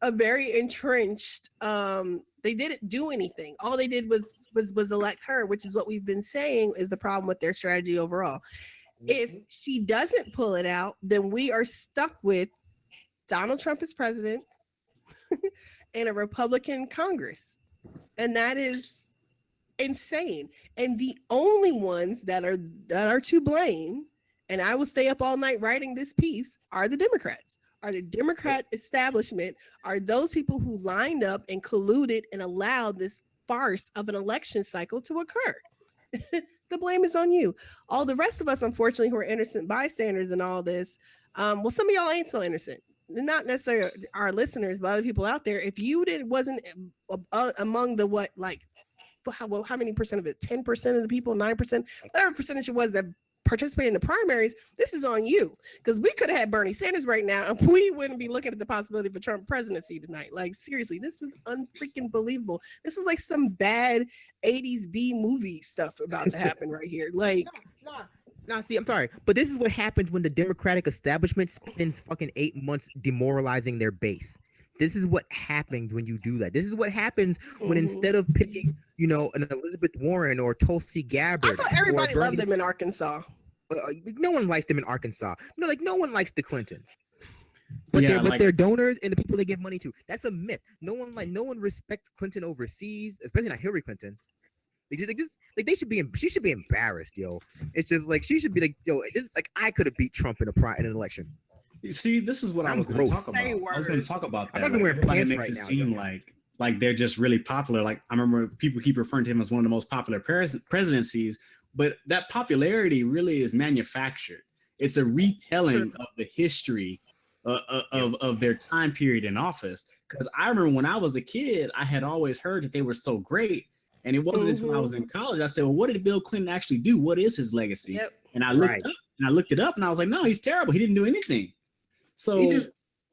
C: a very entrenched. They didn't do anything. All they did was elect her, which is what we've been saying is the problem with their strategy overall. If she doesn't pull it out, then we are stuck with Donald Trump is president and a Republican Congress. And that is insane. And the only ones that are to blame, and I will stay up all night writing this piece, are the Democrats. Are the Democrat establishment, are those people who lined up and colluded and allowed this farce of an election cycle to occur. The blame is on you. All the rest of us, unfortunately, who are innocent bystanders in all this, well, some of y'all ain't so innocent. Not necessarily our listeners, but other people out there. If you wasn't among the how many percent of it? 10% of the people, 9%, whatever percentage it was that participated in the primaries, this is on you. Because we could have had Bernie Sanders right now, and we wouldn't be looking at the possibility for Trump presidency tonight. Like, seriously, this is unfreaking believable. This is like some bad 80s B movie stuff about to happen right here. Like,
A: No, see, I'm sorry, but this is what happens when the Democratic establishment spends fucking 8 months demoralizing their base. This is what happens when you do that. This is what happens when instead of picking, an Elizabeth Warren or Tulsi Gabbard,
C: I thought everybody loved them in Arkansas.
A: No one likes them in Arkansas. No one likes the Clintons.
B: But
A: But they're donors and the people they give money to. That's a myth. No one respects Clinton overseas, especially not Hillary Clinton. She should be embarrassed, yo. It's just like she should be like, yo. This is like I could have beat Trump in an election.
B: See, this is what I was going to talk about. I was going to talk about that.
A: I'm not wearing pants
B: makes
A: right
B: it
A: now,
B: seem like they're just really popular. Like I remember people keep referring to him as one of the most popular presidencies, but that popularity really is manufactured. It's a retelling of the history of their time period in office. Because I remember when I was a kid, I had always heard that they were so great. And it wasn't until I was in college, I said, well, what did Bill Clinton actually do? What is his legacy?
C: Yep.
B: And I looked it up and I was like, no, he's terrible. He didn't do anything. So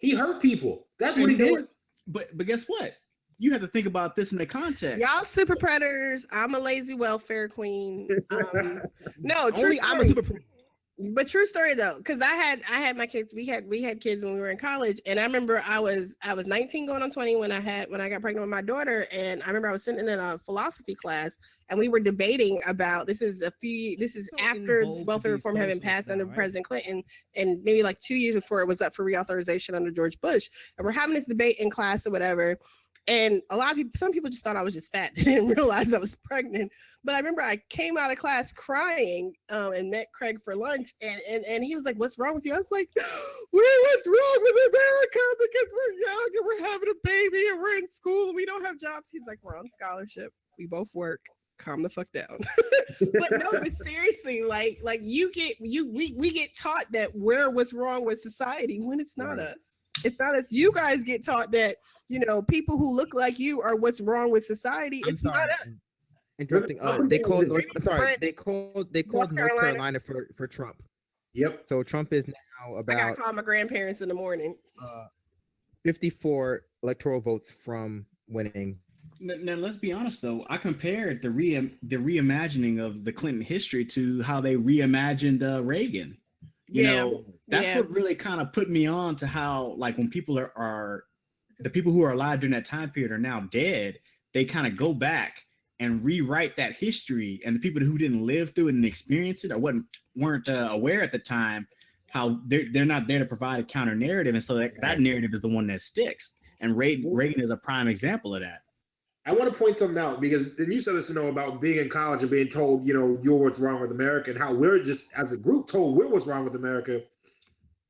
E: he hurt people. That's what he did.
B: But guess what? You have to think about this in the context.
C: Y'all super predators. I'm a lazy welfare queen. No, true
A: Only
C: story.
A: I'm a super.
C: But true story though, because I had my kids. We had kids when we were in college, and I remember I was 19 going on 20 when I got pregnant with my daughter, and I remember I was sitting in a philosophy class, and we were debating about this is after welfare reform had been passed under President Clinton, and maybe like 2 years before it was up for reauthorization under George Bush, and we're having this debate in class or whatever. And some people just thought I was just fat. They didn't realize I was pregnant. But I remember I came out of class crying and met Craig for lunch. And he was like, what's wrong with you? I was like, what's wrong with America? Because we're young and we're having a baby and we're in school and we don't have jobs. He's like, we're on scholarship. We both work. Calm the fuck down. but seriously, like we get taught that what's wrong with society when it's not us. It's not us. You guys get taught that, people who look like you are what's wrong with society. It's not us.
A: Interrupting. They called North Carolina for Trump.
E: Yep.
A: So Trump is now about.
C: I gotta call my grandparents in the morning.
A: 54 electoral votes from winning.
B: Now let's be honest though. I compared the reimagining of the Clinton history to how they reimagined Reagan. You know, that's what really kind of put me on to how, like, when people are the people who are alive during that time period are now dead, they kind of go back and rewrite that history, and the people who didn't live through it and experience it or weren't aware at the time, how they're not there to provide a counter narrative, and so that narrative is the one that sticks. And Reagan is a prime example of that.
E: I want to point something out, because you said this, about being in college and being told, you're what's wrong with America, and how we're just, as a group, told we're what's wrong with America.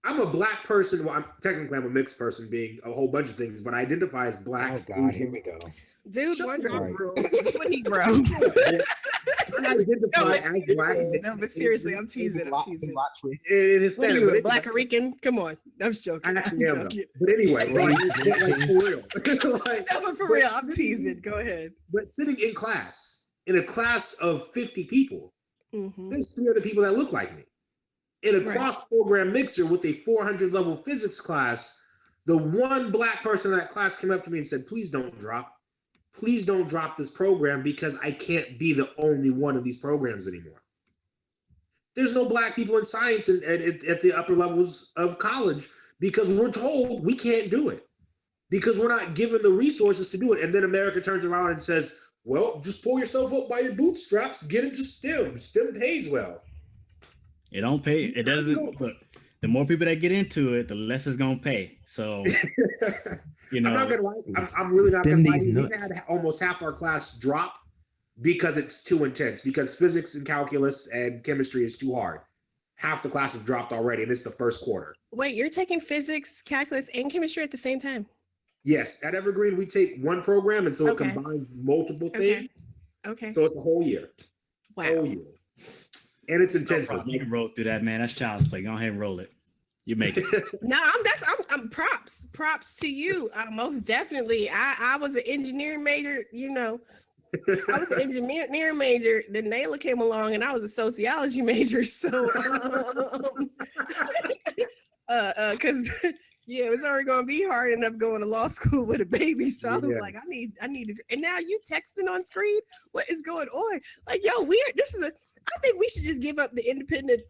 E: I'm a black person. Well, I'm a mixed person, being a whole bunch of things, but I identify as black.
A: Oh God, here we go.
C: Dude, wondering when he grow.
E: I identify as black.
C: No, but seriously, I'm teasing.
E: It is
C: what are you, Black Rican? Come on, I was joking.
E: I actually am. But anyway, for real.
C: No, but for real, I'm teasing. Go ahead.
E: But sitting in a class of 50 people, there's 3 other people that look like me. In a cross-program mixer with a 400 level physics class, the one black person in that class came up to me and said, please don't drop this program, because I can't be the only one of these programs anymore. There's no black people in science at the upper levels of college, because we're told we can't do it, because we're not given the resources to do it. And then America turns around and says, well, just pull yourself up by your bootstraps, get into STEM. STEM pays well.
B: It don't pay. It doesn't. Look, the more people that get into it, the less it's gonna pay. So,
E: I'm not gonna lie. I'm really not gonna lie. We've had almost half our class drop because it's too intense. Because physics and calculus and chemistry is too hard. Half the class have dropped already, and it's the first quarter.
C: Wait, you're taking physics, calculus, and chemistry at the same time?
E: Yes, at Evergreen we take one program, and so it combines multiple things.
C: Okay.
E: So it's a whole year.
C: Wow.
E: Whole year. And it's intensive.
B: You can roll through that, man. That's child's play. Go ahead and roll it. You make it.
C: No, I'm props to you. Most definitely. I was an engineering major, I was an engineering major. Then Nayla came along and I was a sociology major. So because it was already gonna be hard enough going to law school with a baby. So I was like, I need to, and now you texting on screen. What is going on? Like, yo, weird. I think we should just give up the independent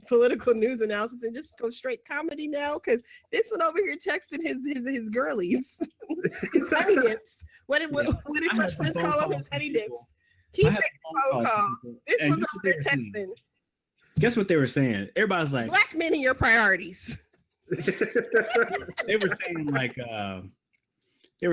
C: political news analysis and just go straight comedy now, because this one over here texting his girlies, his honey dips. What did Fresh Prince call them? His honey dips. He took a phone call. This was over there texting.
B: Guess what they were saying? Everybody's like,
C: black men and your priorities.
B: They were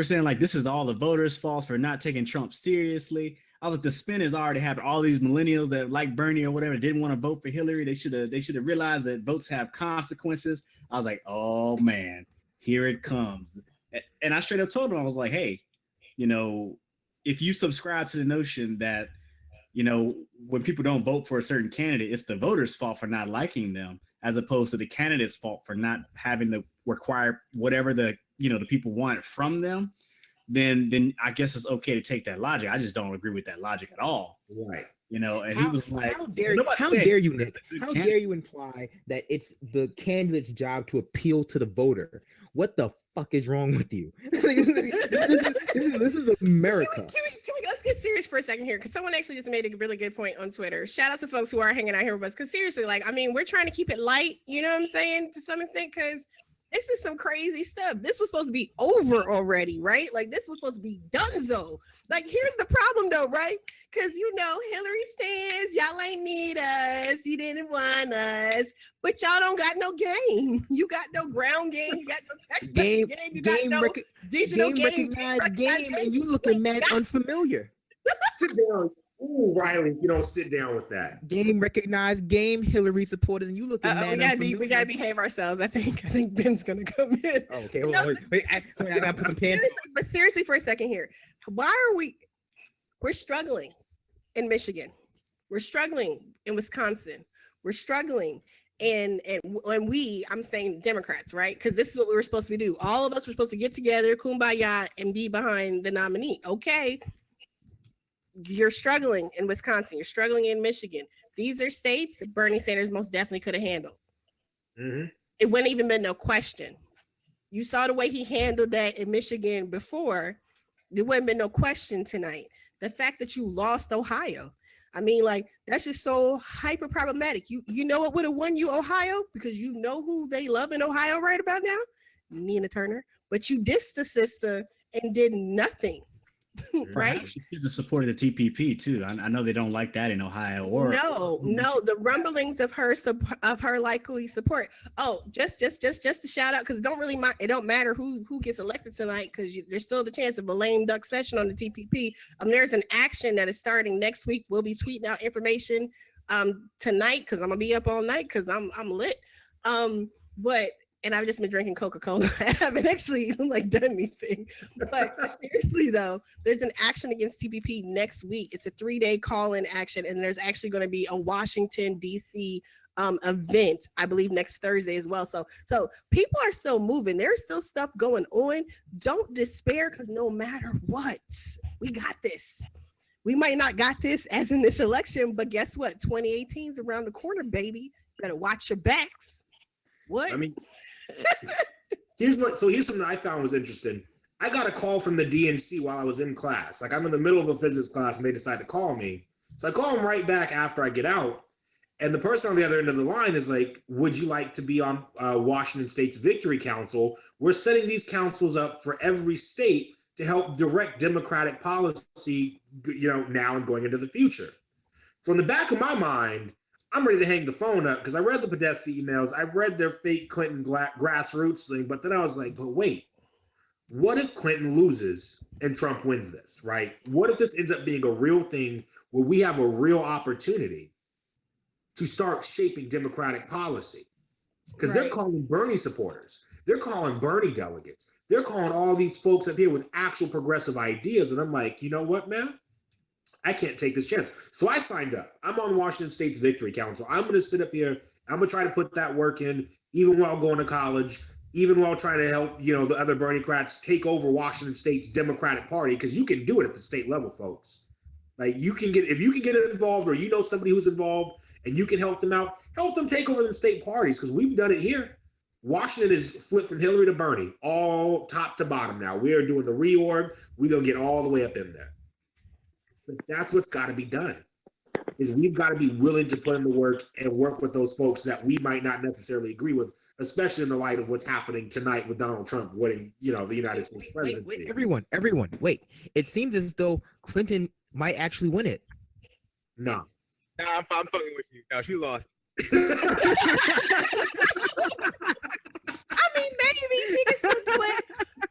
B: saying like this is all the voters' fault for not taking Trump seriously. I was like, the spin has already happened. All these millennials that like Bernie or whatever didn't want to vote for Hillary. They should have realized that votes have consequences. I was like, oh man, here it comes. And I straight up told them, I was like, hey, if you subscribe to the notion that, when people don't vote for a certain candidate, it's the voters' fault for not liking them, as opposed to the candidate's fault for not having to require whatever the people want from them. Then I guess it's okay to take that logic. I just don't agree with that logic at all.
E: Right.
B: And he was like,
A: how dare you, Nick? How dare you imply that it's the candidate's job to appeal to the voter? What the fuck is wrong with you? this is America.
C: Let's get serious for a second here, because someone actually just made a really good point on Twitter. Shout out to folks who are hanging out here with us, because seriously, we're trying to keep it light, you know what I'm saying, to some extent, because this is some crazy stuff. This was supposed to be over already, right? Like, this was supposed to be donezo. Like, here's the problem, though, right? Because, Hillary stands, y'all ain't need us. You didn't want us. But y'all don't got no game. You got no ground game. You got no text game. You got no digital game.
A: Game, and you looking mad unfamiliar.
E: Sit down. Ooh, Riley, you don't sit down with that.
A: Game recognized, game Hillary supporters, and you looking mad unfamiliar.
C: We gotta behave ourselves. I think Ben's gonna come in.
A: Oh, okay, hold on. Wait, I gotta put some pants.
C: But seriously, for a second here, we're struggling in Michigan. We're struggling in Wisconsin. We're struggling. And when I'm saying Democrats, right? Because this is what we were supposed to do. All of us were supposed to get together, kumbaya, and be behind the nominee. Okay. You're struggling in Wisconsin. You're struggling in Michigan. These are states that Bernie Sanders most definitely could have handled.
E: Mm-hmm.
C: It wouldn't even been no question. You saw the way he handled that in Michigan before. There wouldn't been no question tonight. The fact that you lost Ohio, that's just so hyper problematic. You know what would have won you Ohio, because you know who they love in Ohio right about now? Nina Turner. But you dissed the sister and did nothing. Right?
B: She should have supported the TPP too. I know they don't like that in Ohio. Or
C: no, the rumblings of her likely support. Oh, just to shout out, because it don't matter who gets elected tonight, because there's still the chance of a lame duck session on the TPP. There's an action that is starting next week. We'll be tweeting out information tonight, because I'm gonna be up all night, because I'm lit. And I've just been drinking Coca-Cola. I haven't actually done anything. But seriously though, there's an action against TPP next week. It's a 3-day call-in action, and there's actually going to be a Washington DC event, I believe, next Thursday as well. So people are still moving. There's still stuff going on. Don't despair, because no matter what, we got this. We might not got this as in this election, but guess what? 2018 is around the corner, baby. Better watch your backs. What?
E: Here's something I found was interesting. I got a call from the DNC while I was in class. I'm in the middle of a physics class, and they decide to call me. So I call them right back after I get out. And the person on the other end of the line is like, would you like to be on Washington State's Victory Council? We're setting these councils up for every state to help direct Democratic policy, now and going into the future. So in the back of my mind, I'm ready to hang the phone up because I read the Podesta emails. I read their fake Clinton grassroots thing, but then I was like, but wait, what if Clinton loses and Trump wins this, right? What if this ends up being a real thing where we have a real opportunity to start shaping Democratic policy? Because they're calling Bernie supporters. They're calling Bernie delegates. They're calling all these folks up here with actual progressive ideas. And I'm like, you know what, man? I can't take this chance. So I signed up. I'm on Washington State's Victory Council. I'm going to sit up here. I'm going to try to put that work in, even while going to college, even while trying to help, the other Bernie-crats take over Washington State's Democratic Party, because you can do it at the state level, folks. Like, if you can get involved, or somebody who's involved and you can help them out, help them take over the state parties, because we've done it here. Washington is flipped from Hillary to Bernie, all top to bottom now. We are doing the reorg. We're going to get all the way up in there. But that's what's got to be done, is we've got to be willing to put in the work and work with those folks that we might not necessarily agree with, especially in the light of what's happening tonight with Donald Trump winning, the United States presidency.
A: Wait, everyone, wait. It seems as though Clinton might actually win it.
E: No.
A: Nah, I'm fucking with you. No, she lost.
C: I mean, maybe she can still do it.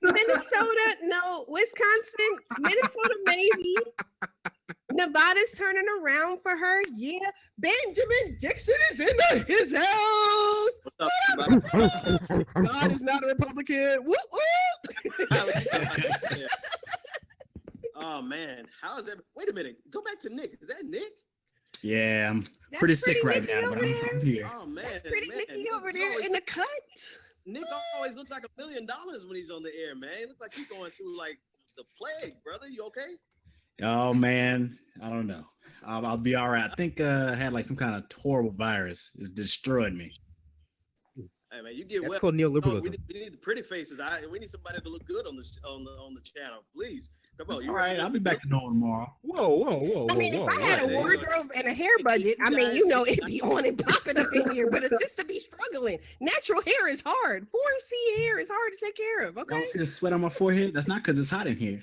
C: Minnesota, no. Wisconsin, Minnesota, maybe. Nevada's turning around for her. Yeah. Benjamin Dixon is in his house. God is not a Republican. Woo woo.
G: Oh man, how is that? Wait a minute. Go back to Nick. Is that Nick?
B: Yeah, I'm pretty sick right now, but I'm here.
G: Oh man,
C: that's pretty Nicky over there in the cut.
G: Nick always looks like $1 million when he's on the air, man. It looks like he's going through like the plague, brother. You okay?
B: Oh man, I don't know. I'll be all right. I think I had like some kind of horrible virus. It's destroyed me.
G: Hey man, you get
A: That's
G: well.
A: called neoliberalism.
G: We need the pretty faces. We need somebody to look good on the channel, please. Come on.
B: All right, I'll be back to normal tomorrow.
A: Whoa.
C: I mean, if I had a wardrobe and a hair budget, I mean, it'd be on and popping up in here. But it's just to be struggling. Natural hair is hard. 4C hair is hard to take care of. Okay.
B: Don't see the sweat on my forehead? That's not because it's hot in here.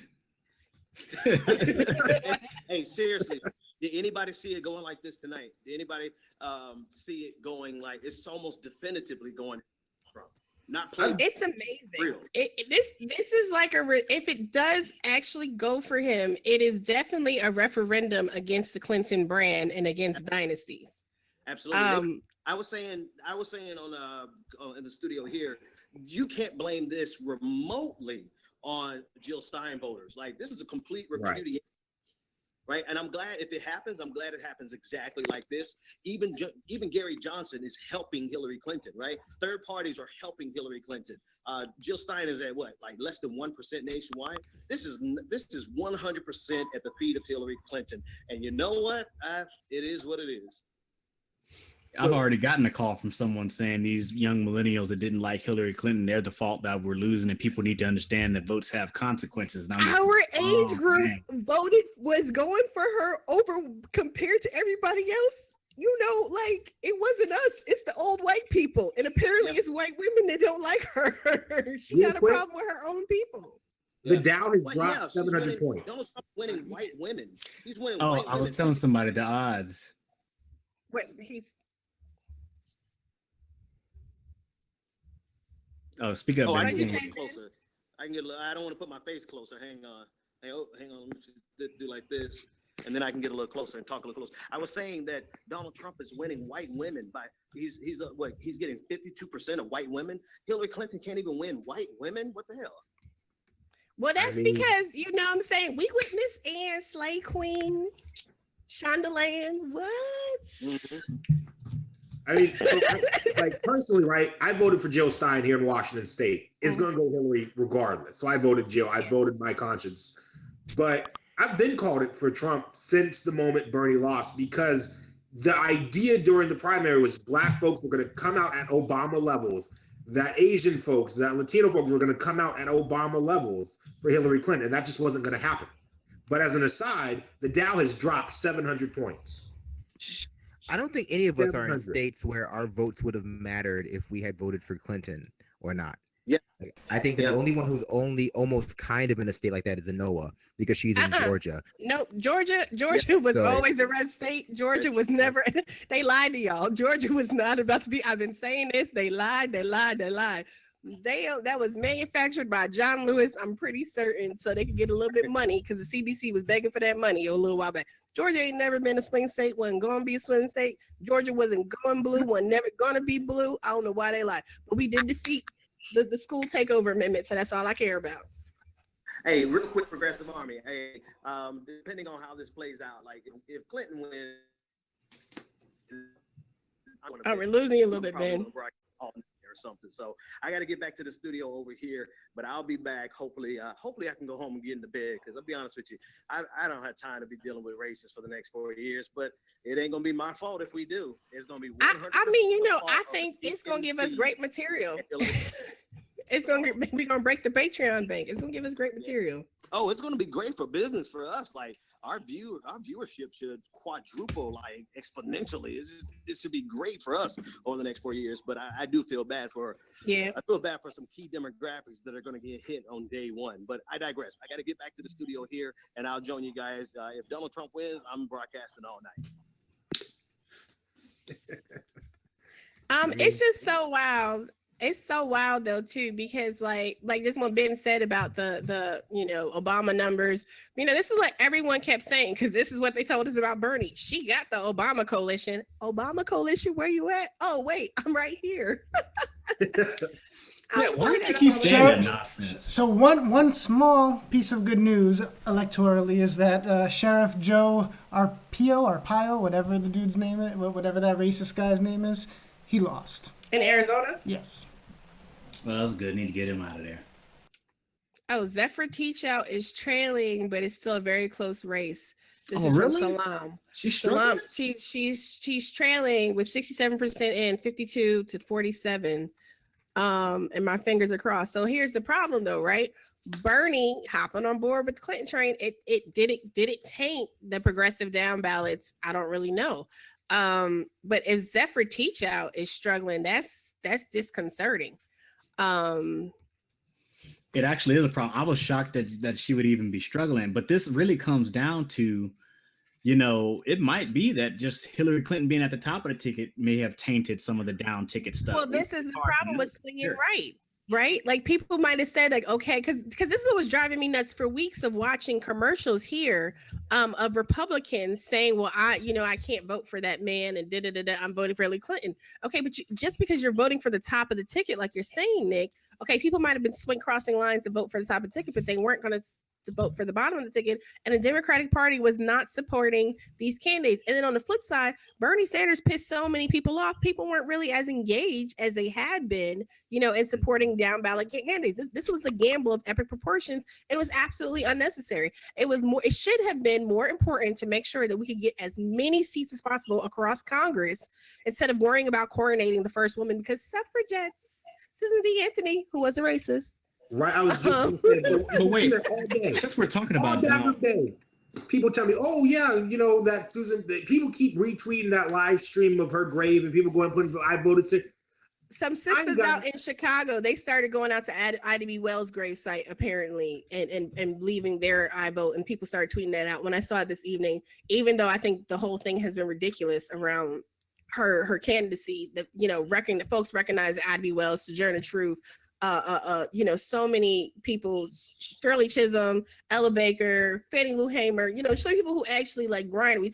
G: Hey, seriously, did anybody see it going like this tonight? Did anybody see it going like it's almost definitively going from not playing?
C: It's amazing. This is like if it does actually go for him, it is definitely a referendum against the Clinton brand and against dynasties.
G: Absolutely. I was saying on in the studio here, you can't blame this remotely on Jill Stein voters. Like, this is a complete repudiation. Right. And I'm glad if it happens, I'm glad it happens exactly like this. Even Gary Johnson is helping Hillary Clinton. Right. Third parties are helping Hillary Clinton. Jill Stein is at what, like less than 1% nationwide. This is 100% at the feet of Hillary Clinton. And you know what? It is what it is.
B: I've already gotten a call from someone saying these young millennials that didn't like Hillary Clinton, they're the fault that we're losing, and people need to understand that votes have consequences.
C: Our age group was going for her over compared to everybody else. Like, it wasn't us. It's the old white people. And apparently it's white women that don't like her. She got a problem with her own people.
E: The Dow has dropped 700 points.
G: Donald Trump winning white women. He's winning
B: white
G: women.
B: I was telling somebody the odds.
C: Wait, he's...
B: Oh, speak up.
G: I can get closer. I don't want to put my face closer. Hang on. Hang on. Let me just do like this, and then I can get a little closer and talk a little closer. I was saying that Donald Trump is winning white women by he's getting 52% of white women. Hillary Clinton can't even win white women. What the hell?
C: Well, that's because I'm saying we with Miss Ann, Slay Queen, Shondaland. What?
G: Mm-hmm.
E: I mean, personally, right? I voted for Jill Stein here in Washington State. It's going to go Hillary regardless. So I voted Jill. I voted my conscience. But I've been called it for Trump since the moment Bernie lost, because the idea during the primary was Black folks were going to come out at Obama levels, that Asian folks, that Latino folks were going to come out at Obama levels for Hillary Clinton. And that just wasn't going to happen. But as an aside, the Dow has dropped 700 points.
A: I don't think any of us are in states where our votes would have mattered if we had voted for Clinton or not.
G: Yeah.
A: I think that the only one who's only almost kind of in a state like that is Anoa, because she's in Georgia.
C: No, Georgia was always a red state. Georgia was never. They lied to y'all. Georgia was not about to be. I've been saying this. They lied. That was manufactured by John Lewis. I'm pretty certain, so they could get a little bit of money because the CBC was begging for that money a little while back. Georgia ain't never been a swing state. Wasn't going to be a swing state. Georgia wasn't going blue. Wasn't never going to be blue. I don't know why they lied, but we did defeat the school takeover amendment, so that's all I care about.
G: Hey, real quick, Progressive Army. Hey, depending on how this plays out, like if Clinton wins,
C: we're losing you a little bit, Ben.
G: Or something. So I got to get back to the studio over here, but I'll be back. Hopefully I can go home and get into bed, because I'll be honest with you, I don't have time to be dealing with racists for the next 4 years, but it ain't gonna be my fault if we do. It's gonna be 100%.
C: I mean, I think it's gonna give us great material. We're gonna break the Patreon bank. It's gonna give us great material.
G: Oh, it's gonna be great for business for us. Like our viewership should quadruple, like exponentially. It should be great for us over the next 4 years. But I do feel bad for some key demographics that are gonna get hit on day one. But I digress. I got to get back to the studio here, and I'll join you guys. If Donald Trump wins, I'm broadcasting all night.
C: It's just so wild. It's so wild though too, because like this one Ben said about the Obama numbers. This is what everyone kept saying, because this is what they told us about Bernie. She got the Obama coalition. Obama coalition, where you at? Oh wait, I'm right here.
B: Yeah, why do you keep saying that nonsense?
F: So one small piece of good news electorally is that Sheriff Joe Arpaio, whatever the dude's name is, whatever that racist guy's name is, he lost.
C: In Arizona?
F: Yes.
B: Well, that's good. Need to get him out of there.
C: Oh, Zephyr Teachout is trailing, but it's still a very close race. This is
B: really?
C: from Salam.
B: She's struggling?
C: She's trailing with 67% in 52 to 47. And my fingers are crossed. So here's the problem though, right? Bernie hopping on board with the Clinton train, did it taint the progressive down ballots? I don't really know. But if Zephyr Teachout is struggling, that's disconcerting.
B: It actually is a problem. I was shocked that she would even be struggling, but this really comes down to, it might be that just Hillary Clinton being at the top of the ticket may have tainted some of the down ticket stuff.
C: Well, this is the problem with swinging right? Like people might have said like, okay, because this is what was driving me nuts for weeks of watching commercials here of Republicans saying, well, I can't vote for that man and I'm voting for Hillary Clinton. Okay, but just because you're voting for the top of the ticket, like you're saying, Nick, okay, people might have been crossing lines to vote for the top of the ticket, but they weren't going to vote for the bottom of the ticket, and the Democratic Party was not supporting these candidates. And then on the flip side, Bernie Sanders pissed so many people off. People weren't really as engaged as they had been, in supporting down ballot candidates. This was a gamble of epic proportions. It was absolutely unnecessary. It should have been more important to make sure that we could get as many seats as possible across Congress instead of worrying about coronating the first woman, because suffragettes, Susan B. Anthony, who was a racist.
E: Right, I was just going to say,
B: but wait,
E: all day.
B: Since we're talking about
E: all day, people tell me, oh yeah, that Susan. People keep retweeting that live stream of her grave, and people going putting, I voted.
C: Some sisters out in Chicago, they started going out to Ida B. Wells' gravesite apparently, and leaving their I vote, and people started tweeting that out. When I saw it this evening, even though I think the whole thing has been ridiculous around her candidacy, that folks recognize Ida B. Wells, Sojourner Truth. So many people, Shirley Chisholm, Ella Baker, Fannie Lou Hamer, so many people who actually like grind. We need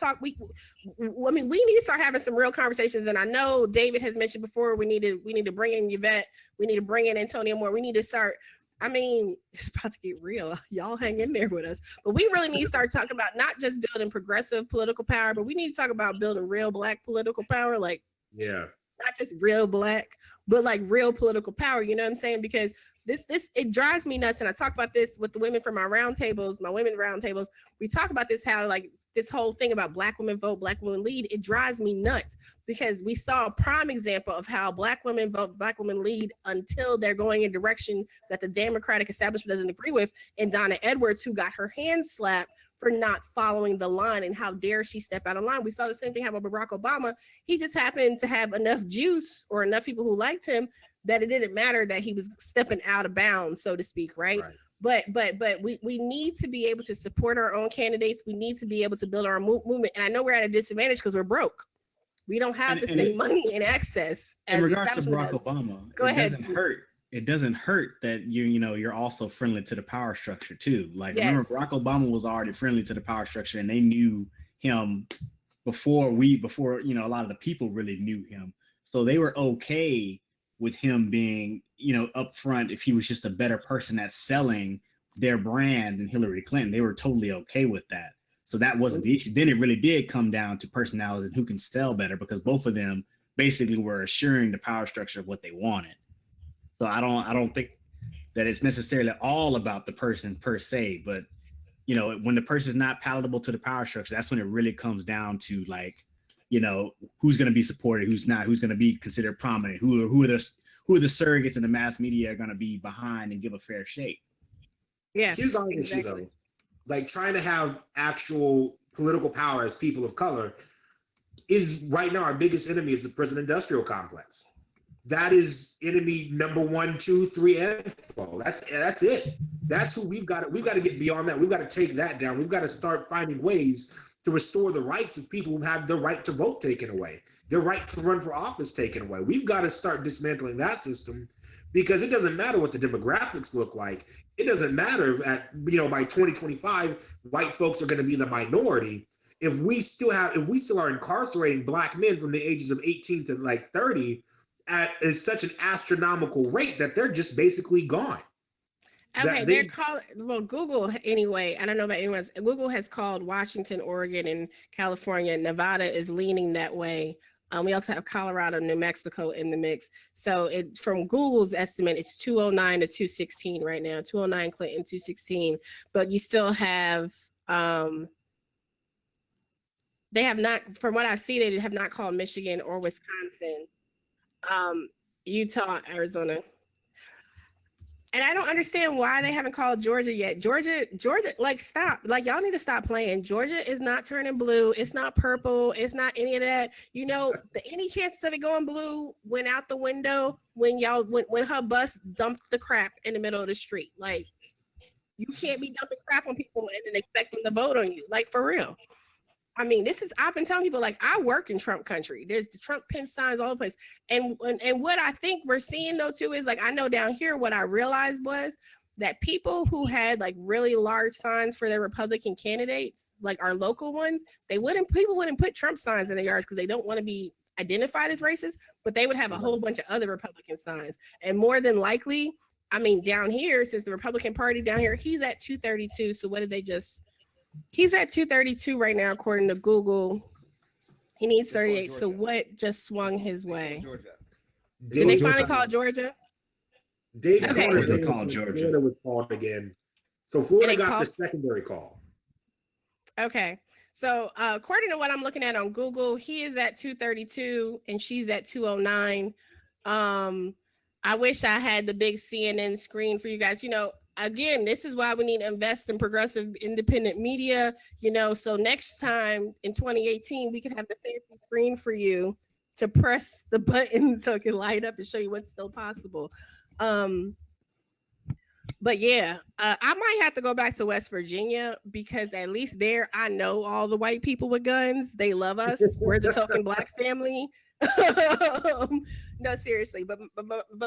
C: to start having some real conversations. And I know David has mentioned before, we need to bring in Yvette, we need to bring in Antonio Moore. We need to start, it's about to get real. Y'all hang in there with us. But we really need to start talking about not just building progressive political power, but we need to talk about building real Black political power. Like, yeah, not just real Black, but like real political power, you know what I'm saying? Because it drives me nuts. And I talk about this with the women from my roundtables, my women roundtables. We talk about this, how like this whole thing about Black women vote, Black women lead. It drives me nuts because we saw a prime example of how Black women vote, Black women lead until they're going in a direction that the Democratic establishment doesn't agree with. And Donna Edwards, who got her hands slapped for not following the line, and how dare she step out of line. We saw the same thing happen with Barack Obama. He just happened to have enough juice or enough people who liked him that it didn't matter that he was stepping out of bounds, so to speak, right? But we need to be able to support our own candidates. We need to be able to build our movement. And I know we're at a disadvantage because we're broke. We don't have the same money and access as
B: in regards to Barack
C: does.
B: Obama.
C: Go ahead.
B: It doesn't hurt that you're also friendly to the power structure too. Like, remember, Barack Obama was already friendly to the power structure, and they knew him before a lot of the people really knew him. So they were okay with him being, up front if he was just a better person at selling their brand than Hillary Clinton. They were totally okay with that. So that wasn't the issue. Then it really did come down to personalities and who can sell better, because both of them basically were assuring the power structure of what they wanted. So I don't think that it's necessarily all about the person per se, but when the person is not palatable to the power structure, that's when it really comes down to, like, who's going to be supported, who's not, who's going to be considered prominent, who are the surrogates in the mass media are going to be behind and give a fair shake.
C: Yeah.
E: Here's our issue though. Like, trying to have actual political power as people of color is right now our biggest enemy is the prison industrial complex. That is enemy number 1, 2, 3, and 4. That's it. That's who we've got to get beyond that. We've got to take that down. We've got to start finding ways to restore the rights of people who have their right to vote taken away, their right to run for office taken away. We've got to start dismantling that system, because it doesn't matter what the demographics look like. It doesn't matter that, by 2025, white folks are going to be the minority. If we still are incarcerating Black men from the ages of 18 to like 30 at such an astronomical rate that they're just basically gone.
C: Okay, they're calling, Google anyway. I don't know about anyone else. Google has called Washington, Oregon, and California. Nevada is leaning that way. We also have Colorado, New Mexico in the mix. So from Google's estimate, it's 209 to 216 right now. 209 Clinton, 216. But you still have, they have not, from what I see, they have not called Michigan or Wisconsin, Utah, Arizona. And I don't understand why they haven't called Georgia yet. Georgia, like, stop. Like, y'all need to stop playing. Georgia is not turning blue. It's not purple. It's not any of that. Any chances of it going blue went out the window when her bus dumped the crap in the middle of the street. Like, you can't be dumping crap on people and then expect them to vote on you. Like, for real. I mean, I've been telling people, like, I work in Trump country. There's the Trump pin signs all over the place. And what I think we're seeing, though, too, is, like, I know down here what I realized was that people who had, like, really large signs for their Republican candidates, like our local ones, people wouldn't put Trump signs in their yards because they don't want to be identified as racist, but they would have a whole bunch of other Republican signs. And more than likely, I mean, down here, since the Republican Party down here, he's at 232. So what did they just... He's at 232 right now, according to Google. He needs 38. So what just swung his way?
A: Georgia.
C: Did they finally call Georgia?
E: Dave
B: called Georgia.
E: Florida was called again. So Florida got the secondary call.
C: Okay. So according to what I'm looking at on Google, he is at 232 and she's at 209. I wish I had the big CNN screen for you guys. Again, this is why we need to invest in progressive independent media, so next time in 2018, we could have the fancy screen for you to press the button so it can light up and show you what's still possible. But yeah, I might have to go back to West Virginia because at least there, I know all the white people with guns. They love us. We're the token Black family. No, seriously, but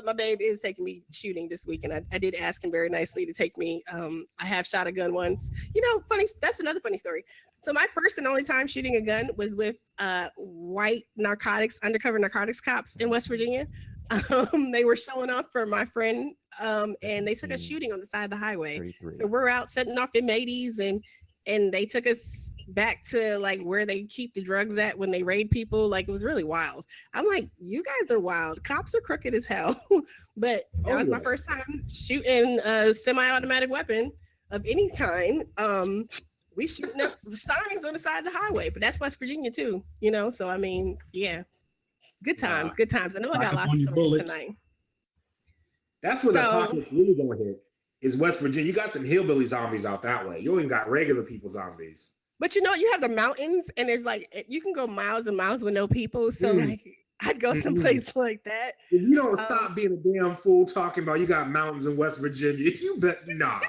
C: my babe is taking me shooting this week, and I did ask him very nicely to take me. I have shot a gun once. Funny. That's another funny story. So my first and only time shooting a gun was with white undercover narcotics cops in West Virginia. They were showing off for my friend, and they took us shooting on the side of the highway. 33. So we're out setting off M80s and they took us back to like where they keep the drugs at when they raid people. Like, it was really wild. I'm like, you guys are wild. Cops are crooked as hell. But that was my first time shooting a semi-automatic weapon of any kind. We shooting up signs on the side of the highway, but that's West Virginia too, So I mean, yeah, good times, good times. I know I got lots of stories tonight.
E: That's where the apocalypse really gonna hit. is West Virginia. You got them hillbilly zombies out that way. You don't even got regular people zombies.
C: But you know, you have the mountains, and there's like you can go miles and miles with no people. So like, I'd go someplace like that.
E: If you don't stop being a damn fool talking about you got mountains in West Virginia, you bet nah.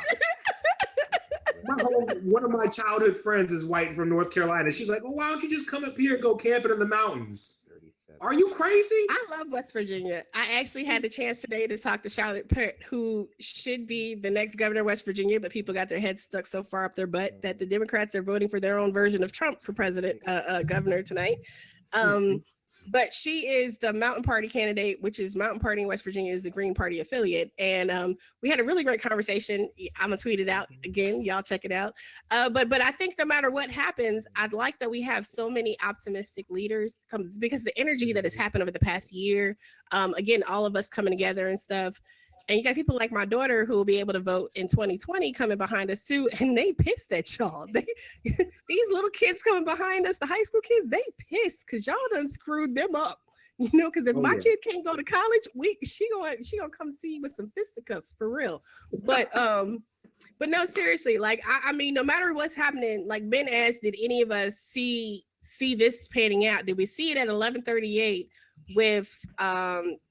E: One of my childhood friends is white from North Carolina. She's like, well, why don't you just come up here and go camping in the mountains? Are you crazy?
C: I love West Virginia. I actually had the chance today to talk to Charlotte Pitt, who should be the next governor of West Virginia, but people got their heads stuck so far up their butt that the Democrats are voting for their own version of Trump for governor tonight. But she is the Mountain Party candidate, which is Mountain Party in West Virginia is the Green Party affiliate. And we had a really great conversation. I'm going to tweet it out again. Y'all check it out. But I think no matter what happens, I'd like that we have so many optimistic leaders because the energy that has happened over the past year, again, all of us coming together and stuff. And you got people like my daughter who will be able to vote in 2020 coming behind us too. And they pissed at y'all. These little kids coming behind us, the high school kids, they pissed because y'all done screwed them up. You know, because if my kid can't go to college, she gonna come see you with some fisticuffs for real. But no, seriously, like I mean, no matter what's happening, like Ben asked, did any of us see this panning out? Did we see it at 11:38 with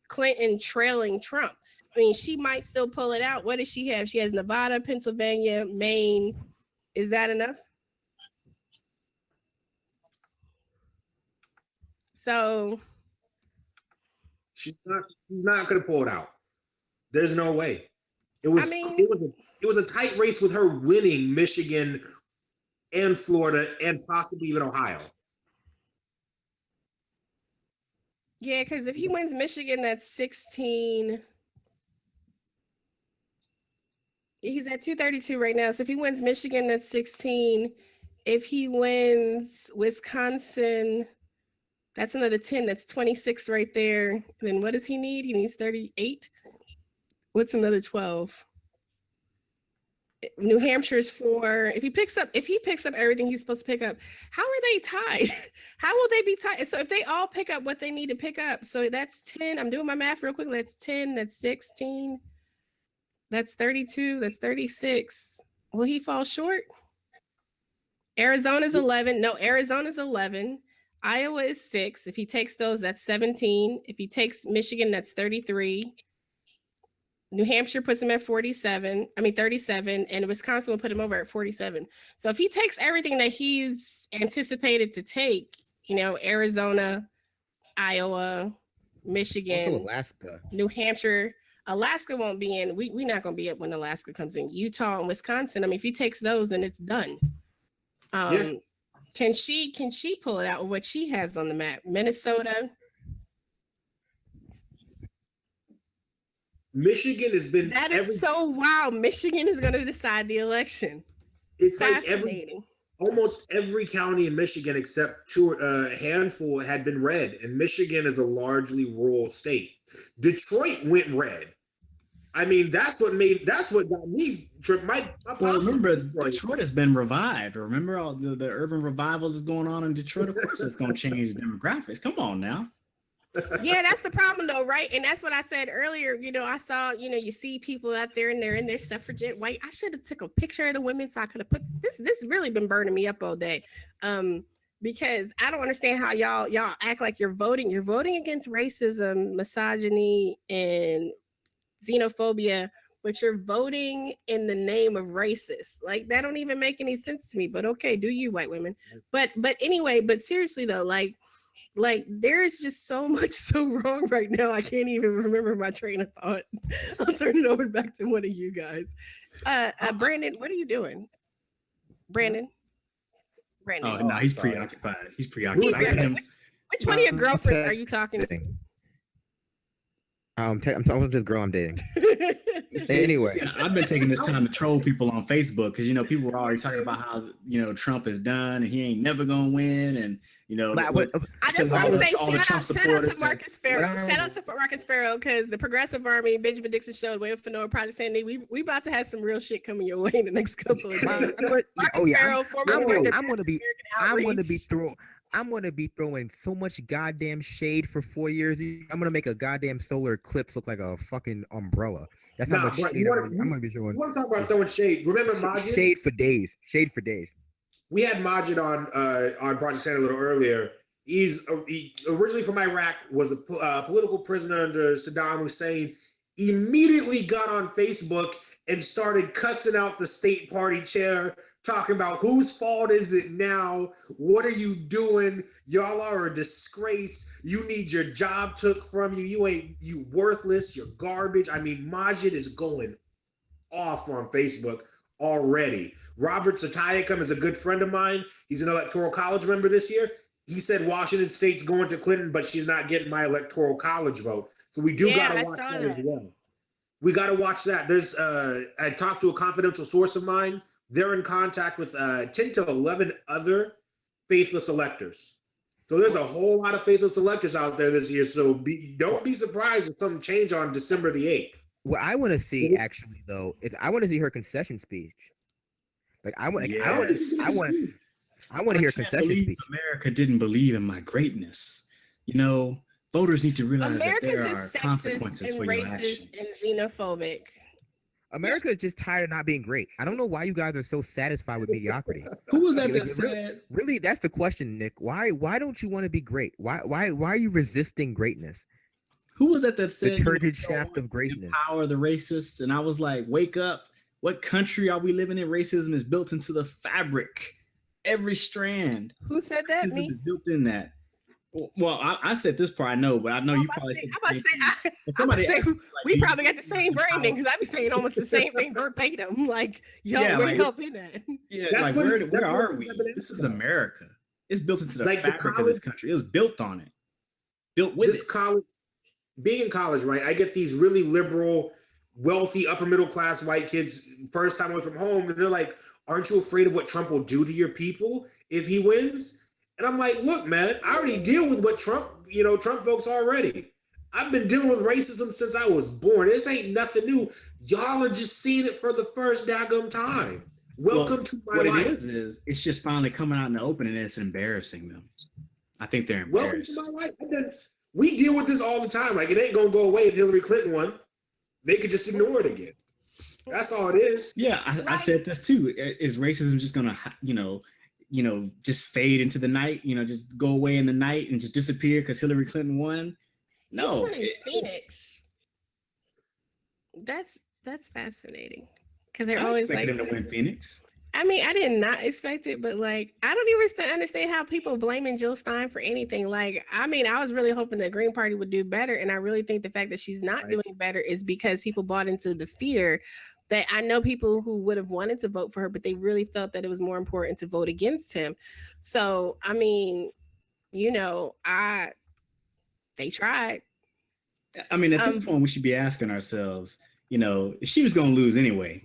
C: Clinton trailing Trump? I mean, she might still pull it out. What does she have? She has Nevada, Pennsylvania, Maine. Is that enough? So
E: she's not going to pull it out. There's no way. It was a tight race with her winning Michigan and Florida and possibly even Ohio.
C: Yeah, because if he wins Michigan, that's 16. He's at 232 right now. So if he wins Michigan, that's 16. If he wins Wisconsin, that's another 10. That's 26 right there. And then what does he need? He needs 38. What's another 12? New Hampshire's 4. If he picks up everything he's supposed to pick up, how are they tied? How will they be tied? So if they all pick up what they need to pick up, so that's 10. I'm doing my math real quick. That's 10. That's 16. That's 32. That's 36. Will he fall short? Arizona's 11. No, Arizona's 11. Iowa is 6. If he takes those, that's 17. If he takes Michigan, that's 33. New Hampshire puts him at 37. And Wisconsin will put him over at 47. So if he takes everything that he's anticipated to take, you know, Arizona, Iowa, Michigan,
A: also Alaska,
C: New Hampshire. Alaska won't be in. We're not going to be up when Alaska comes in. Utah and Wisconsin. I mean, if he takes those, then it's done. Can she pull it out with what she has on the map? Minnesota.
E: Michigan has been.
C: That is so wild. Michigan is going to decide the election.
E: It's fascinating. Almost every county in Michigan except a handful had been red, and Michigan is a largely rural state. Detroit went red. I mean, that's what got me trip.
B: Well, remember, Detroit has been revived. Remember all the urban revivals that's going on in Detroit? Of course, it's going to change demographics. Come on now.
C: Yeah, that's the problem though, right? And that's what I said earlier. You know, I saw, you see people out there and they're in their suffragette white. I should have took a picture of the women so I could have put this. This really been burning me up all day. Because I don't understand how y'all act like you're voting. You're voting against racism, misogyny, and xenophobia, but you're voting in the name of racist. Like that don't even make any sense to me. But okay, do you, white women? But anyway, but seriously though, like there is just so much so wrong right now. I can't even remember my train of thought. I'll turn it over back to one of you guys. Brandon, what are you doing? Brandon.
B: Oh no, he's preoccupied. He's preoccupied.
C: Which one of your girlfriends are you talking to?
A: I'm talking to this girl I'm dating. Anyway,
B: I've been taking this time to troll people on Facebook because people were already talking about how Trump is done and he ain't never gonna win, and
C: I just want to say shout out to Marcus Farrow. Shout out to Marcus Farrow because the Progressive Army, Benjamin Dixon Show, Way of Fanoa, Project Sanity. We about to have some real shit coming your way in the next couple of days.
A: I'm gonna be I'm gonna be throwing so much goddamn shade for 4 years. I'm gonna make a goddamn solar eclipse look like a fucking umbrella. That's how
E: Nah,
A: much
E: but
A: shade I'm gonna be
E: you
A: throwing.
E: want to talk about throwing shade? Remember Majid?
A: Shade for days. Shade for days.
E: We had Majid on Project Santa a little earlier. He originally from Iraq, was a political prisoner under Saddam Hussein. Immediately got on Facebook and started cussing out the state party chair, talking about whose fault is it now? What are you doing? Y'all are a disgrace. You need your job took from you. You worthless. You're garbage. I mean, Majid is going off on Facebook already. Robert Satayacum is a good friend of mine. He's an electoral college member this year. He said Washington State's going to Clinton, but she's not getting my electoral college vote. So we do got to watch that as well. We got to watch that. There's I talked to a confidential source of mine. They're in contact with 10 to 11 other faithless electors. So there's a whole lot of faithless electors out there this year. So don't be surprised if something change on December the 8th.
A: What I want to see actually though is I want to see her concession speech. Like I want to hear concession speech.
B: America didn't believe in my greatness. You know, voters need to realize
C: America's
B: that there are
C: just
B: consequences
C: sexist
B: for
C: and
B: your
C: racist
B: actions.
C: and xenophobic.
A: America is just tired of not being great. I don't know why you guys are so satisfied with mediocrity.
B: Who was that
A: Like,
B: that said?
A: Really, that's the question, Nick. Why don't you want to be great? Why are you resisting greatness?
B: Who was that said?
A: The turgid shaft of greatness.
B: Empower the racists. And I was like, wake up. What country are we living in? Racism is built into the fabric. Every strand.
C: Who said that?
B: Racism
C: Me?
B: is built in that. Well, I said this part, I know, but I know you probably said
C: we probably got the same branding because I be saying almost the same thing verbatim. Like, yo, where you help in that?
B: Yeah, like where are we? This is America. It's built into the fabric of this country. It was built on it. Built with
E: this college. Being in college, right? I get these really liberal, wealthy, upper middle class white kids first time away from home, and they're like, "Aren't you afraid of what Trump will do to your people if he wins?" And I'm like, "Look, man, I already deal with what Trump folks already. I've been dealing with racism since I was born. This ain't nothing new. Y'all are just seeing it for the first daggum time. Welcome to my life."
B: What it is it's just finally coming out in the open, and it's embarrassing them. I think they're embarrassed.
E: Welcome to my life. We deal with this all the time. Like, it ain't gonna go away if Hillary Clinton won. They could just ignore it again. That's all it is.
B: Yeah, I said this too. Is racism just gonna, just fade into the night? Just go away in the night and just disappear because Hillary Clinton won? No.
C: Phoenix. That's fascinating because they're
B: I
C: always like
B: him to win Phoenix.
C: I mean, I did not expect it, but like, I don't even understand how people blaming Jill Stein for anything. Like, I mean, I was really hoping the Green Party would do better. And I really think the fact that she's not doing better is because people bought into the fear that I know people who would have wanted to vote for her, but they really felt that it was more important to vote against him. So, I mean, they tried.
B: I mean, at this point, we should be asking ourselves, if she was going to lose anyway,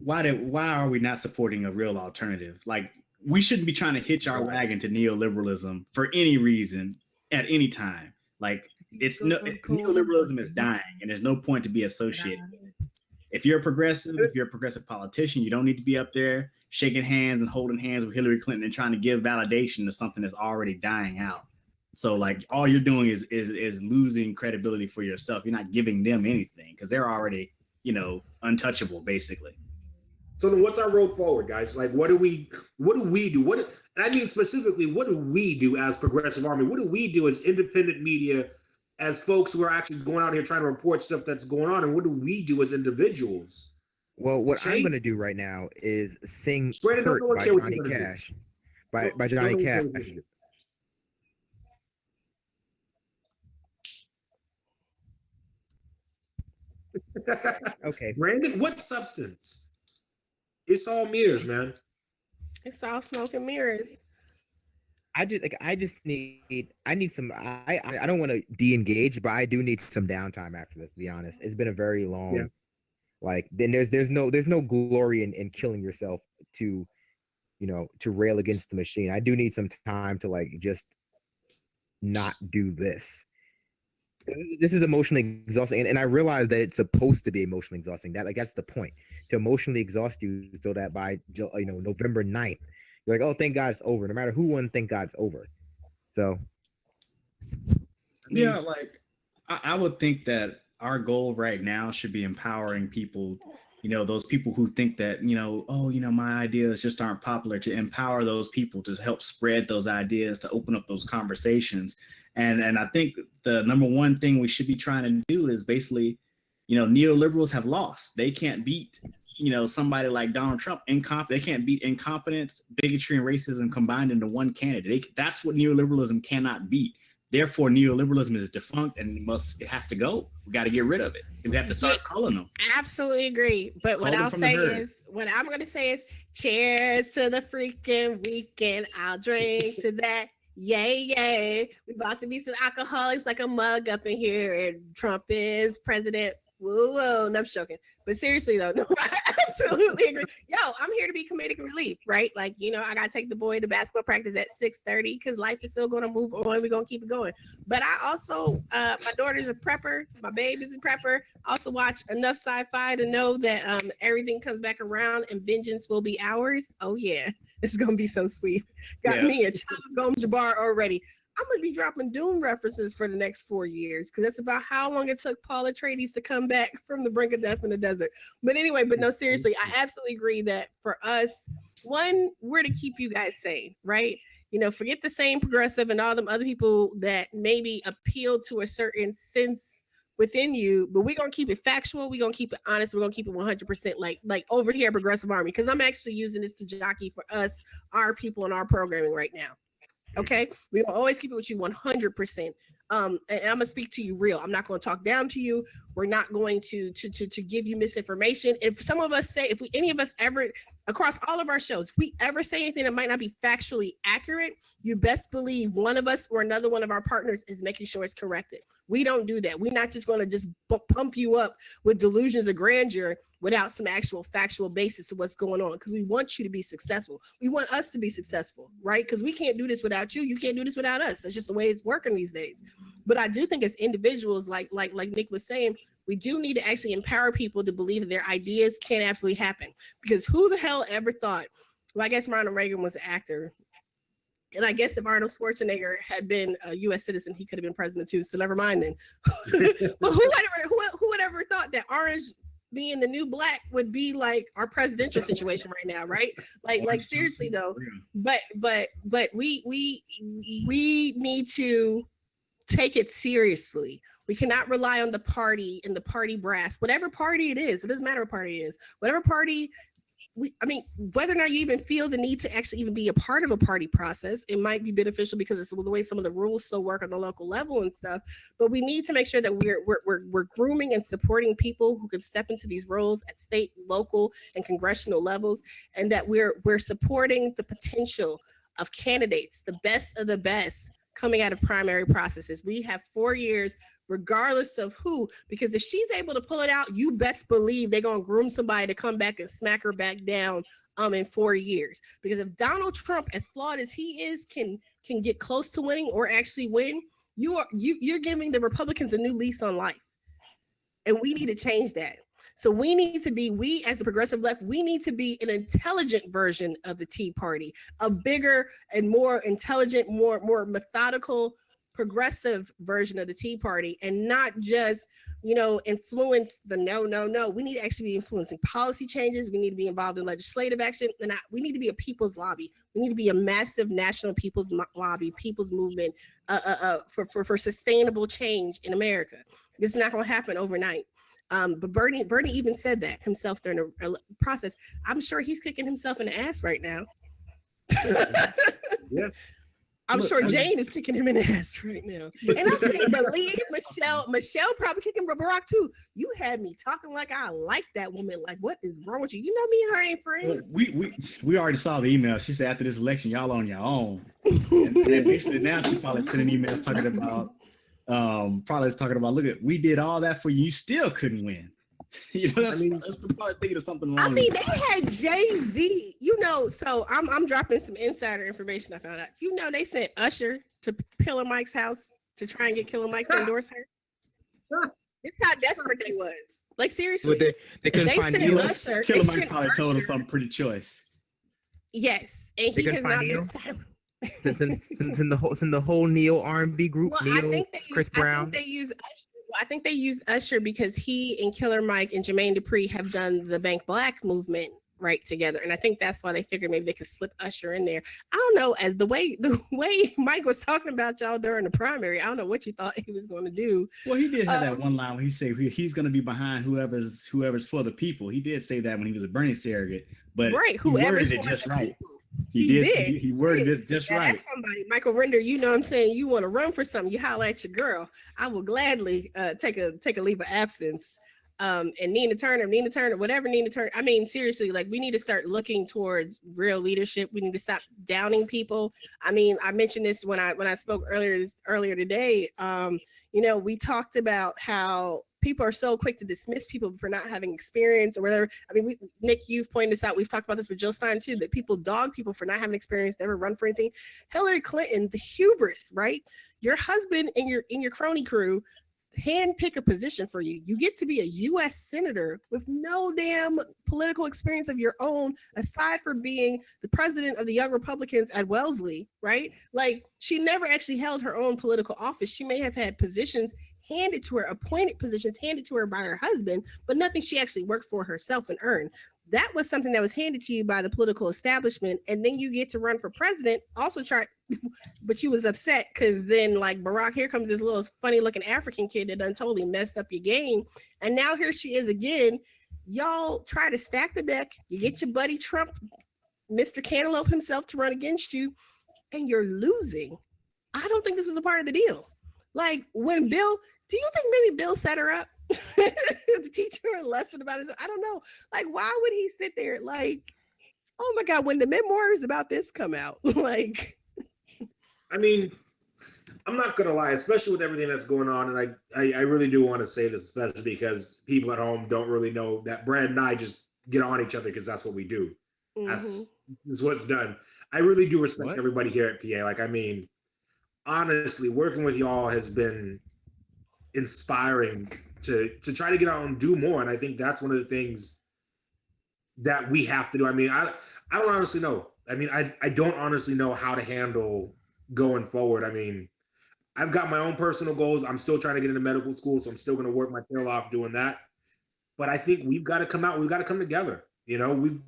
B: why are we not supporting a real alternative? Like, we shouldn't be trying to hitch our wagon to neoliberalism for any reason at any time. Like, neoliberalism is dying, and there's no point to be associated with it. If you're a progressive politician, you don't need to be up there shaking hands and holding hands with Hillary Clinton and trying to give validation to something that's already dying out. So, like, all you're doing is losing credibility for yourself. You're not giving them anything because they're already, untouchable, basically.
E: So then what's our road forward, guys? Like, what do we do? And I mean, specifically, what do we do as Progressive Army? What do we do as independent media, as folks who are actually going out here trying to report stuff that's going on? And what do we do as individuals?
A: Well, what I'm going to do right now is sing Hurt by Johnny Cash. By Johnny Cash. Okay.
E: Brandon, what substance? It's all mirrors, man.
C: It's all smoke and mirrors.
A: I need some. I don't want to de-engage, but I do need some downtime after this. To be honest, it's been a very long. Yeah. Like, then there's no glory in killing yourself to rail against the machine. I do need some time to like just not do this. This is emotionally exhausting, and I realize that it's supposed to be emotionally exhausting. That's the point, to emotionally exhaust you so that by November 9th, you're like, oh, thank God it's over. No matter who won, thank God it's over. So
B: yeah, like I would think that our goal right now should be empowering people, those people who think that, oh, my ideas just aren't popular, to empower those people to help spread those ideas, to open up those conversations. And I think the number one thing we should be trying to do is basically, neoliberals have lost. They can't beat, somebody like Donald Trump. They can't beat incompetence, bigotry, and racism combined into one candidate. That's what neoliberalism cannot beat. Therefore, neoliberalism is defunct and it has to go. We got to get rid of it. We have to start calling them.
C: Absolutely agree. But what I'm going to say is, cheers to the freaking weekend. I'll drink to that. Yay, yay. We about to be some alcoholics like a mug up in here. And Trump is president. Whoa, whoa. No, I'm joking. But seriously, though, no, I absolutely agree. Yo, I'm here to be comedic relief, right? Like, I got to take the boy to basketball practice at 6:30 because life is still going to move on. We're going to keep it going. But I also, my daughter's a prepper. My baby's a prepper. I also watch enough sci-fi to know that everything comes back around and vengeance will be ours. Oh, yeah. It's going to be so sweet. Got me a child Gom Jabbar already. I'm going to be dropping Doom references for the next 4 years because that's about how long it took Paul Atreides to come back from the brink of death in the desert. But anyway, no, seriously, I absolutely agree that for us, one, we're to keep you guys sane, right? Forget the same progressive and all them other people that maybe appeal to a certain sense within you, but we're going to keep it factual. We're going to keep it honest. We're going to keep it 100% like over here, Progressive Army, because I'm actually using this to jockey for us, our people in our programming right now. Okay, we will always keep it with you 100%. And I'm gonna speak to you real. I'm not going to talk down to you. We're not going to give you misinformation. If some of us say, any of us ever across all of our shows, if we ever say anything that might not be factually accurate, you best believe one of us or another one of our partners is making sure it's corrected. We don't do that. We're not just going to just pump you up with delusions of grandeur without some actual factual basis to what's going on, because we want you to be successful. We want us to be successful, right? Because we can't do this without you. You can't do this without us. That's just the way it's working these days. But I do think as individuals, like Nick was saying, we do need to actually empower people to believe that their ideas can absolutely happen. Because who the hell ever thought, well, I guess Ronald Reagan was an actor. And I guess if Arnold Schwarzenegger had been a U.S. citizen, he could have been president too. So never mind then. But who would ever thought that orange being the new black would be like our presidential situation right now, right? Like seriously though. But we need to take it seriously. We cannot rely on the party and the party brass, whatever party it is. It doesn't matter what party it is. Whatever party. Whether or not you even feel the need to actually even be a part of a party process, it might be beneficial because it's the way some of the rules still work on the local level and stuff. But we need to make sure that we're grooming and supporting people who can step into these roles at state, local, and congressional levels, and that we're supporting the potential of candidates, the best of the best, coming out of primary processes. We have 4 years. Regardless of who, because if she's able to pull it out, you best believe they're going to groom somebody to come back and smack her back down in 4 years. Because if Donald Trump, as flawed as he is, can get close to winning or actually win, you're giving the Republicans a new lease on life. And we need to change that. So we as a progressive left, we need to be an intelligent version of the Tea Party, a bigger and more intelligent, more methodical, progressive version of the Tea Party, and not just, influence the no. We need to actually be influencing policy changes. We need to be involved in legislative action, and we need to be a people's lobby. We need to be a massive national people's lobby, people's movement for sustainable change in America. This is not going to happen overnight. But Bernie even said that himself during the process. I'm sure he's kicking himself in the ass right now.
E: Yeah.
C: I'm sure Jane is kicking him in the ass right now. And I can't believe Michelle probably kicking Barack too. You had me talking like I like that woman. Like, what is wrong with you? You know me and her ain't friends.
B: We already saw the email. She said after this election, y'all on your own. and basically now she's probably sending emails talking about, look, we did all that for you. You still couldn't win. That's probably thinking of something wrong.
C: They had Jay-Z, so I'm dropping some insider information I found out. They sent Usher to Killer Mike's house to try and get Killer Mike to endorse her. It's how desperate they was. Like, seriously.
A: They couldn't find
C: Usher.
B: Killer Mike probably told him something pretty choice.
C: Yes. And he has not been silent.
A: Since in the whole neo R&B group,
C: Well,
A: Neo, Chris Brown.
C: I think they use Usher because he and Killer Mike and Jermaine Dupri have done the Bank Black movement right together, and I think that's why they figured maybe they could slip Usher in there. I don't know, as the way Mike was talking about y'all during the primary, I don't know what you thought he was going to do.
B: Well, he did have that one line where he said he's going to be behind whoever's for the people. He did say that when he was a Bernie surrogate, but
C: right,
B: he worded it just right. He worded it just right.
C: That's somebody, Michael Render. You know what I'm saying? You want to run for something? You holler at your girl. I will gladly take a leave of absence. And Nina Turner, whatever Nina Turner. I mean, seriously, like we need to start looking towards real leadership. We need to stop downing people. I mean, I mentioned this when I spoke earlier today. You know, we talked about how people are so quick to dismiss people for not having experience or whatever. I mean, Nick, you've pointed this out. We've talked about this with Jill Stein too, that people dog people for not having experience, never run for anything. Hillary Clinton, the hubris, right? Your husband and your crony crew hand pick a position for you. You get to be a U.S. senator with no damn political experience of your own, aside from being the president of the Young Republicans at Wellesley, right? Like she never actually held her own political office. She may have had positions handed to her, appointed positions handed to her by her husband, but nothing she actually worked for herself and earned. That was something that was handed to you by the political establishment, and then you get to run for president. Also but you was upset because then, like Barack, here comes this little funny-looking African kid that done totally messed up your game, and now here she is again. Y'all try to stack the deck. You get your buddy Trump, Mr. Cantaloupe himself, to run against you, and you're losing. I don't think this was a part of the deal. Like when Bill, do you think maybe Bill set her up to teach her a lesson about it? I don't know. Like, why would he sit there like, oh my God, when the memoirs about this come out? Like,
E: I mean, I'm not gonna lie, especially with everything that's going on, and I really do want to say this, especially because people at home don't really know that Brad and I just get on each other because that's what we do. That's what's done. I really do respect everybody here at PA. Like, I mean, honestly, working with y'all has been inspiring to try to get out and do more. And I think that's one of the things that we have to do. I mean, I don't honestly know. I mean, I don't honestly know how to handle going forward. I mean, I've got my own personal goals. I'm still trying to get into medical school, so I'm still going to work my tail off doing that. But I think we've got to come out. We've got to come together. You know, we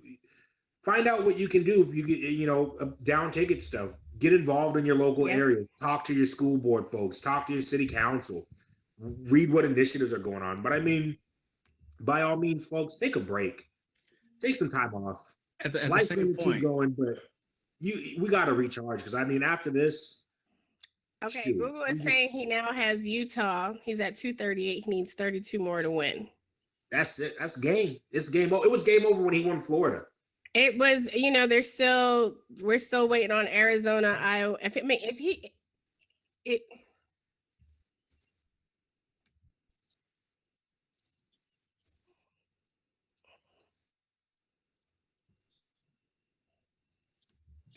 E: find out what you can do. If you get, you know, down ticket stuff. Get involved in your local area. Talk to your school board folks. Talk to your city council. Read what initiatives are going on. But I mean, by all means, folks, take a break. Take some time off.
B: At the
E: Life's
B: same
E: going to keep
B: point,
E: going, but we got to recharge because I mean, after this.
C: okay, shoot, Google is saying he now has Utah. He's at 238. He needs 32 more to win.
E: That's it. That's game. It's game over. It was game over when he won Florida.
C: It was, you know, we're still waiting on Arizona, Iowa.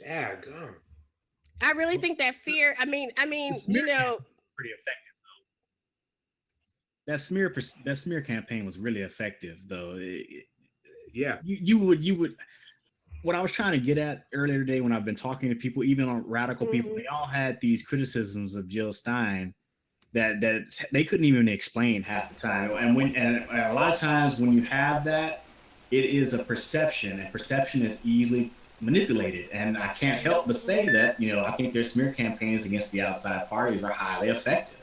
E: Daggone.
C: I really think that fear. I mean, you know,
B: pretty effective though. That smear campaign was really effective though.
E: Yeah,
B: you would. What I was trying to get at earlier today when I've been talking to people, even on radical people, they all had these criticisms of Jill Stein that they couldn't even explain half the time. And a lot of times when you have that, it is a perception, and perception is easily manipulated. And I can't help but say that, you know, I think their smear campaigns against the outside parties are highly effective.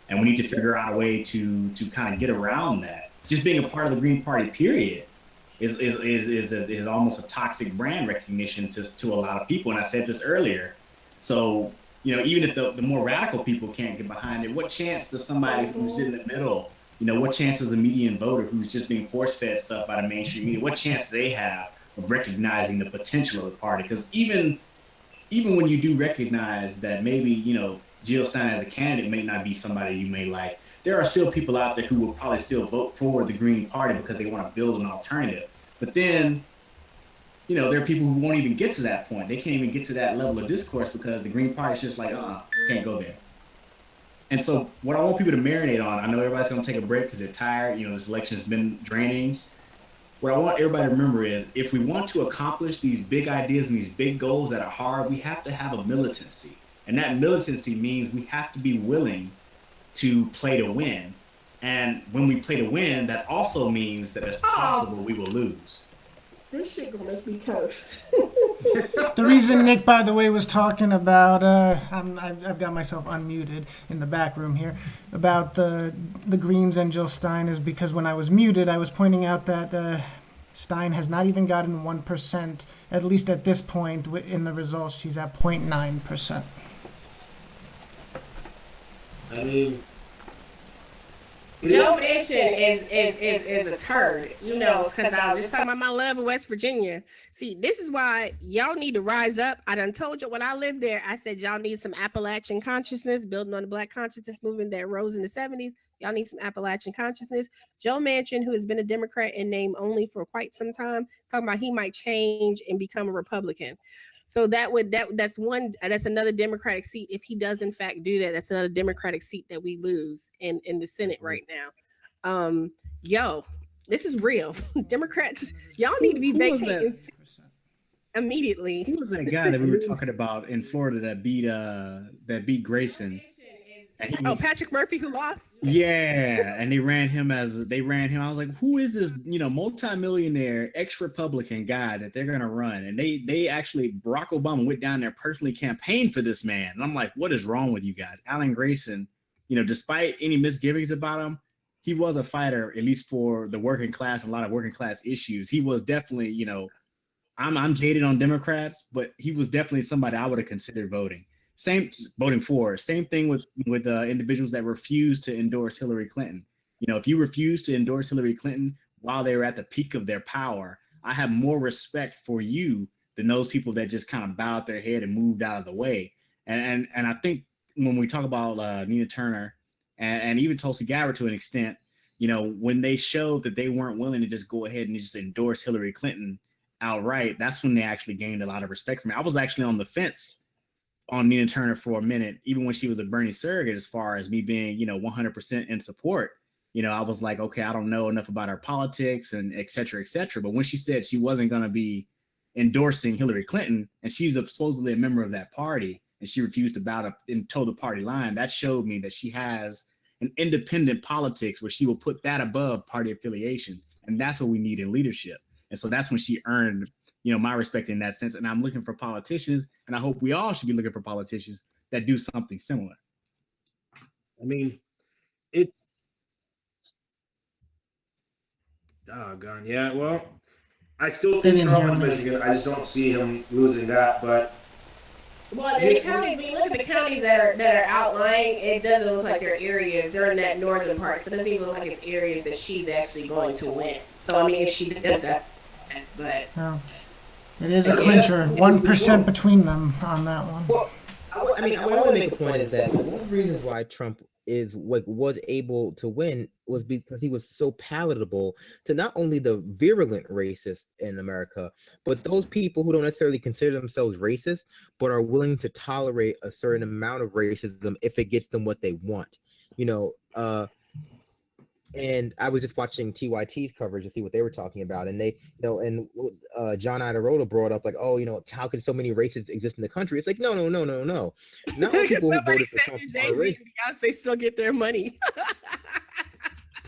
B: And we need to figure out a way to kind of get around that. Just being a part of the Green Party, period, is almost a toxic brand recognition to a lot of people. And I said this earlier. So, you know, even if the more radical people can't get behind it, what chance does somebody who's in the middle, you know, what chance does a median voter who's just being force-fed stuff by the mainstream media, what chance do they have of recognizing the potential of the party? Because even when you do recognize that maybe, you know, Jill Stein as a candidate may not be somebody you may like, there are still people out there who will probably still vote for the Green Party because they want to build an alternative. But then, you know, there are people who won't even get to that point. They can't even get to that level of discourse because the Green Party is just like, can't go there. And so what I want people to marinate on, I know everybody's going to take a break because they're tired. You know, this election has been draining. what I want everybody to remember is if we want to accomplish these big ideas and these big goals that are hard, we have to have a militancy. And that militancy means we have to be willing to play to win. And when we play to win, that also means that it's possible we will lose.
C: This shit gonna make me curse.
F: The reason Nick, by the way, was talking about, I've got myself unmuted in the back room here, about the Greens and Jill Stein is because when I was muted, I was pointing out that Stein has not even gotten 1%, at least at this point in the results. She's at 0.9%.
E: I mean,
C: Joe Manchin is a turd, you know, because I was just talking about my love of West Virginia. See, this is why y'all need to rise up. I done told you when I lived there, I said y'all need some Appalachian consciousness, building on the Black consciousness movement that rose in the 70s. Y'all need some Appalachian consciousness. Joe Manchin, who has been a Democrat in name only for quite some time, talking about he might change and become a Republican. So that's another Democratic seat. If he does in fact do that, that's another Democratic seat that we lose in the Senate right now. Yo, this is real. Democrats, y'all need to be vacating immediately.
B: Who was that guy that we were talking about in Florida that beat Grayson?
C: Patrick Murphy, who lost.
B: Yeah, and they ran him. I was like, who is this? Multimillionaire ex-Republican guy that they're gonna run? And they actually, Barack Obama went down there personally campaigned for this man. And I'm like, what is wrong with you guys? Alan Grayson, despite any misgivings about him, he was a fighter, at least for the working class, a lot of working class issues. He was definitely, I'm jaded on Democrats, but he was definitely somebody I would have considered voting for. Same thing with individuals that refuse to endorse Hillary Clinton. If you refuse to endorse Hillary Clinton while they were at the peak of their power, I have more respect for you than those people that just kind of bowed their head and moved out of the way. And I think when we talk about Nina Turner and even Tulsi Gabbard to an extent, when they showed that they weren't willing to just go ahead and just endorse Hillary Clinton outright, that's when they actually gained a lot of respect from me. I was actually on the fence on Nina Turner for a minute, even when she was a Bernie surrogate, as far as me being, 100% in support. I was like, okay, I don't know enough about her politics and et cetera, et cetera. But when she said she wasn't going to be endorsing Hillary Clinton, and she's supposedly a member of that party, and she refused to bow and toe the party line, that showed me that she has an independent politics where she will put that above party affiliation. And that's what we need in leadership. And so that's when she earned, my respect in that sense. And I'm looking for politicians, and I hope we all should be looking for politicians that do something similar.
E: I mean, it's doggone. Yeah, well, I still think Trump in Michigan. I just don't see him losing that. But
C: well, in the counties, when you look at the counties that are outlying, it doesn't look like they're areas. They're in that northern part, so it doesn't even look like it's areas that she's actually going to win. So I mean, if she does that, but.
F: Oh. It is a clincher, 1% between them on that one.
A: Well, what I want to make a point is that one of the reasons why Trump was able to win was because he was so palatable to not only the virulent racists in America, but those people who don't necessarily consider themselves racist, but are willing to tolerate a certain amount of racism if it gets them what they want. And I was just watching TYT's coverage to see what they were talking about, and they, John Iadarola brought up like, how could so many races exist in the country? It's like, no. Not all people who voted for Trump are racist.
C: Beyonce still get their money.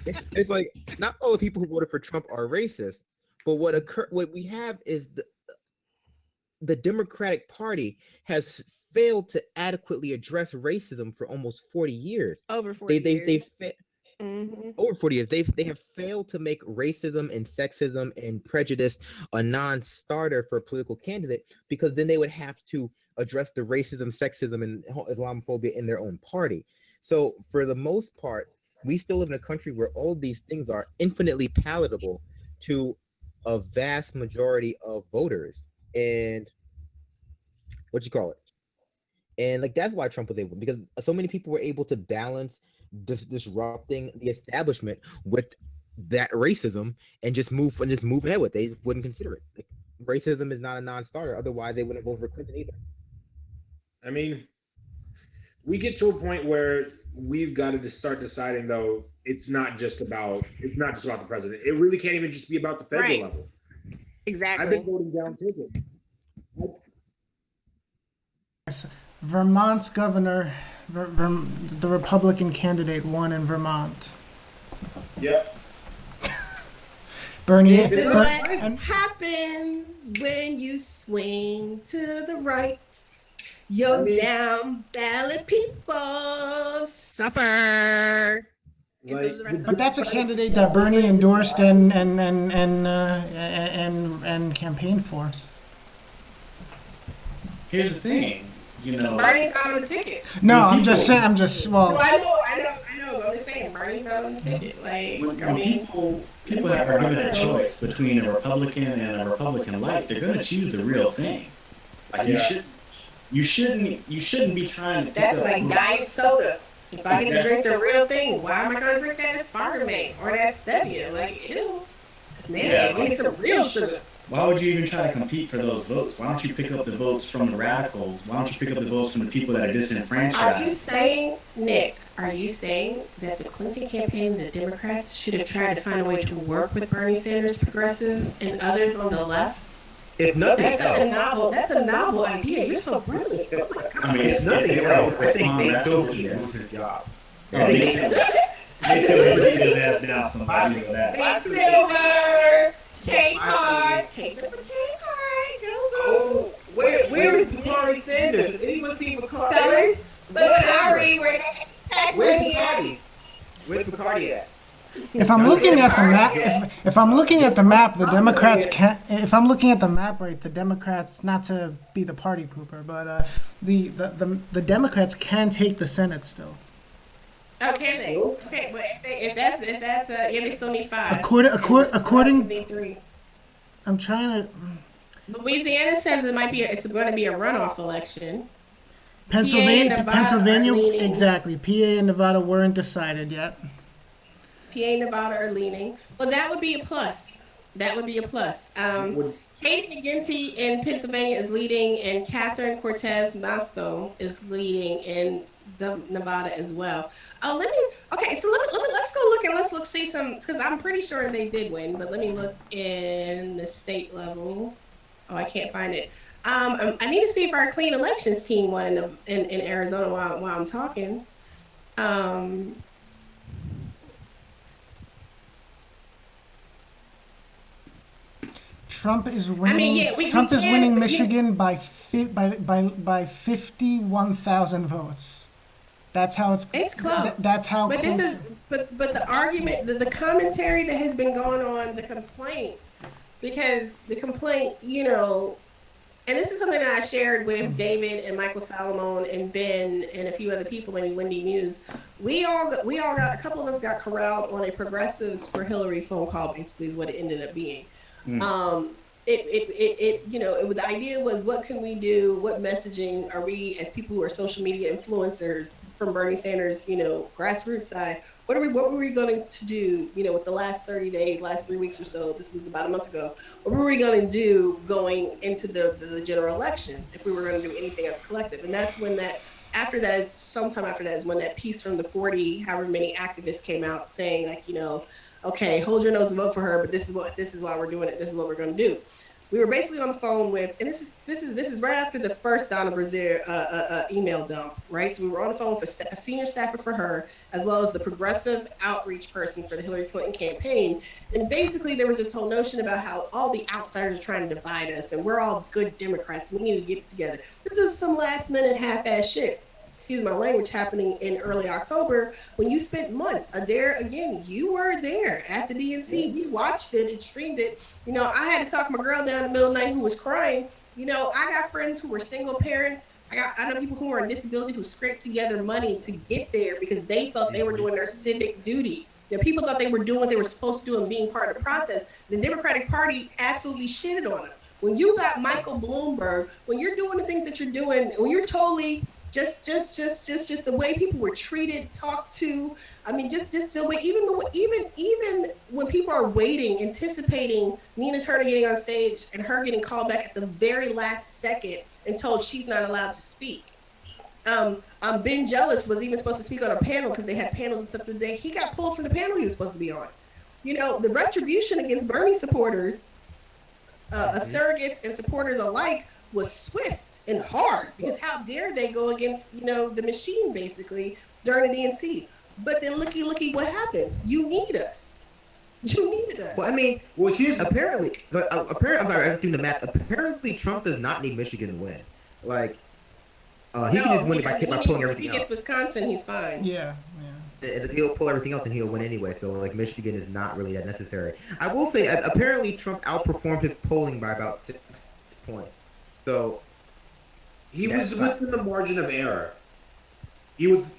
A: It's like not all the people who voted for Trump are racist, but what we have is the Democratic Party has failed to adequately address racism for almost 40 years.
C: Over 40 years.
A: Over 40 years, they have failed to make racism and sexism and prejudice a non-starter for a political candidate, because then they would have to address the racism, sexism, and Islamophobia in their own party. So for the most part, we still live in a country where all these things are infinitely palatable to a vast majority of voters. And and like that's why Trump was able, because so many people were able to balance disrupting the establishment with that racism and just move ahead with it. They just wouldn't consider it. Like, racism is not a non-starter. Otherwise, they wouldn't vote for Clinton either.
E: I mean, we get to a point where we've got to start deciding, though, it's not just about the president. It really can't even just be about the federal level.
C: Exactly.
E: I've been voting down ticket.
F: Vermont's governor, the Republican candidate, won in Vermont.
E: Yep.
F: Bernie.
C: This is what happens when you swing to the right. Your down ballot people suffer.
F: But that's a candidate that Bernie endorsed and campaigned for.
B: Here's the thing,
C: Bernie's not on the ticket.
F: No, I'm just saying.
C: No, I know. I'm just saying, Bernie's not on the ticket. Like,
B: when people are given a choice between a Republican and a Republican light, they're going to choose the real thing. Like you shouldn't be trying to.
C: That's like diet soda. If I get to drink the real thing, why am I going to drink that aspartame or that stevia? Like, ew, it's nasty. Yeah, we need some real sugar.
B: Why would you even try to compete for those votes? Why don't you pick up the votes from the radicals? Why don't you pick up the votes from the people that are disenfranchised?
C: Are you saying, Nick, that the Clinton campaign and the Democrats should have tried to find a way to work with Bernie Sanders, progressives, and others on the left?
A: If nothing else,
C: that's a novel idea. You're so brilliant. Oh my God.
A: I mean, if nothing else, I think Nate Silver should lose his job.
B: Nate Silver should his ass down. Somebody with that.
C: Nate Silver, K-Hard,
A: Oh, where is Bakari Sanders? Did anyone see Bakari?
C: Sellers, Bakari,
A: Where's Bakari at?
F: If I'm looking at the map, the Democrats can't. If I'm looking at the map, right, the Democrats, not to be the party pooper, but the Democrats can take the Senate still.
C: Oh, can they? Okay, but if that's yeah, they still need 5.
F: According,
C: need 3.
F: I'm trying to.
C: Louisiana says it's going to be a runoff election.
F: Pennsylvania, exactly. PA and Nevada weren't decided yet.
C: PA and Nevada are leaning. Well, that would be a plus. Katie McGinty in Pennsylvania is leading, and Catherine Cortez Masto is leading in Nevada as well. Oh, let's go look and let's see some, because I'm pretty sure they did win, but let me look in the state level. Oh, I can't find it. I need to see if our clean elections team won in Arizona while I'm talking.
F: Trump is winning. Trump is winning Michigan by 51,000 votes. That's how it's close. That's how.
C: But
F: close.
C: the argument, the commentary that has been going on, the complaint, because the complaint, and this is something that I shared with David and Michael Salomon and Ben and a few other people, maybe Wendy Muse. We all got, a couple of us got corralled on a Progressives for Hillary phone call, basically is what it ended up being. The idea was, what can we do? What messaging are we, as people who are social media influencers from Bernie Sanders, grassroots side, what were we going to do, with the last 30 days, last 3 weeks or so? This was about a month ago. What were we going to do going into the general election if we were going to do anything as collective? And that's when sometime after that is when that piece from the 40, however many activists came out saying, like, okay, hold your nose and vote for her, but this is why we're doing it. This is what we're going to do. We were basically on the phone with, and this is right after the first Donna Brazier email dump, right? So we were on the phone with a senior staffer for her, as well as the progressive outreach person for the Hillary Clinton campaign. And basically there was this whole notion about how all the outsiders are trying to divide us, and we're all good Democrats. We need to get it together. This is some last minute half-ass shit. Excuse my language, happening in early October when you spent months. Adair, again, you were there at the DNC. We watched it and streamed it. I had to talk my girl down in the middle of the night who was crying. I got friends who were single parents. I know people who were on disability who scraped together money to get there because they felt they were doing their civic duty. People thought they were doing what they were supposed to do and being part of the process. The Democratic Party absolutely shitted on them. When you got Michael Bloomberg, when you're doing the things that you're doing, when you're totally just the way people were treated, talked to. I mean, just the way, even when people are waiting, anticipating Nina Turner getting on stage and her getting called back at the very last second and told she's not allowed to speak. Ben Jealous was even supposed to speak on a panel because they had panels and stuff today. He got pulled from the panel he was supposed to be on. You know, the retribution against Bernie supporters, surrogates and supporters alike, was swift and hard, because how dare they go against, you know, the machine basically during the DNC. But then looky what happens. You need us. You needed us.
A: Well, I mean,
E: here's
A: apparently, I'm sorry, I was doing the math. Apparently, Trump does not need Michigan to win. Like, he can just win it by pulling everything
C: else. If he gets Wisconsin, he's fine.
F: Yeah.
A: He'll pull everything else and he'll win anyway. So, like, Michigan is not really that necessary. I will say, apparently, Trump outperformed his polling by about 6 points. So
E: he was within the margin of error. He was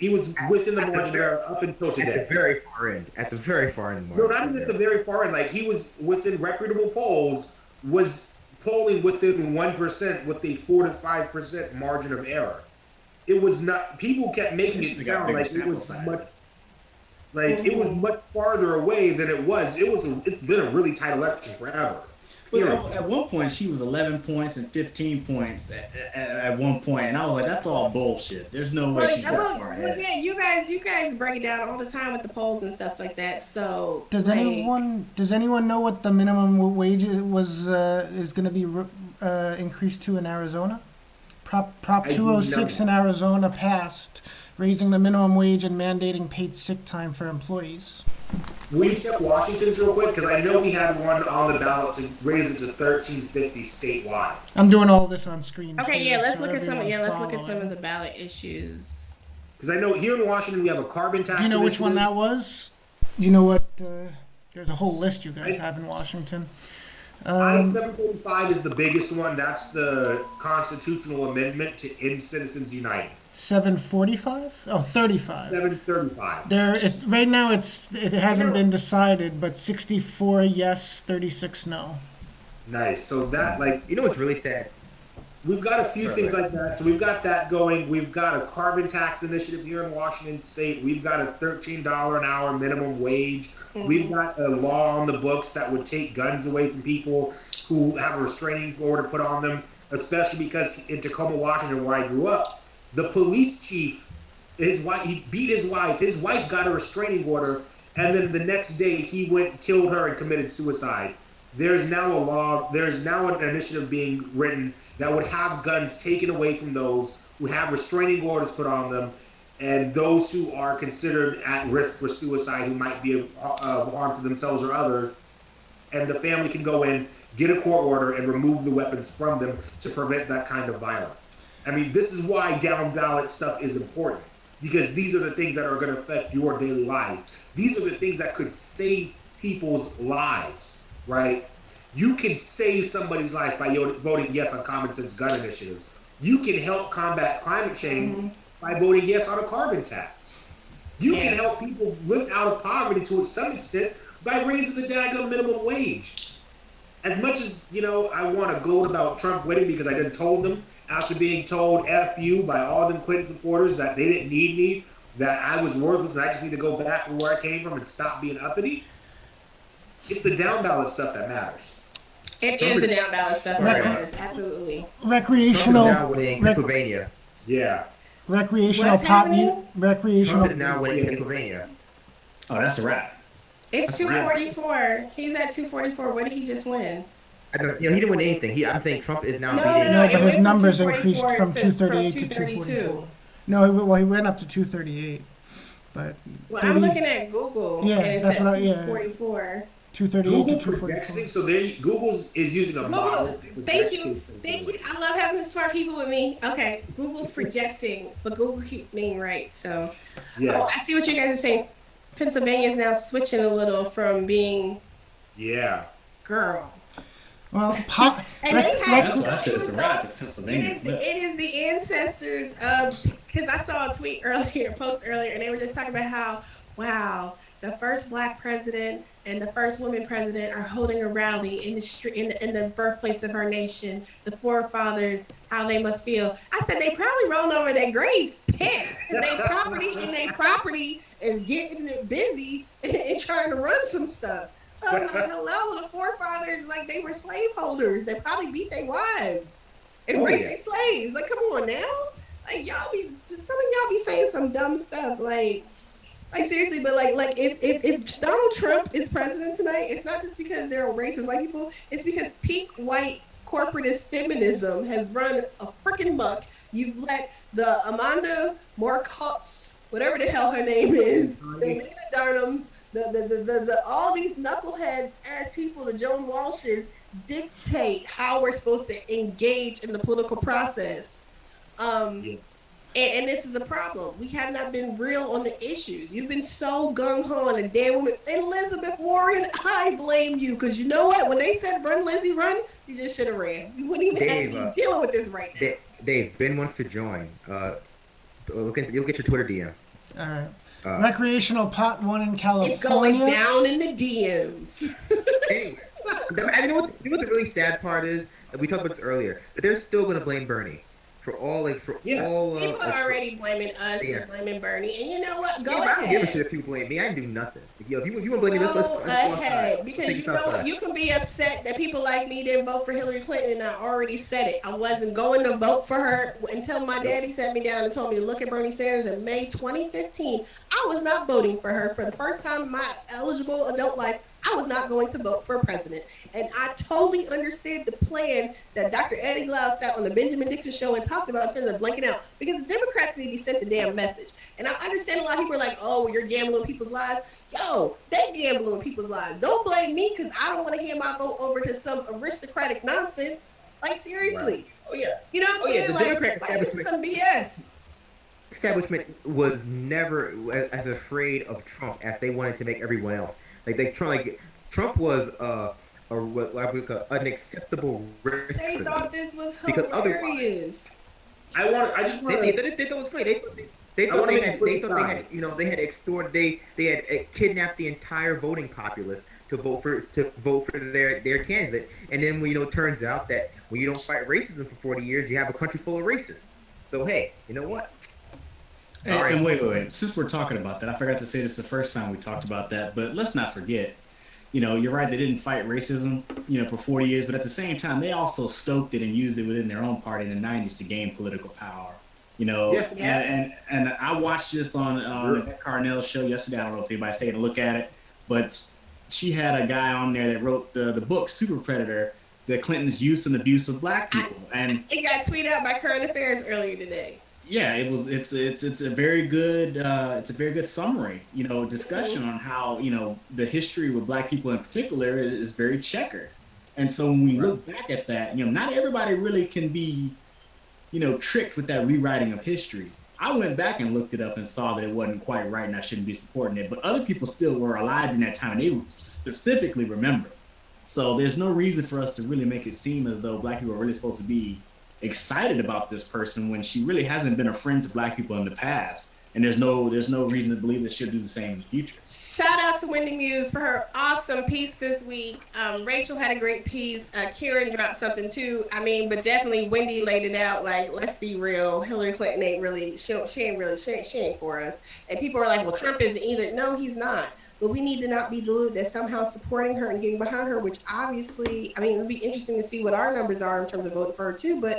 E: within the margin of error up until today.
A: At the very far end. At the very far end.
E: No, not even at the very far end. Like, he was within reputable polls, was polling within 1% with a 4 to 5% margin of error. It was not. People kept making it sound like it was much. Like, it was much farther away than it was. It's been a really tight election forever.
B: But at one point, she was 11 points and 15 points at one point, and I was like, "That's all bullshit. There's no way she's that far ahead."
C: Yeah, you guys break it down all the time with the polls and stuff like that. So
F: does anyone know what the minimum wage is going to be increased to in Arizona? Prop 206 in Arizona passed, raising the minimum wage and mandating paid sick time for employees.
E: Will you check Washington's real quick? Because I know we had one on the ballot to raise it to $13.50 statewide.
F: I'm doing all this on screen.
C: Okay, yeah, let's look at some. Yeah, let's look at some of the ballot issues.
E: Because I know here in Washington we have a carbon tax.
F: Do you know which one that was? Do you know what? There's a whole list you guys have in Washington.
E: I-745 is the biggest one. That's the constitutional amendment to end Citizens United.
F: 745? Oh, 35.
E: 735.
F: Right now it hasn't been decided, but 64 yes, 36 no.
E: Nice. So that, like,
A: you know what's really sad?
E: We've got a few things like that. So we've got that going. We've got a carbon tax initiative here in Washington State. We've got a $13 an hour minimum wage. Mm-hmm. We've got a law on the books that would take guns away from people who have a restraining order put on them, especially because in Tacoma, Washington, where I grew up, the police chief, he beat his wife. His wife got a restraining order, and then the next day he killed her and committed suicide. There's now a law, there's now an initiative being written that would have guns taken away from those who have restraining orders put on them, and those who are considered at risk for suicide, who might be of harm to themselves or others. And the family can go in, get a court order, and remove the weapons from them to prevent that kind of violence. I mean, this is why down ballot stuff is important, because these are the things that are going to affect your daily life. These are the things that could save people's lives, right? You can save somebody's life by voting yes on common sense gun initiatives. You can help combat climate change by voting yes on a carbon tax. You can help people lift out of poverty to some extent by raising the daggone minimum wage. As much as, you know, I want to gloat about Trump winning because I done told them, after being told F you by all them Clinton supporters that they didn't need me, that I was worthless and I just need to go back to where I came from and stop being uppity. It's the down ballot stuff that matters.
C: It is the down ballot stuff that matters, absolutely.
F: Recreational.
A: Trump is now winning Pennsylvania.
E: Yeah.
F: Recreational pot use. Recreational.
A: Trump is now winning Pennsylvania.
B: Oh, that's a wrap.
C: It's 244. He's at 244. What did he just win?
A: He didn't win anything. I'm saying Trump is now
F: beating. No, but his numbers increased from 238 to 242. No, he went up to 238. But
C: I'm looking at Google.
F: Yeah,
C: and it's
F: that's
C: at
F: what
C: 244.
F: 238
E: Google
F: to 244.
E: projects, so Google is using a model.
C: Thank you. I love having smart people with me. Okay, Google's projecting, but Google keeps being right. So, I see what you guys are saying. Pennsylvania is now switching a little from being girl.
F: Well,
B: that's what I said. It's a wrap. Pennsylvania.
C: It is the ancestors of, because I saw a post earlier, and they were just talking about how, wow, the first Black president and the first woman president are holding a rally in the street, in the birthplace of our nation. The forefathers, how they must feel. I said they probably rolling over their graves, pissed. Their property is getting busy and trying to run some stuff. I'm like, hello, the forefathers, like, they were slaveholders. They probably beat their wives and raped their slaves. Like, come on now. Like y'all be, some of y'all be saying some dumb stuff. Like seriously, but like if Donald Trump is president tonight, it's not just because they're racist white people. It's because peak white corporatist feminism has run a freaking muck. You've let the Amanda Marcotts, whatever the hell her name is, the Lena Dunhams, the all these knucklehead ass people, the Joan Walshes, dictate how we're supposed to engage in the political process. And this is a problem. We have not been real on the issues. You've been so gung-ho on the damn woman. Elizabeth Warren, I blame you. Because you know what? When they said run, Lizzie, run, you just should have ran. You wouldn't even have to be dealing with this right now.
A: Dave, Ben wants to join. You'll get your Twitter DM.
F: All right. Recreational pot one in California.
C: It's going down in the DMs.
A: Hey, you know what the really sad part is? We talked about this earlier. But they're still going to blame Bernie. For all.
C: People are already blaming us and blaming Bernie, and you know what? Go ahead.
A: I don't give a shit if you blame me. I didn't do nothing. If you want to blame me, let's
C: go ahead. Because you know what? You can be upset that people like me didn't vote for Hillary Clinton, and I already said it. I wasn't going to vote for her until my daddy sat me down and told me to look at Bernie Sanders in May 2015. I was not voting for her for the first time in my eligible adult life. I was not going to vote for a president. And I totally understand the plan that Dr. Eddie Glaude sat on the Benjamin Dixon Show and talked about in terms of blanking out. Because the Democrats need to be sent the damn message. And I understand a lot of people are like, oh, well, you're gambling people's lives. Yo, they gambling people's lives. Don't blame me because I don't want to hand my vote over to some aristocratic nonsense. Like, seriously.
A: Right. Oh, yeah.
C: You know what I'm saying?
A: The Democrat
C: this is some BS.
A: Establishment was never as afraid of Trump as they wanted to make everyone else. Trump was an acceptable risk.
C: They thought this was hilarious.
A: They thought it was funny. They thought they had extorted. They had kidnapped the entire voting populace to vote for their candidate. And then it turns out that when you don't fight racism for 40 years, you have a country full of racists. So hey, you know what?
B: And wait. Since we're talking about that, I forgot to say this the first time we talked about that, but let's not forget, you're right, they didn't fight racism, for 40 years, but at the same time, they also stoked it and used it within their own party in the 90s to gain political power, And I watched this on Annette Carnell's show yesterday. I don't know if anybody's taking a look at it, but she had a guy on there that wrote the book, Super Predator, the Clinton's use and abuse of black people. And
C: it got tweeted out by Current Affairs earlier today.
B: Yeah, it's a very good summary, discussion on how, the history with black people in particular is very checkered. And so when we look back at that, not everybody really can be, tricked with that rewriting of history. I went back and looked it up and saw that it wasn't quite right and I shouldn't be supporting it. But other people still were alive in that time and they specifically remember. So there's no reason for us to really make it seem as though black people are really supposed to be excited about this person when she really hasn't been a friend to black people in the past, and there's no reason to believe that she'll do the same in the future.
C: Shout out to Wendy Muse for her awesome piece this week. Rachel had a great piece. Kieran dropped something too. But definitely Wendy laid it out. Like, let's be real, Hillary Clinton ain't really she ain't for us. And people are like, well, Trump isn't either. No, he's not. But we need to not be deluded that somehow supporting her and getting behind her, which obviously, it'll be interesting to see what our numbers are in terms of voting for her too. But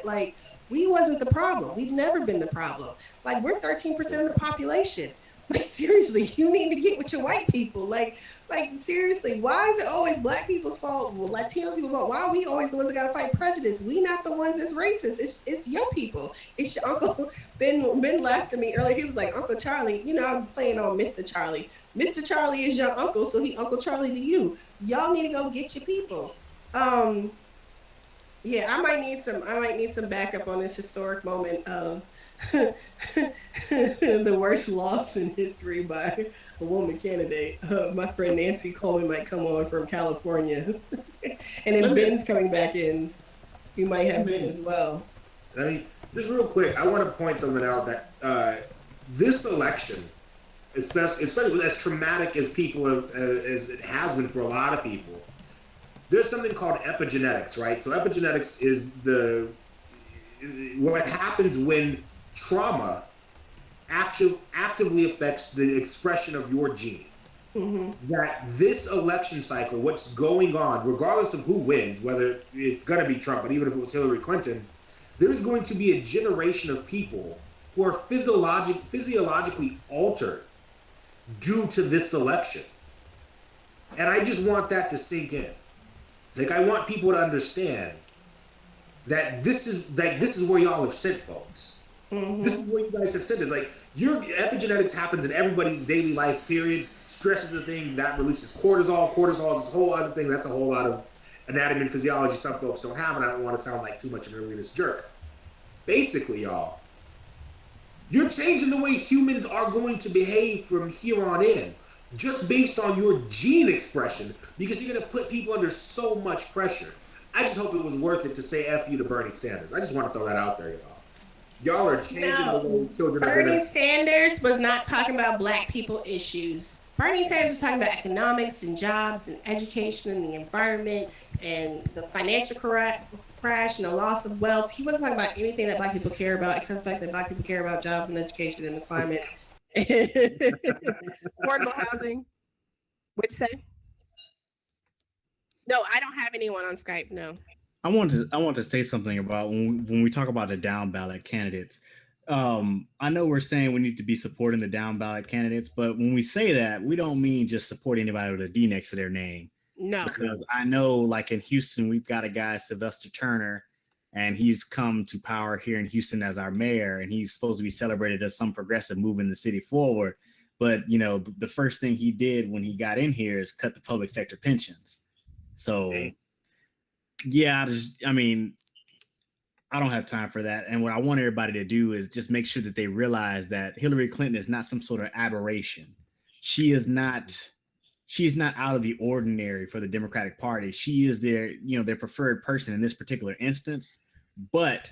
C: we wasn't the problem. We've never been the problem. We're 13% of the population. Seriously, you need to get with your white people. Seriously, why is it always black people's fault? Well, Latino people's fault. Why are we always the ones that gotta fight prejudice? We not the ones that's racist. It's your people. It's your Uncle Ben laughed at me earlier. He was like, Uncle Charlie. I was playing on Mr. Charlie. Mr. Charlie is your uncle, so he Uncle Charlie to you. Y'all need to go get your people. Yeah, I might need some backup on this historic moment of the worst loss in history by a woman candidate. My friend Nancy Coleman might come on from California, and then Ben's coming back in. You might have Ben as well.
E: Just real quick, I want to point something out that this election, especially as traumatic as as it has been for a lot of people, there's something called epigenetics, right? So epigenetics is what happens when trauma actively affects the expression of your genes. Mm-hmm. That this election cycle, what's going on, regardless of who wins, whether it's going to be Trump, but even if it was Hillary Clinton, there's going to be a generation of people who are physiologically altered due to this election. And I just want that to sink in. Like, I want people to understand that this is where y'all have sent folks. Mm-hmm. This is where you guys have sent us. Like, your epigenetics happens in everybody's daily life, period. Stress is a thing that releases cortisol. Cortisol is a whole other thing. That's a whole lot of anatomy and physiology some folks don't have, and I don't want to sound like too much of an elitist jerk. Basically, y'all, you're changing the way humans are going to behave from here on in, just based on your gene expression, because you're going to put people under so much pressure. I just hope it was worth it to say F you to Bernie Sanders. I just want to throw that out there, y'all. Y'all are changing the way children are.
C: Bernie Sanders was not talking about black people issues. Bernie Sanders was talking about economics and jobs and education and the environment and the financial crash and the loss of wealth. He wasn't talking about anything that black people care about, except the fact that black people care about jobs and education and the climate. Affordable housing. What'd you say? No, I don't have anyone on Skype. No.
B: I want to say something about when we talk about the down ballot candidates. I know we're saying we need to be supporting the down ballot candidates, but when we say that, we don't mean just support anybody with a D next to their name.
C: No.
B: Because I know, like in Houston, we've got a guy, Sylvester Turner, and he's come to power here in Houston as our mayor, and he's supposed to be celebrated as some progressive moving the city forward. But, you know, the first thing he did when he got in here is cut the public sector pensions. So, yeah, I don't have time for that. And what I want everybody to do is just make sure that they realize that Hillary Clinton is not some sort of aberration. She is not out of the ordinary for the Democratic Party. She is their preferred person in this particular instance, but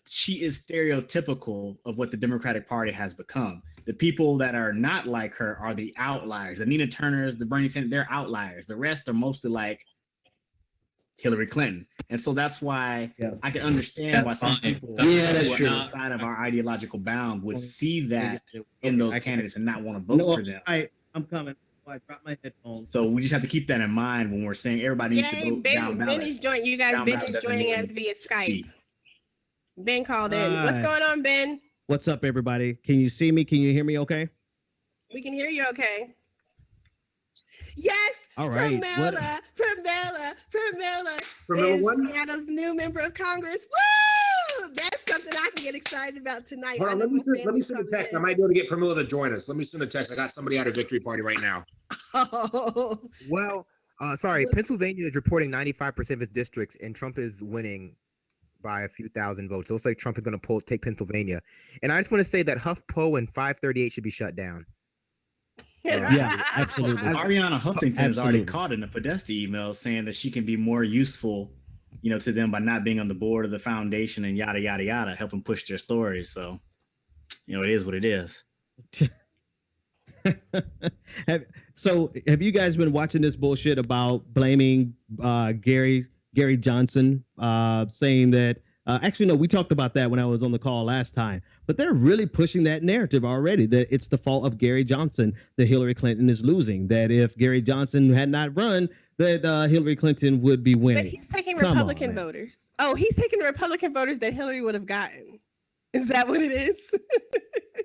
B: she is stereotypical of what the Democratic Party has become. The people that are not like her are the outliers. The Nina Turners, the Bernie Sanders, they're outliers. The rest are mostly like Hillary Clinton. And so that's why I can understand why some people who are outside of our ideological bound would see that in those candidates and not want to vote for them.
H: I'm coming. I dropped my headphones.
B: So we just have to keep that in mind when we're saying everybody needs to vote down ballot.
C: Ben is joining us via Skype. Ben called in. What's going on, Ben?
H: What's up, everybody? Can you see me? Can you hear me okay?
C: We can hear you okay. Yes.
H: All right.
C: Pramila is Seattle's new member of Congress. Woo! That's something I can get excited about tonight.
E: Hold on, let me send a text. I might be able to get Pramila to join us. Let me send a text. I got somebody at a victory party right now.
C: Oh.
A: Well, sorry. Pennsylvania is reporting 95% of its districts, and Trump is winning by a few thousand votes. It looks like Trump is going to take Pennsylvania. And I just want to say that HuffPo and 538 should be shut down.
H: Yeah, absolutely.
B: Ariana Huffington has already caught in a Podesta email saying that she can be more useful, to them by not being on the board of the foundation and yada, yada, yada, helping push their stories. So, it is what it is.
H: Have you guys been watching this bullshit about blaming Gary Johnson, saying that actually, no, we talked about that when I was on the call last time, but they're really pushing that narrative already that it's the fault of Gary Johnson that Hillary Clinton is losing, that if Gary Johnson had not run, that Hillary Clinton would be winning.
C: But he's taking Republican voters. Oh, he's taking the Republican voters that Hillary would have gotten. Is that what it is?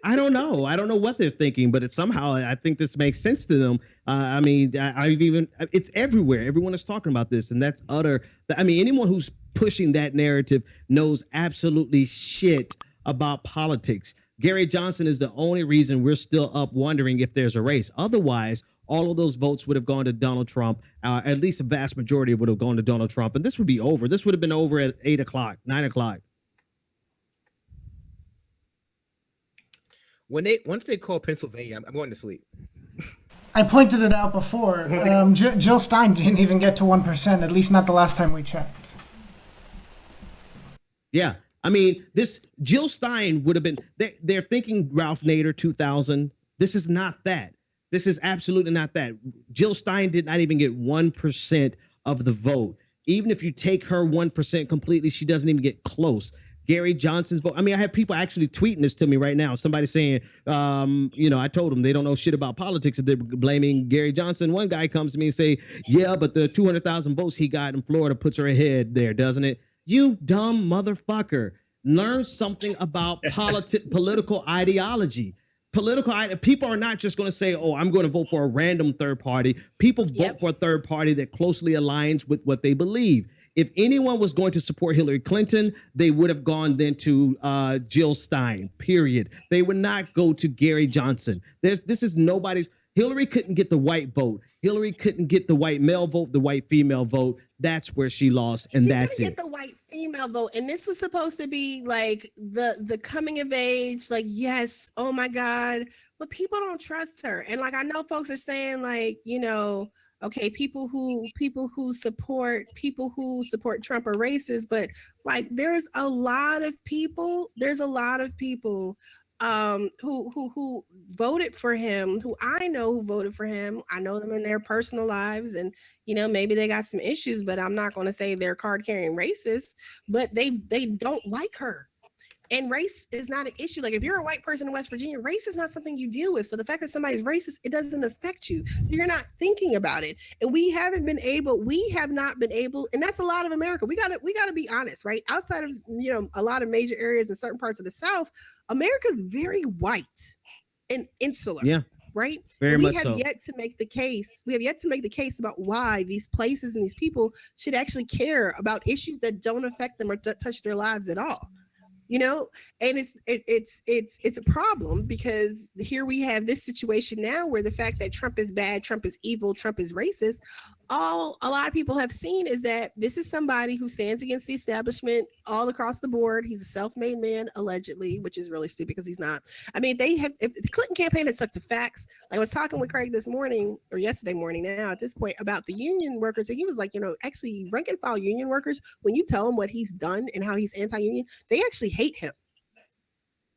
H: I don't know. I don't know what they're thinking, but somehow I think this makes sense to them. It's everywhere. Everyone is talking about this, and that's utter. Anyone who's pushing that narrative knows absolutely shit about politics. Gary Johnson is the only reason we're still up wondering if there's a race. Otherwise, all of those votes would have gone to Donald Trump. At least a vast majority would have gone to Donald Trump, and this would be over. This would have been over at 8 o'clock, 9 o'clock.
A: Once they call Pennsylvania, I'm going to sleep.
F: I pointed it out before. Jill Stein didn't even get to 1%, at least not the last time we checked.
H: Yeah. This Jill Stein would have been, they're thinking Ralph Nader 2000. This is not that. This is absolutely not that. Jill Stein did not even get 1% of the vote. Even if you take her 1% completely, she doesn't even get close. Gary Johnson's vote. I have people actually tweeting this to me right now. Somebody saying, I told them they don't know shit about politics and they're blaming Gary Johnson. One guy comes to me and say, yeah, but the 200,000 votes he got in Florida puts her ahead there, doesn't it? You dumb motherfucker. Learn something about political ideology. People are not just going to say, "Oh, I'm going to vote for a random third party." People vote for a third party that closely aligns with what they believe. If anyone was going to support Hillary Clinton, they would have gone then to Jill Stein. Period. They would not go to Gary Johnson. This is nobody's. Hillary couldn't get the white vote. Hillary couldn't get the white male vote, the white female vote. That's where she lost, and that's it.
C: Get the white female vote, and this was supposed to be like the coming of age. Like, yes, oh my God, but people don't trust her. And like, I know folks are saying, like, you know, okay, people who support Trump are racist, but like, there's a lot of people who voted for him, who I know who voted for him. I know them in their personal lives, and you know, maybe they got some issues, but I'm not going to say they're card carrying racists, but they don't like her. And race is not an issue. Like, if you're a white person in West Virginia, race is not something you deal with. So the fact that somebody's racist, it doesn't affect you. So you're not thinking about it. And we have not been able, and that's a lot of America. We gotta be honest, right? Outside of, you know, a lot of major areas in certain parts of the South, America's very white and insular.
H: Yeah.
C: Right?
H: Very much so.
C: We have yet to make the case about why these places and these people should actually care about issues that don't affect them or touch their lives at all. You know, and it's a problem, because here we have this situation now where the fact that Trump is bad, Trump is evil, Trump is racist, all a lot of people have seen is that this is somebody who stands against the establishment all across the board. He's a self-made man, allegedly, which is really stupid because he's not. I mean, if the Clinton campaign had stuck to facts. I was talking with Craig this morning, or yesterday morning now at this point, about the union workers, and he was like, you know, actually rank and file union workers, when you tell them what he's done and how he's anti-union, they actually hate him.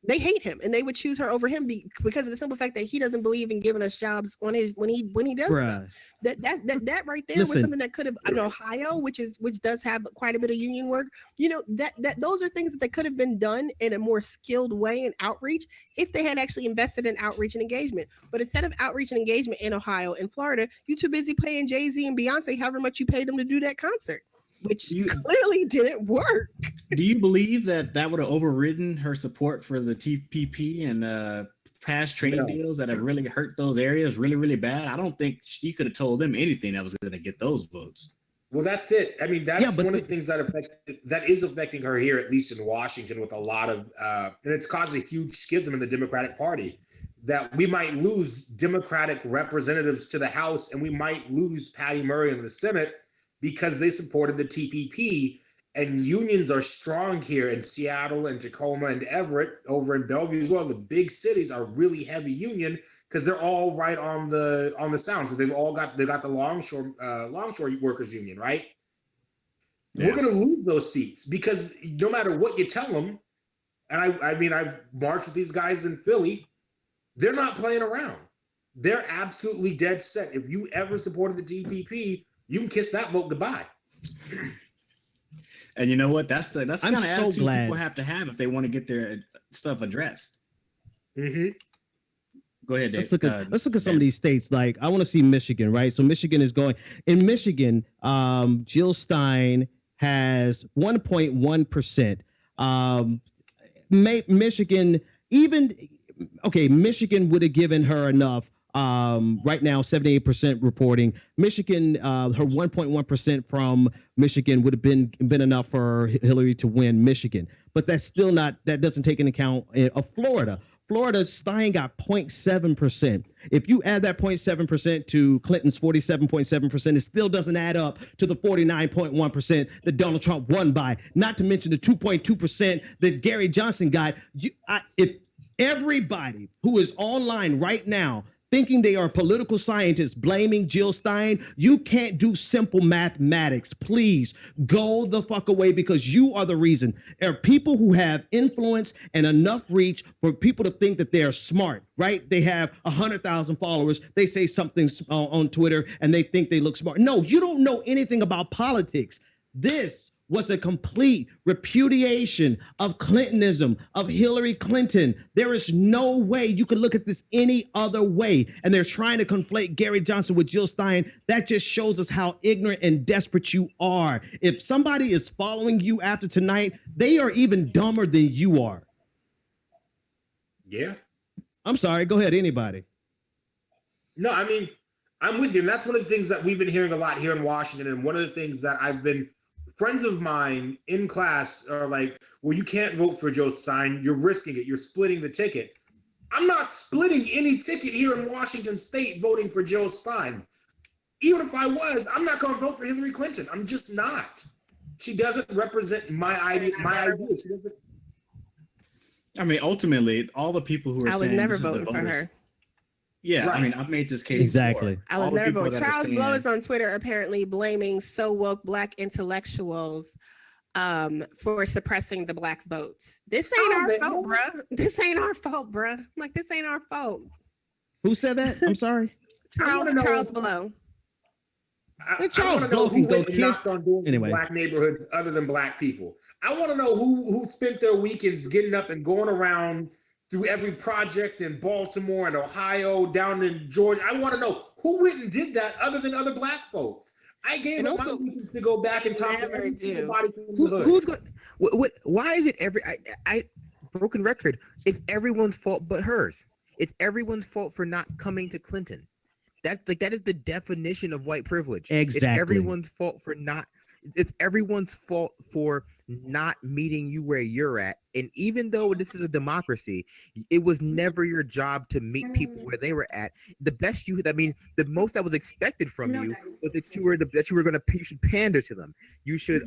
C: They hate him, and they would choose her over him because of the simple fact that he doesn't believe in giving us jobs on his when he does stuff. That right there was something that could have, in Ohio, which does have quite a bit of union work. You know, that those are things that could have been done in a more skilled way in outreach if they had actually invested in outreach and engagement. But instead of outreach and engagement in Ohio and Florida, you're too busy paying Jay-Z and Beyonce however much you paid them to do that concert, which clearly didn't work.
B: Do you believe that would have overridden her support for the TPP and past trade deals that have really hurt those areas really, really bad? I don't think she could have told them anything that was going to get those votes.
E: Well, that's it. I mean, that's one of the things that is affecting her here, at least in Washington, with a lot of, and it's caused a huge schism in the Democratic Party, that we might lose Democratic representatives to the House, and we might lose Patty Murray in the Senate because they supported the TPP. And unions are strong here in Seattle and Tacoma and Everett, over in Bellevue as well. The big cities are really heavy union because they're all right on the Sound. So they got the longshore workers union, right? Yeah. We're going to lose those seats because no matter what you tell them, and I mean, I've marched with these guys in Philly, they're not playing around. They're absolutely dead set. If you ever supported the TPP, you can kiss that vote goodbye.
B: And you know what? That's the kind of attitude
H: glad
B: people have to have if they want to get their stuff addressed.
E: Mm-hmm.
B: Go ahead, Dave.
H: Let's look at some of these states. Like, I want to see Michigan, right? So Michigan is going. In Michigan, Jill Stein has 1.1%. Michigan, Michigan would have given her enough. Right now, 78% reporting. Michigan, her 1.1% from Michigan would have been enough for Hillary to win Michigan. But that's still not, that doesn't take into account of Florida. Florida, Stein got 0.7%. If you add that 0.7% to Clinton's 47.7%, it still doesn't add up to the 49.1% that Donald Trump won by. Not to mention the 2.2% that Gary Johnson got. If everybody who is online right now thinking they are political scientists blaming Jill Stein, you can't do simple mathematics. Please go the fuck away, because you are the reason. There are people who have influence and enough reach for people to think that they are smart, right? They have 100,000 followers. They say something on Twitter and they think they look smart. No, you don't know anything about politics. This was a complete repudiation of Clintonism, of Hillary Clinton. There is no way you can look at this any other way. And they're trying to conflate Gary Johnson with Jill Stein. That just shows us how ignorant and desperate you are. If somebody is following you after tonight, they are even dumber than you are.
E: Yeah.
H: I'm sorry. Go ahead. Anybody.
E: No, I mean, I'm with you. And that's one of the things that we've been hearing a lot here in Washington. And one of the things that I've been, friends of mine in class are like, well, you can't vote for Joe Stein. You're risking it. You're splitting the ticket. I'm not splitting any ticket here in Washington State voting for Joe Stein. Even if I was, I'm not going to vote for Hillary Clinton. I'm just not. She doesn't represent my idea. She doesn't.
B: I mean, ultimately, all the people who are saying
C: I was never
B: this is the
C: voting for
B: voters-
C: her.
B: Yeah,
E: Right.
B: I mean, I've made this case
H: Exactly.
B: before.
C: I was
B: All the
C: never
B: people
C: voting.
B: that are
C: Charles
B: saying-
C: Blow is on Twitter apparently blaming so woke Black intellectuals for suppressing the Black votes. This ain't our fault, bruh. This ain't our fault, bruh. Like, this ain't our fault.
H: Who said that? I'm sorry.
C: Charles Blow.
H: Hey, Charles
E: I want to
H: Blow
E: know
H: can
E: who
H: go
E: went and
H: kiss-
E: knocked on doors
H: Anyway.
E: in Black neighborhoods other than Black people. I want to know who spent their weekends getting up and going around through every project in Baltimore and Ohio, down in Georgia. I want to know who went and did that other than other Black folks. I gave
A: And
E: up
A: also-
E: my weekends to go back and talk to
C: Never
E: every
C: do.
E: single body from the hood.
A: Who's going? What? Why is it I broken record? It's everyone's fault but hers. It's everyone's fault for not coming to Clinton. That is the definition of white privilege.
H: Exactly.
A: It's everyone's fault for not. It's everyone's fault for not meeting you where you're at. And even though this is a democracy, it was never your job to meet people where they were at. The most that was expected from you was that you should pander to them. You should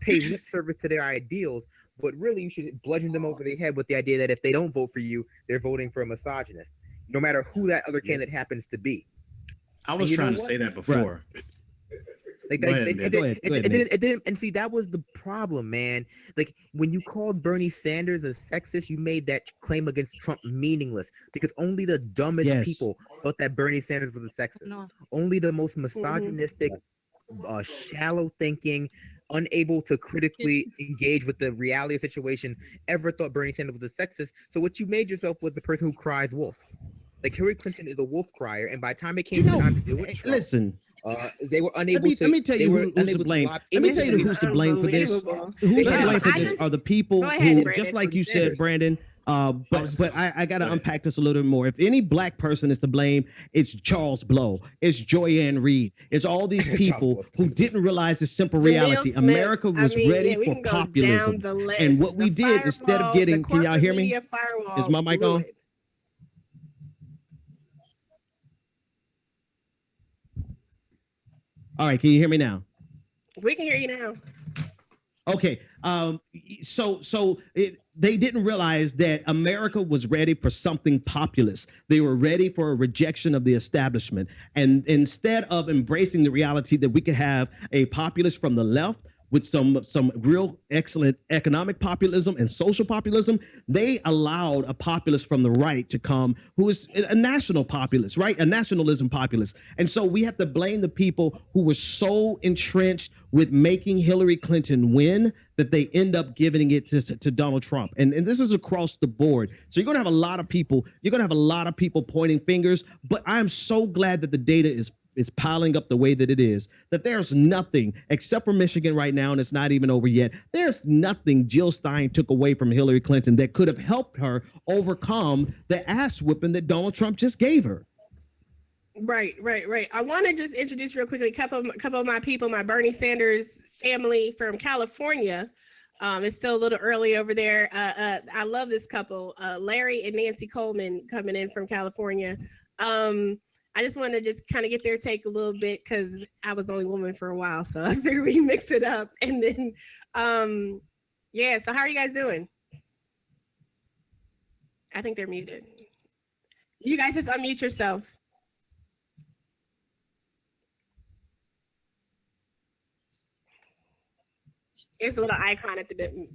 A: pay lip service to their ideals, but really you should bludgeon them over the head with the idea that if they don't vote for you, they're voting for a misogynist, no matter who that other candidate happens to be.
B: I was
A: You know
B: trying to
A: what?
B: say that before.
A: Like
B: Go ahead,
A: it
B: Nick.
H: Go ahead,
A: it didn't, and see, that was the problem, man. Like when you called Bernie Sanders a sexist, you made that claim against Trump meaningless because only the dumbest
H: Yes.
A: people thought that Bernie Sanders was a sexist. Only the most misogynistic, shallow thinking, unable to critically engage with the reality of the situation ever thought Bernie Sanders was a sexist. So what you made yourself was the person who cries wolf. Like Hillary Clinton is a wolf crier, and by the time it came time to deal with Trump,
H: Listen,
A: they were unable
H: let me tell you who's to blame. Let me tell you who's to blame for this.
C: Unbelievable.
H: Who's to
A: Yeah,
H: blame for
C: I
H: this
C: just-
H: are the people
C: Go ahead,
H: who,
C: Brandon.
H: just like you said, Brandon. But I got to
B: Go ahead.
H: unpack this a little bit more. If any Black person is to blame, it's Charles Blow, it's Joyanne Reed, it's all these people
A: Charles Blow.
H: who didn't realize the simple
C: Jamil
H: reality.
C: Smith.
H: America was ready
C: we
H: for
C: can go
H: populism,
C: down the list.
H: and what we
C: The
H: did instead of
C: firewall,
H: getting,
C: the
H: can y'all hear
C: corporate
H: me?
C: media firewall
H: Is my mic
C: blew
H: on?
C: it.
H: All right, can you hear me now?
C: We can hear you now.
H: Okay, they didn't realize that America was ready for something populist. They were ready for a rejection of the establishment. And instead of embracing the reality that we could have a populist from the left with some real excellent economic populism and social populism, they allowed a populist from the right to come who is a national populist, right? A nationalism populist. And so we have to blame the people who were so entrenched with making Hillary Clinton win that they end up giving it to Donald Trump. And this is across the board. So you're going to have a lot of people pointing fingers, but I'm so glad that the data is piling up the way that it is, that there's nothing, except for Michigan right now, and it's not even over yet, there's nothing Jill Stein took away from Hillary Clinton that could have helped her overcome the ass whipping that Donald Trump just gave her.
C: Right. I want to just introduce real quickly a couple of my people, my Bernie Sanders family from California. It's still a little early over there. I love this couple, Larry and Nancy Coleman, coming in from California. I just wanted to just kind of get their take a little bit because I was the only woman for a while, so I figured we mix it up. And then, yeah. So how are you guys doing? I think they're muted. You guys just unmute yourself. There's a little icon at the bottom.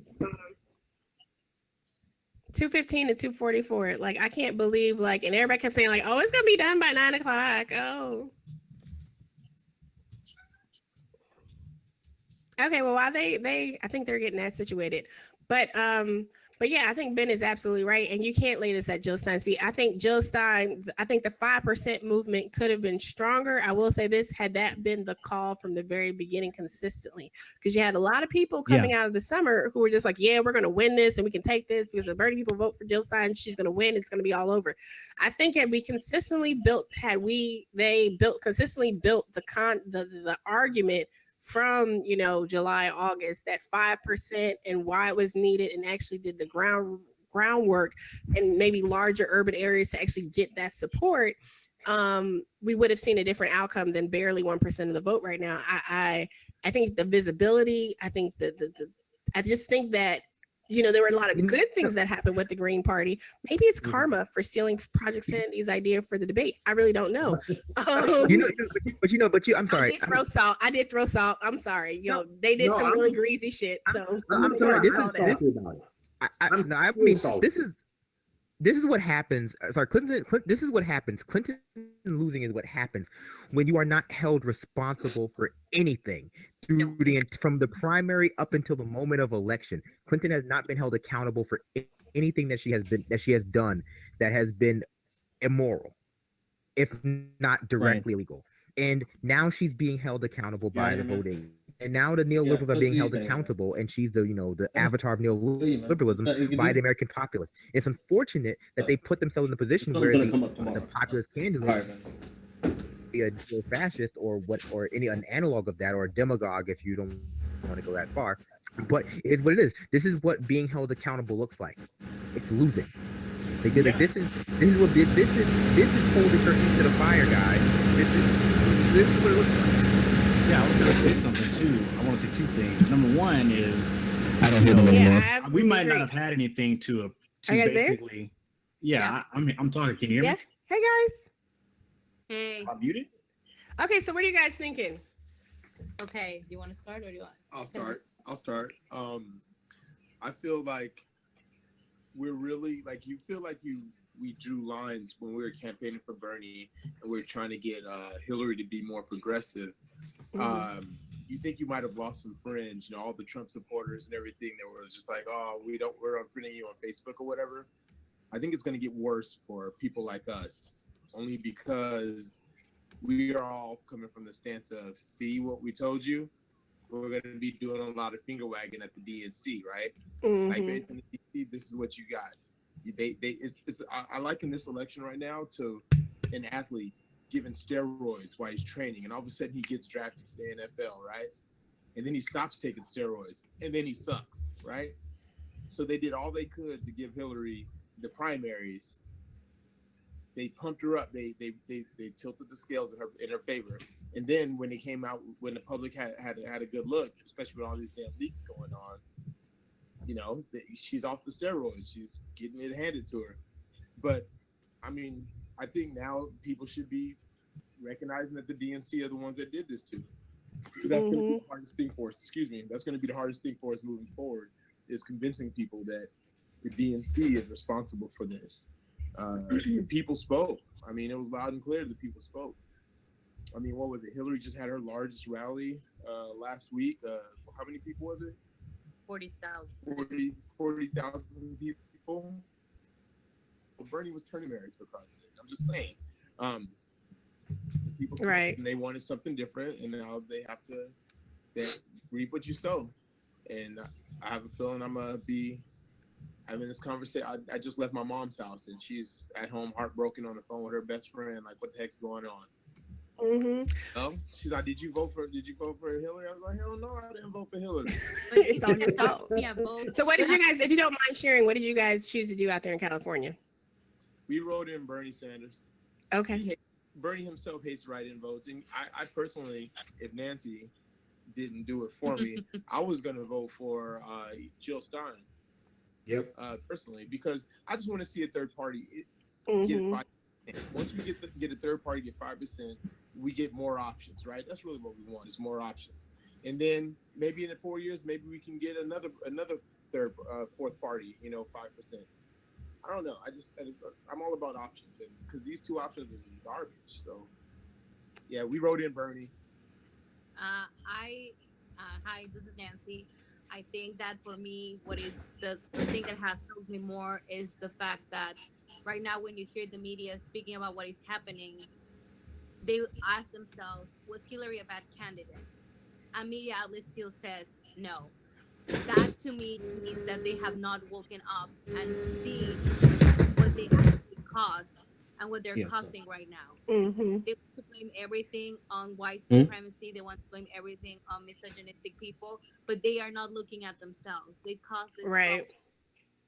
C: 2:15 to 2:44. Like, I can't believe, like, and everybody kept saying, like, oh, it's gonna be done by 9 o'clock. Oh. Okay, well, while I think they're getting that situated, but yeah, I think Ben is absolutely right, and you can't lay this at Jill Stein's feet. I think I think the 5% movement could have been stronger. I will say this: had that been the call from the very beginning, consistently, because you had a lot of people coming out of the summer who were just like, "Yeah, we're going to win this, and we can take this because the Bernie people vote for Jill Stein, she's going to win. It's going to be all over." I think had we consistently built, consistently built the argument from July, August, that 5% and why it was needed, and actually did the groundwork and maybe larger urban areas to actually get that support, we would have seen a different outcome than barely 1% of the vote right now. I think the visibility, I think I just think that there were a lot of good things that happened with the Green Party. Maybe it's karma for stealing Project Sanity's idea for the debate. I really don't know. I'm sorry. I did throw salt. I'm sorry. They did some really greasy shit. So
A: I'm sorry. This is what happens. Sorry, Clinton. This is what happens. Clinton losing is what happens when you are not held responsible for anything from the primary up until the moment of election. Clinton has not been held accountable for anything that she has done that has been immoral, if not directly illegal. And now she's being held accountable by the voting. And now the neoliberals are being held accountable, and she's the avatar of neoliberalism by the American populace. It's unfortunate that they put themselves in a position where the populist candidate be a fascist or an analog of that, or a demagogue if you don't want to go that far. But it is what it is. This is what being held accountable looks like. It's losing. They did it. This is holding her feet to the fire, guys. This is what it looks like.
B: Yeah, I was gonna say something too. I want to say two things. Number one is
H: I don't hear them anymore.
B: We might not have had anything to basically.
C: There?
B: I'm talking. Can you hear me?
C: Hey guys.
I: Hey.
B: I'm muted.
C: Okay, so what are you guys thinking?
I: Okay, do you want to start or do you want?
J: I'll start. I feel like we're really you feel like we drew lines when we were campaigning for Bernie and we were trying to get Hillary to be more progressive. You think you might have lost some friends, all the Trump supporters and everything that were just like, oh, we're unfriending you on Facebook or whatever. I think it's going to get worse for people like us, only because we are all coming from the stance of, see what we told you? We're going to be doing a lot of finger wagging at the DNC, right? Like, based on the DNC, this is what you got. I liken this election right now to an athlete given steroids while he's training, and all of a sudden he gets drafted to the NFL, right? And then he stops taking steroids, and then he sucks, right? So they did all they could to give Hillary the primaries. They pumped her up. They tilted the scales in her favor. And then when it came out, when the public had a good look, especially with all these damn leaks going on, she's off the steroids. She's getting it handed to her. But I mean, I think now people should be recognizing that the DNC are the ones that did this to her. That's going to be the hardest thing for us. Excuse me. That's going to be the hardest thing for us moving forward, is convincing people that the DNC is responsible for this. The people spoke. I mean, it was loud and clear. The people spoke. I mean, what was it? Hillary just had her largest rally last week. How many people was it?
I: 40,000.
J: 40,000 people. Well, Bernie was turning married, for Christ's sake. I'm just saying. People, right? And they wanted something different, and now they have to reap what you sow. And I have a feeling I'm gonna be having this conversation. I just left my mom's house, and she's at home, heartbroken, on the phone with her best friend. Like, what the heck's going on? She's like, did you vote for Hillary? I was like, hell no, I didn't vote for Hillary.
C: It's all your fault. Yeah, both. So what did you guys, if you don't mind sharing, what did you guys choose to do out there in California?
J: We wrote in Bernie Sanders.
C: Okay.
J: Bernie himself hates write-in votes, and I personally, if Nancy didn't do it for me, I was gonna vote for Jill Stein.
E: Yep.
J: Personally, because I just want to see a third party get 5%. Once we get a third party get 5%, we get more options, right? That's really what we want, is more options. And then maybe in 4 years, maybe we can get another fourth party, 5%. I don't know. I'm all about options, and because these two options are just garbage. So, yeah, we wrote in Bernie.
I: Hi, this is Nancy. I think that for me, what is the thing that has sold me more is the fact that right now, when you hear the media speaking about what is happening, they ask themselves, was Hillary a bad candidate? A media outlet still says no. That to me means that they have not woken up and seen what they actually caused and what they're
H: Yeah.
I: causing right now.
C: Mm-hmm.
I: They want to blame everything on white
H: Mhm.
I: supremacy. They want to blame everything on misogynistic people, but they are not looking at themselves. They caused this
C: Right.
I: problem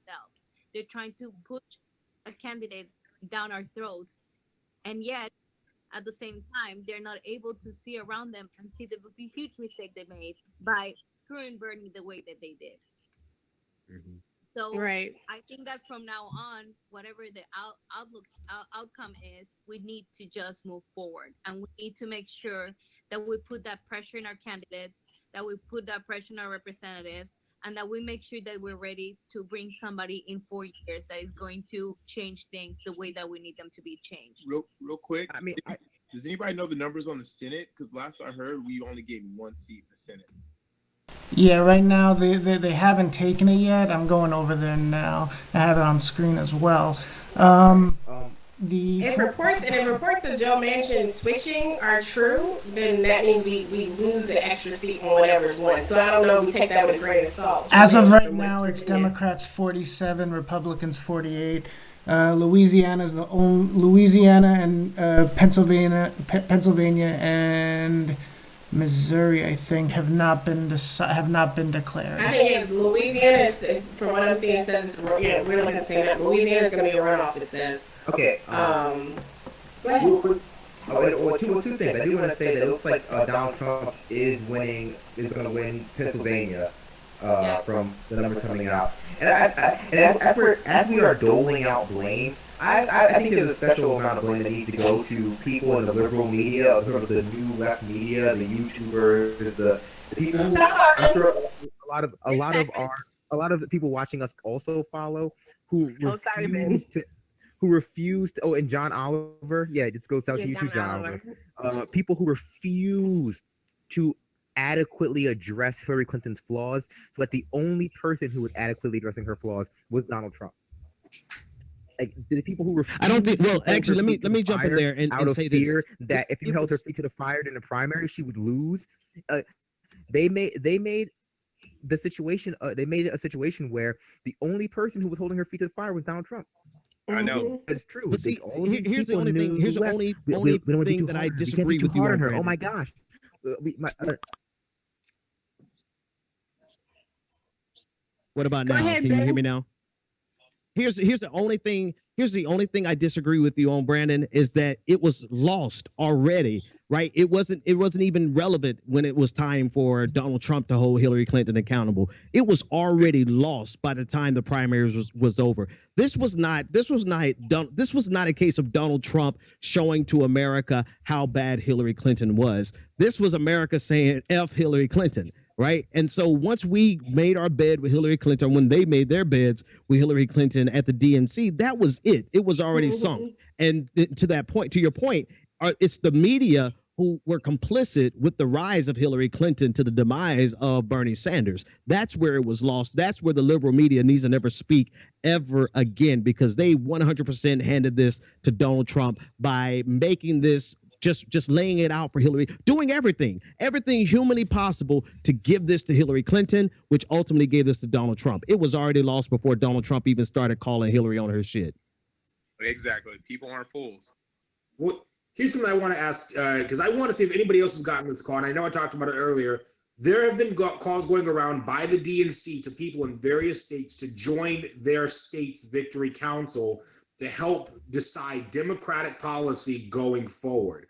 I: themselves. They're trying to push a candidate down our throats, and yet at the same time, they're not able to see around them and see the huge mistake they made by screwing Bernie the way that they did.
A: Mhm.
I: So
C: Right.
I: I think that from now on, whatever the outcome is, we need to just move forward, and we need to make sure that we put that pressure in our candidates, that we put that pressure on our representatives, and that we make sure that we're ready to bring somebody in 4 years that is going to change things the way that we need them to be changed.
J: Real quick,
A: I mean,
J: does anybody know the numbers on the Senate? Because last I heard, we only gave one seat in the Senate.
F: Yeah, right now they haven't taken it yet. I'm going over there now. I have it on screen as well.
A: sorry.
F: The
C: If reports of Joe Manchin switching are true, then that means we lose an extra seat on whatever's won. So I don't know. We take that with a grain of salt. Joe
F: As of
C: Manchin
F: right
C: from West
F: now, it's
C: Virginia.
F: Democrats 47, Republicans 48. Louisiana's the only Louisiana and Pennsylvania and Missouri, I think, have not been declared.
C: I think Louisiana is, from what I'm seeing, says it's we're looking at the same map. Louisiana is going to be a runoff. It says.
A: Okay.
C: Go ahead.
E: Real quick,
A: Two things. I do want to say that it looks like Donald Trump is winning, is going to win Pennsylvania from the numbers coming out. And as we are doling out blame, I think there's a special amount of blame that needs to go to people in the liberal media, sort of the new left media, the YouTubers, the people who I'm sure a lot of the people watching us also follow, who
C: Oh, sorry, Ben.
A: refused. Oh, and John Oliver. Yeah, it goes out to you too, John Oliver. People who refused to adequately address Hillary Clinton's flaws, so that the only person who was adequately addressing her flaws was Donald Trump. Like the people who refused.
H: I don't think. Well,
A: to hold
H: actually,
A: her feet to
H: let
A: the
H: me jump in
A: fire
H: there
A: out
H: and
A: of
H: say this.
A: fear that if you
H: It
A: held her
H: was-
A: feet to the fire in the primary, she would lose. They made the situation. They made it a situation where the only person who was holding her feet to the fire was Donald Trump.
J: I know.
A: It's true.
H: But see,
A: All of these
H: here's the
A: people
H: only thing.
A: knew
H: Here's the
A: left.
H: only
A: We don't want to be
H: thing
A: too
H: that I
A: hard on her. We can't be
H: disagree
A: too
H: with you
A: hard
H: on,
A: on her. Oh
H: Brandon.
A: my gosh.
H: What about
C: Go
H: now?
C: ahead,
H: Can you hear
C: Ben.
H: me now? Here's the only thing. Here's the only thing I disagree with you on, Brandon, is that it was lost already, right? It wasn't even relevant when it was time for Donald Trump to hold Hillary Clinton accountable. It was already lost by the time the primaries was over. This was not a case of Donald Trump showing to America how bad Hillary Clinton was. This was America saying F Hillary Clinton. Right. And so once we made our bed with Hillary Clinton, when they made their beds with Hillary Clinton at the DNC, that was it. It was already sunk. And to your point, it's the media who were complicit with the rise of Hillary Clinton to the demise of Bernie Sanders. That's where it was lost. That's where the liberal media needs to never speak ever again, because they 100% handed this to Donald Trump by making this just laying it out for Hillary, doing everything humanly possible to give this to Hillary Clinton, which ultimately gave this to Donald Trump. It was already lost before Donald Trump even started calling Hillary on her shit.
J: Exactly. People aren't fools.
E: Well, here's something I want to ask, because I want to see if anybody else has gotten this call, and I know I talked about it earlier. There have been calls going around by the DNC to people in various states to join their state's Victory Council to help decide Democratic policy going forward.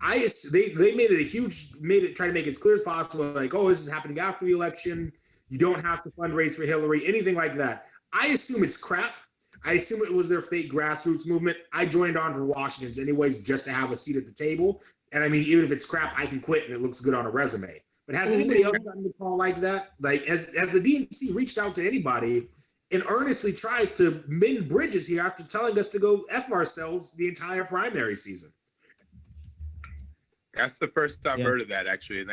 E: They made it try to make it as clear as possible, like, oh, this is happening after the election. You don't have to fundraise for Hillary, anything like that. I assume it's crap. I assume it was their fake grassroots movement. I joined on for Washington's anyways, just to have a seat at the table. And I mean, even if it's crap, I can quit and it looks good on a resume. But has anybody else gotten a call like that? Like, has the DNC reached out to anybody and earnestly tried to mend bridges here after telling us to go F ourselves the entire primary season?
J: That's the first I've heard of that, actually, and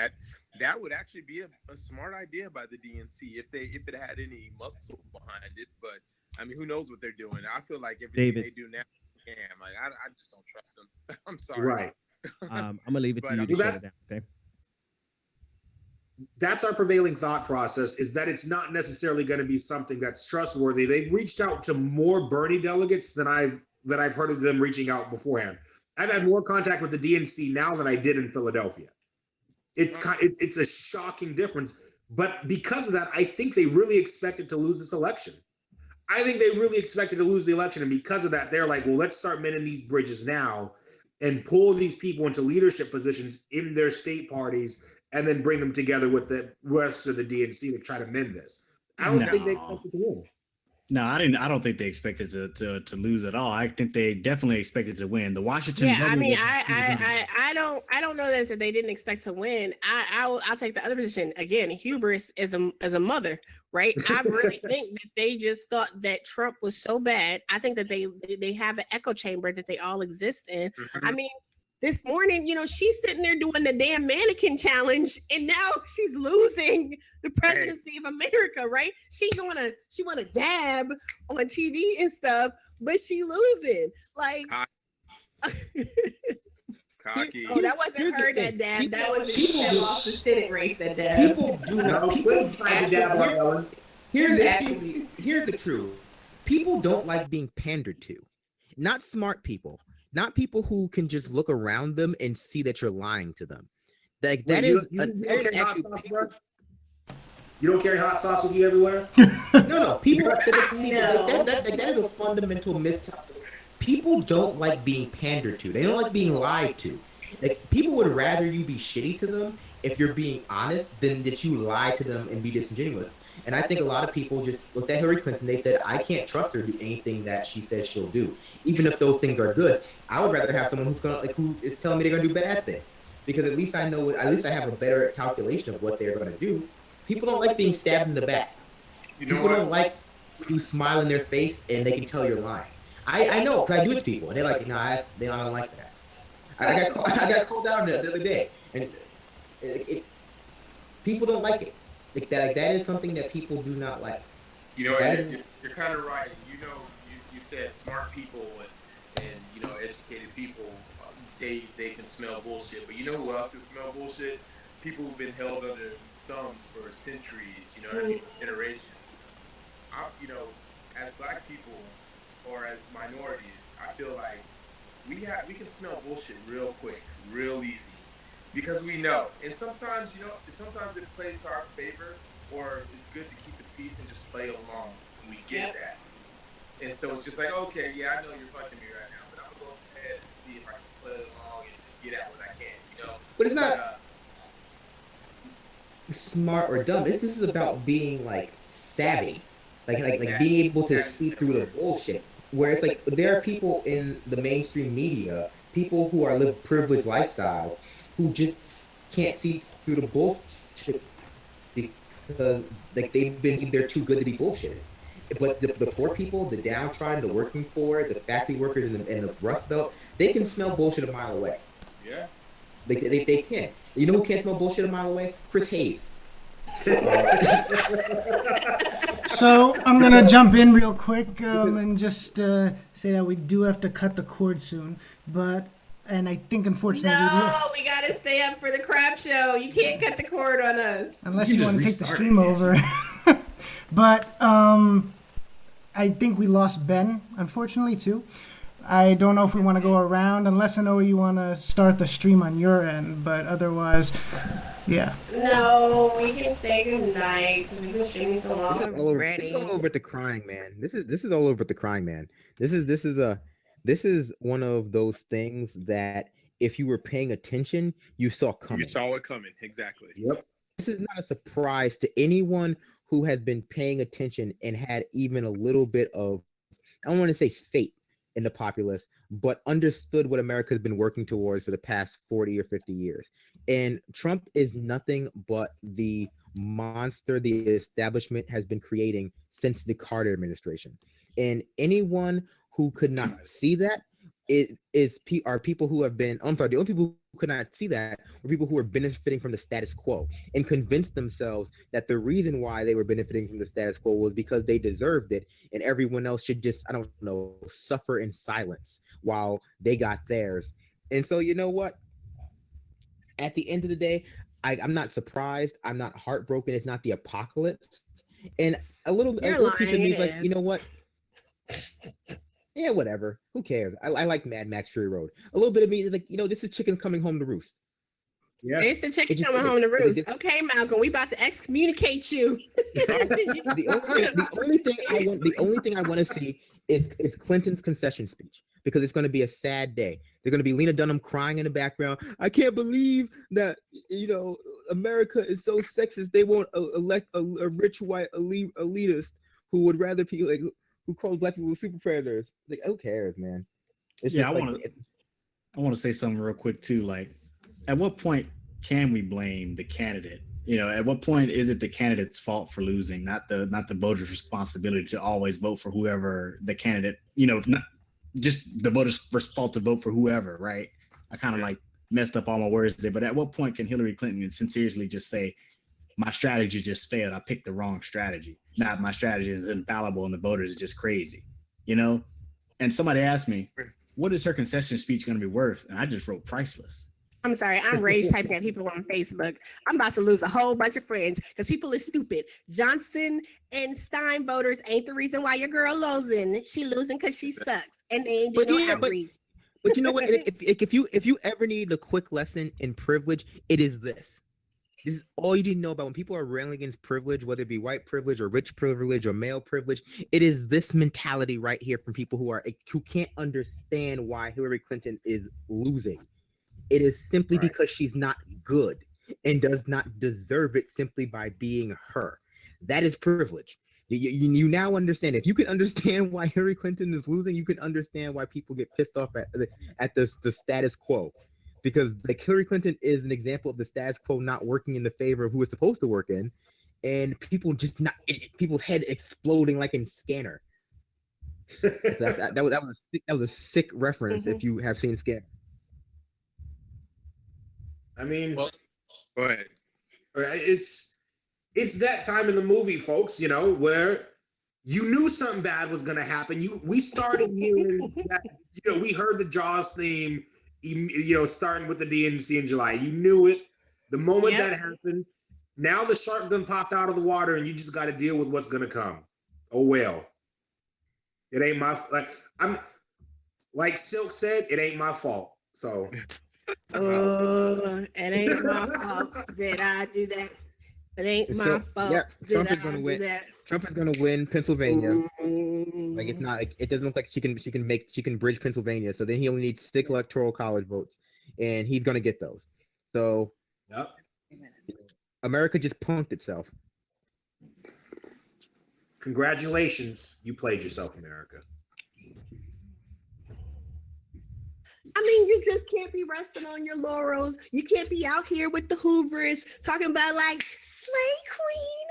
J: that would actually be a smart idea by the DNC if it had any muscle behind it. But I mean, who knows what they're doing? I feel like everything
H: David.
J: they do now, scam. Like I just don't trust them. I'm sorry.
E: Right.
H: I'm gonna leave it to
J: But,
H: you to
E: Well,
H: shut it down. Okay.
E: that's our prevailing thought process, is that it's not necessarily going to be something that's trustworthy. They've reached out to more Bernie delegates than I've heard of them reaching out beforehand. I've had more contact with the DNC now than I did in Philadelphia. It's a shocking difference, but because of that, I think they really expected to lose this election. I think they really expected to lose the election, and because of that, they're like, well, let's start mending these bridges now and pull these people into leadership positions in their state parties, and then bring them together with the rest of the DNC to try to mend this. I don't think they expected to win.
B: No, I didn't. I don't think they expected to lose at all. I think they definitely expected to win. The Washington.
C: Yeah, I
B: voter
C: mean,
B: was-
C: I don't know that they didn't expect to win. I'll take the other position again. Hubris as a mother, right? I really think that they just thought that Trump was so bad. I think that they have an echo chamber that they all exist in. I mean, this morning, she's sitting there doing the damn mannequin challenge, and now she's losing the presidency of America, right? She wanna dab on TV and stuff, but she losing. Like,
J: Cocky.
C: oh, that wasn't her that dab. That was the people that lost the Senate race that dab.
A: People do not. People
E: tried to dab on Ellen.
A: Here's the truth. People don't like being pandered to. Not smart people. Not people who can just look around them and see that you're lying to them. Like that is
E: You don't carry hot sauce with you everywhere?
A: No. People that is a fundamental miscalculation. People don't like being pandered to. They don't like being lied to. Like people would rather you be shitty to them if you're being honest than that you lie to them and be disingenuous. And I think a lot of people just looked at Hillary Clinton. They said, I can't trust her to do anything that she says she'll do, even if those things are good. I would rather have someone who is telling me they're gonna do bad things, because at least I know. At least I have a better calculation of what they're gonna do. People don't like being stabbed in the back. People don't like you smile in their face and they can tell you're lying. I know, because I do it to people, and they're like, nah, I don't like that. I got called out the other day, and people don't like it. Like that is something that people do not like.
J: You're kind of right. You said smart people and educated people, they can smell bullshit. But you know who else can smell bullshit? People who've been held under thumbs for centuries. Generations. As black people or as minorities, I feel like we can smell bullshit real quick, real easy, because we know. And sometimes it plays to our favor, or it's good to keep the peace and just play along. And we get that. And so it's just like, okay, yeah, I know you're fucking me right now, but I'm gonna go ahead and see if I can play along and just get out what I can,
A: But it's not smart or dumb. This is about being like savvy, like being able to see through the bullshit. Where it's like there are people in the mainstream media, people who are live privileged lifestyles, who just can't see through the bullshit because like they're too good to be bullshitted. But the poor people, the downtrodden, the working poor, the factory workers in the Rust Belt, they can smell bullshit a mile away.
J: Yeah.
A: They can. You know who can't smell bullshit a mile away? Chris Hayes.
F: So I'm gonna jump in real quick and just say that we do have to cut the cord soon, and I think unfortunately
C: we gotta stay up for the crap show. You can't cut the cord on us
F: unless you want to take the stream over. But I think we lost Ben, unfortunately, too. I don't know if we want to go around, unless I know you want to start the stream on your end, but otherwise, yeah.
C: No, we can say goodnight since we've been streaming so long.
A: This is all over the crying, man. This is all over the crying, man. This is one of those things that if you were paying attention, you saw coming.
J: You saw it coming, exactly.
E: Yep.
A: This is not a surprise to anyone who has been paying attention and had even a little bit of, I don't want to say faith in the populace, but understood what America has been working towards for the past 40 or 50 years. And Trump is nothing but the monster the establishment has been creating since the Carter administration. And anyone who could not see that are people who have been. I'm sorry, the only people who could not see that were people who were benefiting from the status quo and convinced themselves that the reason why they were benefiting from the status quo was because they deserved it, and everyone else should just, I don't know, suffer in silence while they got theirs. And so, you know what? At the end of the day, I'm not surprised. I'm not heartbroken. It's not the apocalypse. And a
C: You're
A: little piece of me is like,
C: lying.
A: you know what? Yeah, whatever. Who cares? I like Mad Max Fury Road. A little bit of me is like, this is chicken coming home to roost.
E: Yeah.
C: It's the chicken
A: It just
C: coming
A: is.
C: home to
A: It
C: roost.
A: just-
C: Okay, Malcolm, we about to excommunicate you.
A: The only thing I want to see is Clinton's concession speech, because it's going to be a sad day. They're going to be Lena Dunham crying in the background. I can't believe that America is so sexist. They won't elect a rich white elitist who would rather people who calls black people super predators. Like, who cares, man? It's
B: Yeah,
A: just
B: I want to say something real quick too. Like, at what point can we blame the candidate? At what point is it the candidate's fault for losing, not the voter's responsibility to always vote for whoever the candidate, not just the voter's fault to vote for whoever, right? I kind of like messed up all my words there, but at what point can Hillary Clinton sincerely just say, my strategy just failed, I picked the wrong strategy, not my strategy is infallible and the voters are just crazy, And somebody asked me, what is her concession speech going to be worth? And I just wrote priceless.
C: I'm sorry, I'm rage typing at people on Facebook. I'm about to lose a whole bunch of friends because people are stupid. Johnson and Stein voters ain't the reason why your girl losing. She losing because she sucks, and they ain't doing no outreach.
A: But you know what? If you ever need a quick lesson in privilege, it is this. This is all you need to know about when people are railing against privilege, whether it be white privilege or rich privilege or male privilege. It is this mentality right here from people who can't understand why Hillary Clinton is losing. It is simply because she's not good and does not deserve it simply by being her. That is privilege. You now understand. If you can understand why Hillary Clinton is losing, you can understand why people get pissed off at the status quo. Because like Hillary Clinton is an example of the status quo not working in the favor of who it's supposed to work in, and people's head exploding like in Scanner. So that was a sick reference if you have seen Scanner.
E: I mean,
J: Well, go ahead.
E: It's that time in the movie, folks. Where you knew something bad was going to happen. We started hearing that. We heard the Jaws theme. Starting with the DNC in July. You knew it the moment that happened. Now the shark done popped out of the water, and you just got to deal with what's going to come. Oh well. It ain't my I'm like Silk said. It ain't my fault. So.
C: It ain't my fault that I do that. It ain't my fault.
A: Yeah, Trump is
C: going to
A: win. Trump is going to win Pennsylvania. Like, it's not like it doesn't look like she can bridge Pennsylvania. So then he only needs 6 electoral college votes, and he's going to get those. So, America just punked itself.
E: Congratulations, you played yourself, America.
C: I mean, you just can't be resting on your laurels. You can't be out here with the Hoovers talking about like slay queen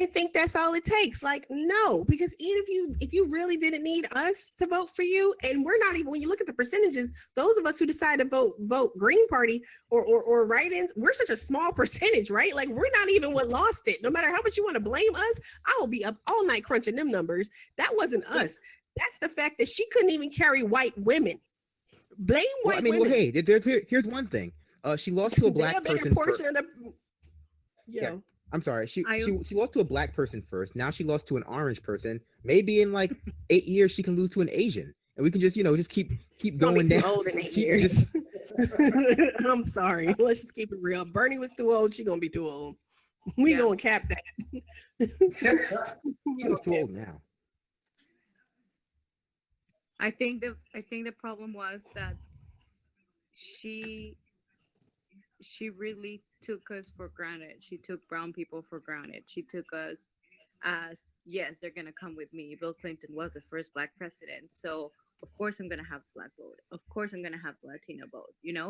C: and think that's all it takes. Like, no, because if you really didn't need us to vote for you, and we're not even, when you look at the percentages, those of us who decide to vote Green Party or write-ins, we're such a small percentage, right? Like, we're not even what lost it. No matter how much you want to blame us, I will be up all night crunching them numbers. That wasn't us. That's the fact that she couldn't even carry white women. Blame white women.
A: Well, hey, here's one thing. She lost to a black person first. I'm sorry. She lost to a black person first. Now she lost to an orange person. Maybe in like 8 years she can lose to an Asian, and we can just keep going down.
C: Old in 8 years. I'm sorry. Let's just keep it real. Bernie was too old. She gonna be too old. We gonna cap that.
A: She's too old now.
I: I think the problem was that she really took us for granted. She took brown people for granted. She took us as, yes, they're gonna come with me. Bill Clinton was the first black president, so of course I'm gonna have the black vote. Of course I'm gonna have the Latino vote.
C: Yeah,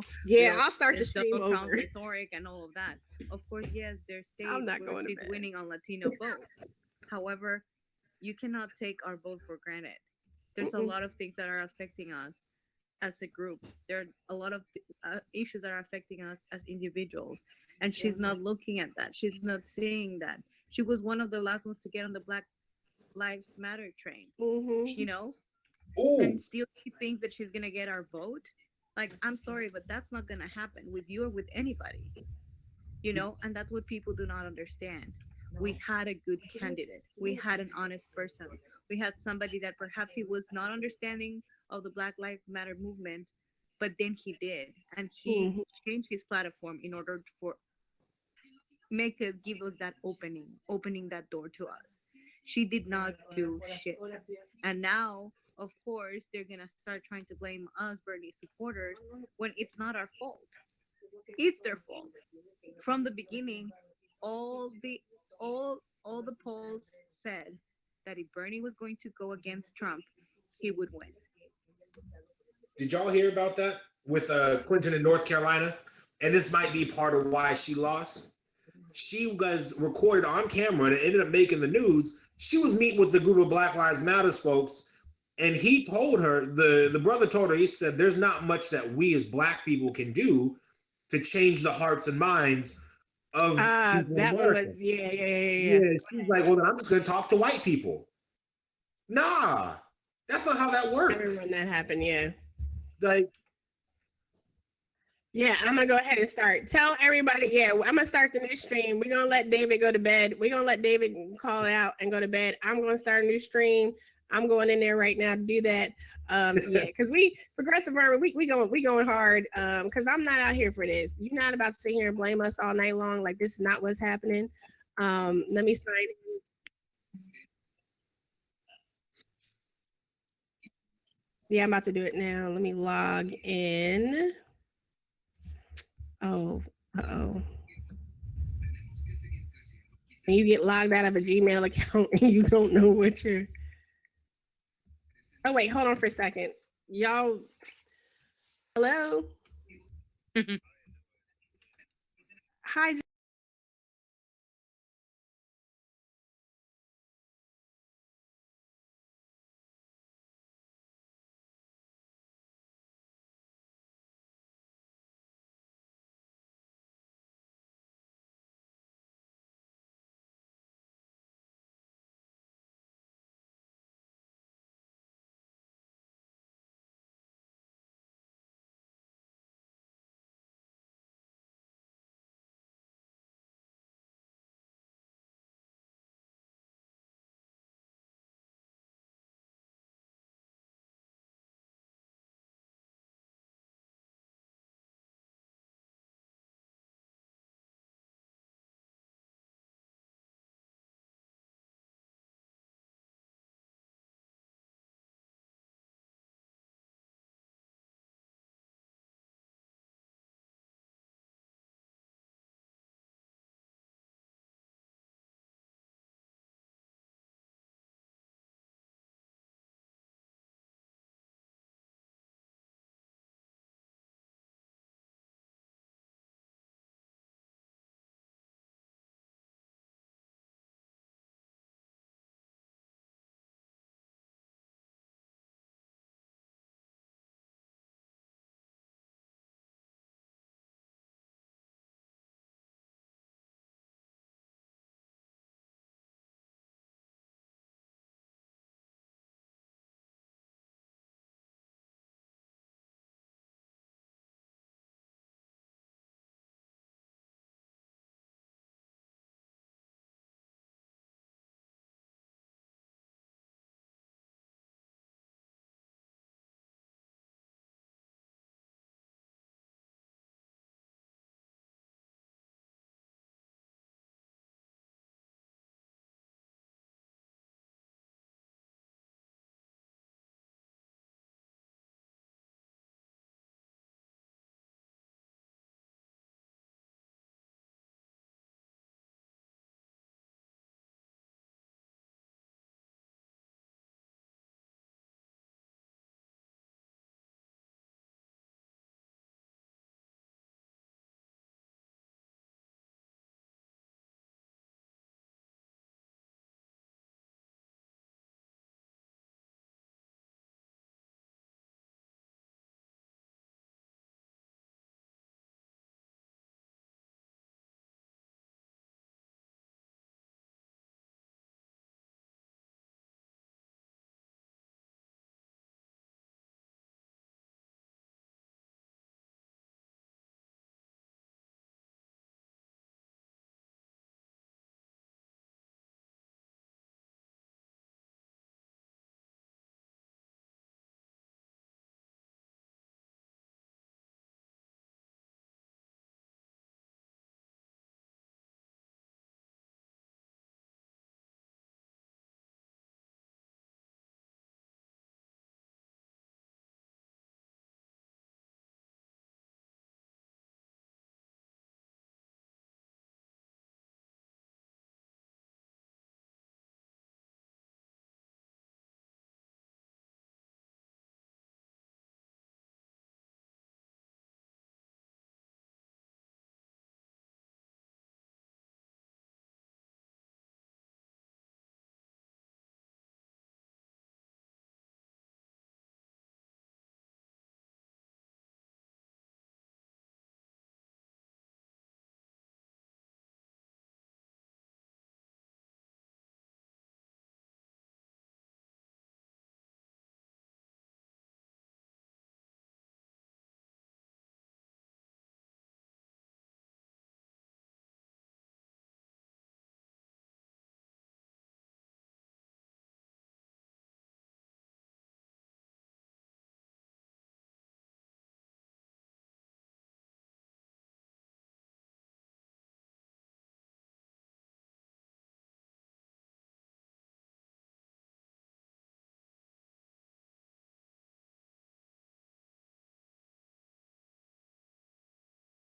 C: I'll start the stream over.
I: Rhetoric and all of that. Of course, yes, there's states where she's winning on Latino vote. However, you cannot take our vote for granted. There's a lot of things that are affecting us as a group. There are a lot of issues that are affecting us as individuals, and she's not looking at that. She's not seeing that. She was one of the last ones to get on the Black Lives Matter train, you know, and still she thinks that she's gonna get our vote. Like, I'm sorry, but that's not gonna happen with you or with anybody, you know. And that's what people do not understand. We had a good candidate, we had an honest person, we had somebody that perhaps he was not understanding of the Black Lives Matter movement, but then he did, and he changed his platform in order for make us give us that opening that door to us. She did not do shit, and now of course they're gonna start trying to blame us Bernie supporters when it's not our fault. It's their fault from the beginning. All the all all the polls said that if Bernie was going to go against Trump, he would win.
E: Did y'all hear about that with Clinton in North Carolina? And this might be part of why she lost. She was recorded on camera and it ended up making the news. She was meeting with the group of Black Lives Matters folks, and he told her, the brother told her, he said, there's not much that we as Black people can do to change the hearts and minds of people in
C: that one
E: America.
C: was yeah.
E: Yeah, she's like, well, then I'm just going to talk to white people. Nah, that's not how that
C: I
E: works.
C: remember when that happened. Yeah.
E: Like,
C: Yeah, I'm gonna go ahead and start. Tell everybody. Yeah, I'm gonna start the new stream. We're gonna let David go to bed. We're gonna let David call it out and go to bed. I'm gonna start a new stream. I'm going in there right now to do that. Yeah, because we progressive army, we going hard. Because I'm not out here for this. You're not about to sit here and blame us all night long. Like this is not what's happening. Let me sign in. Yeah, I'm about to do it now. Let me log in. Oh, uh-oh. When you get logged out of a Gmail account and you don't know what you're. Oh, wait, hold on for a second. Y'all, hello? Hi,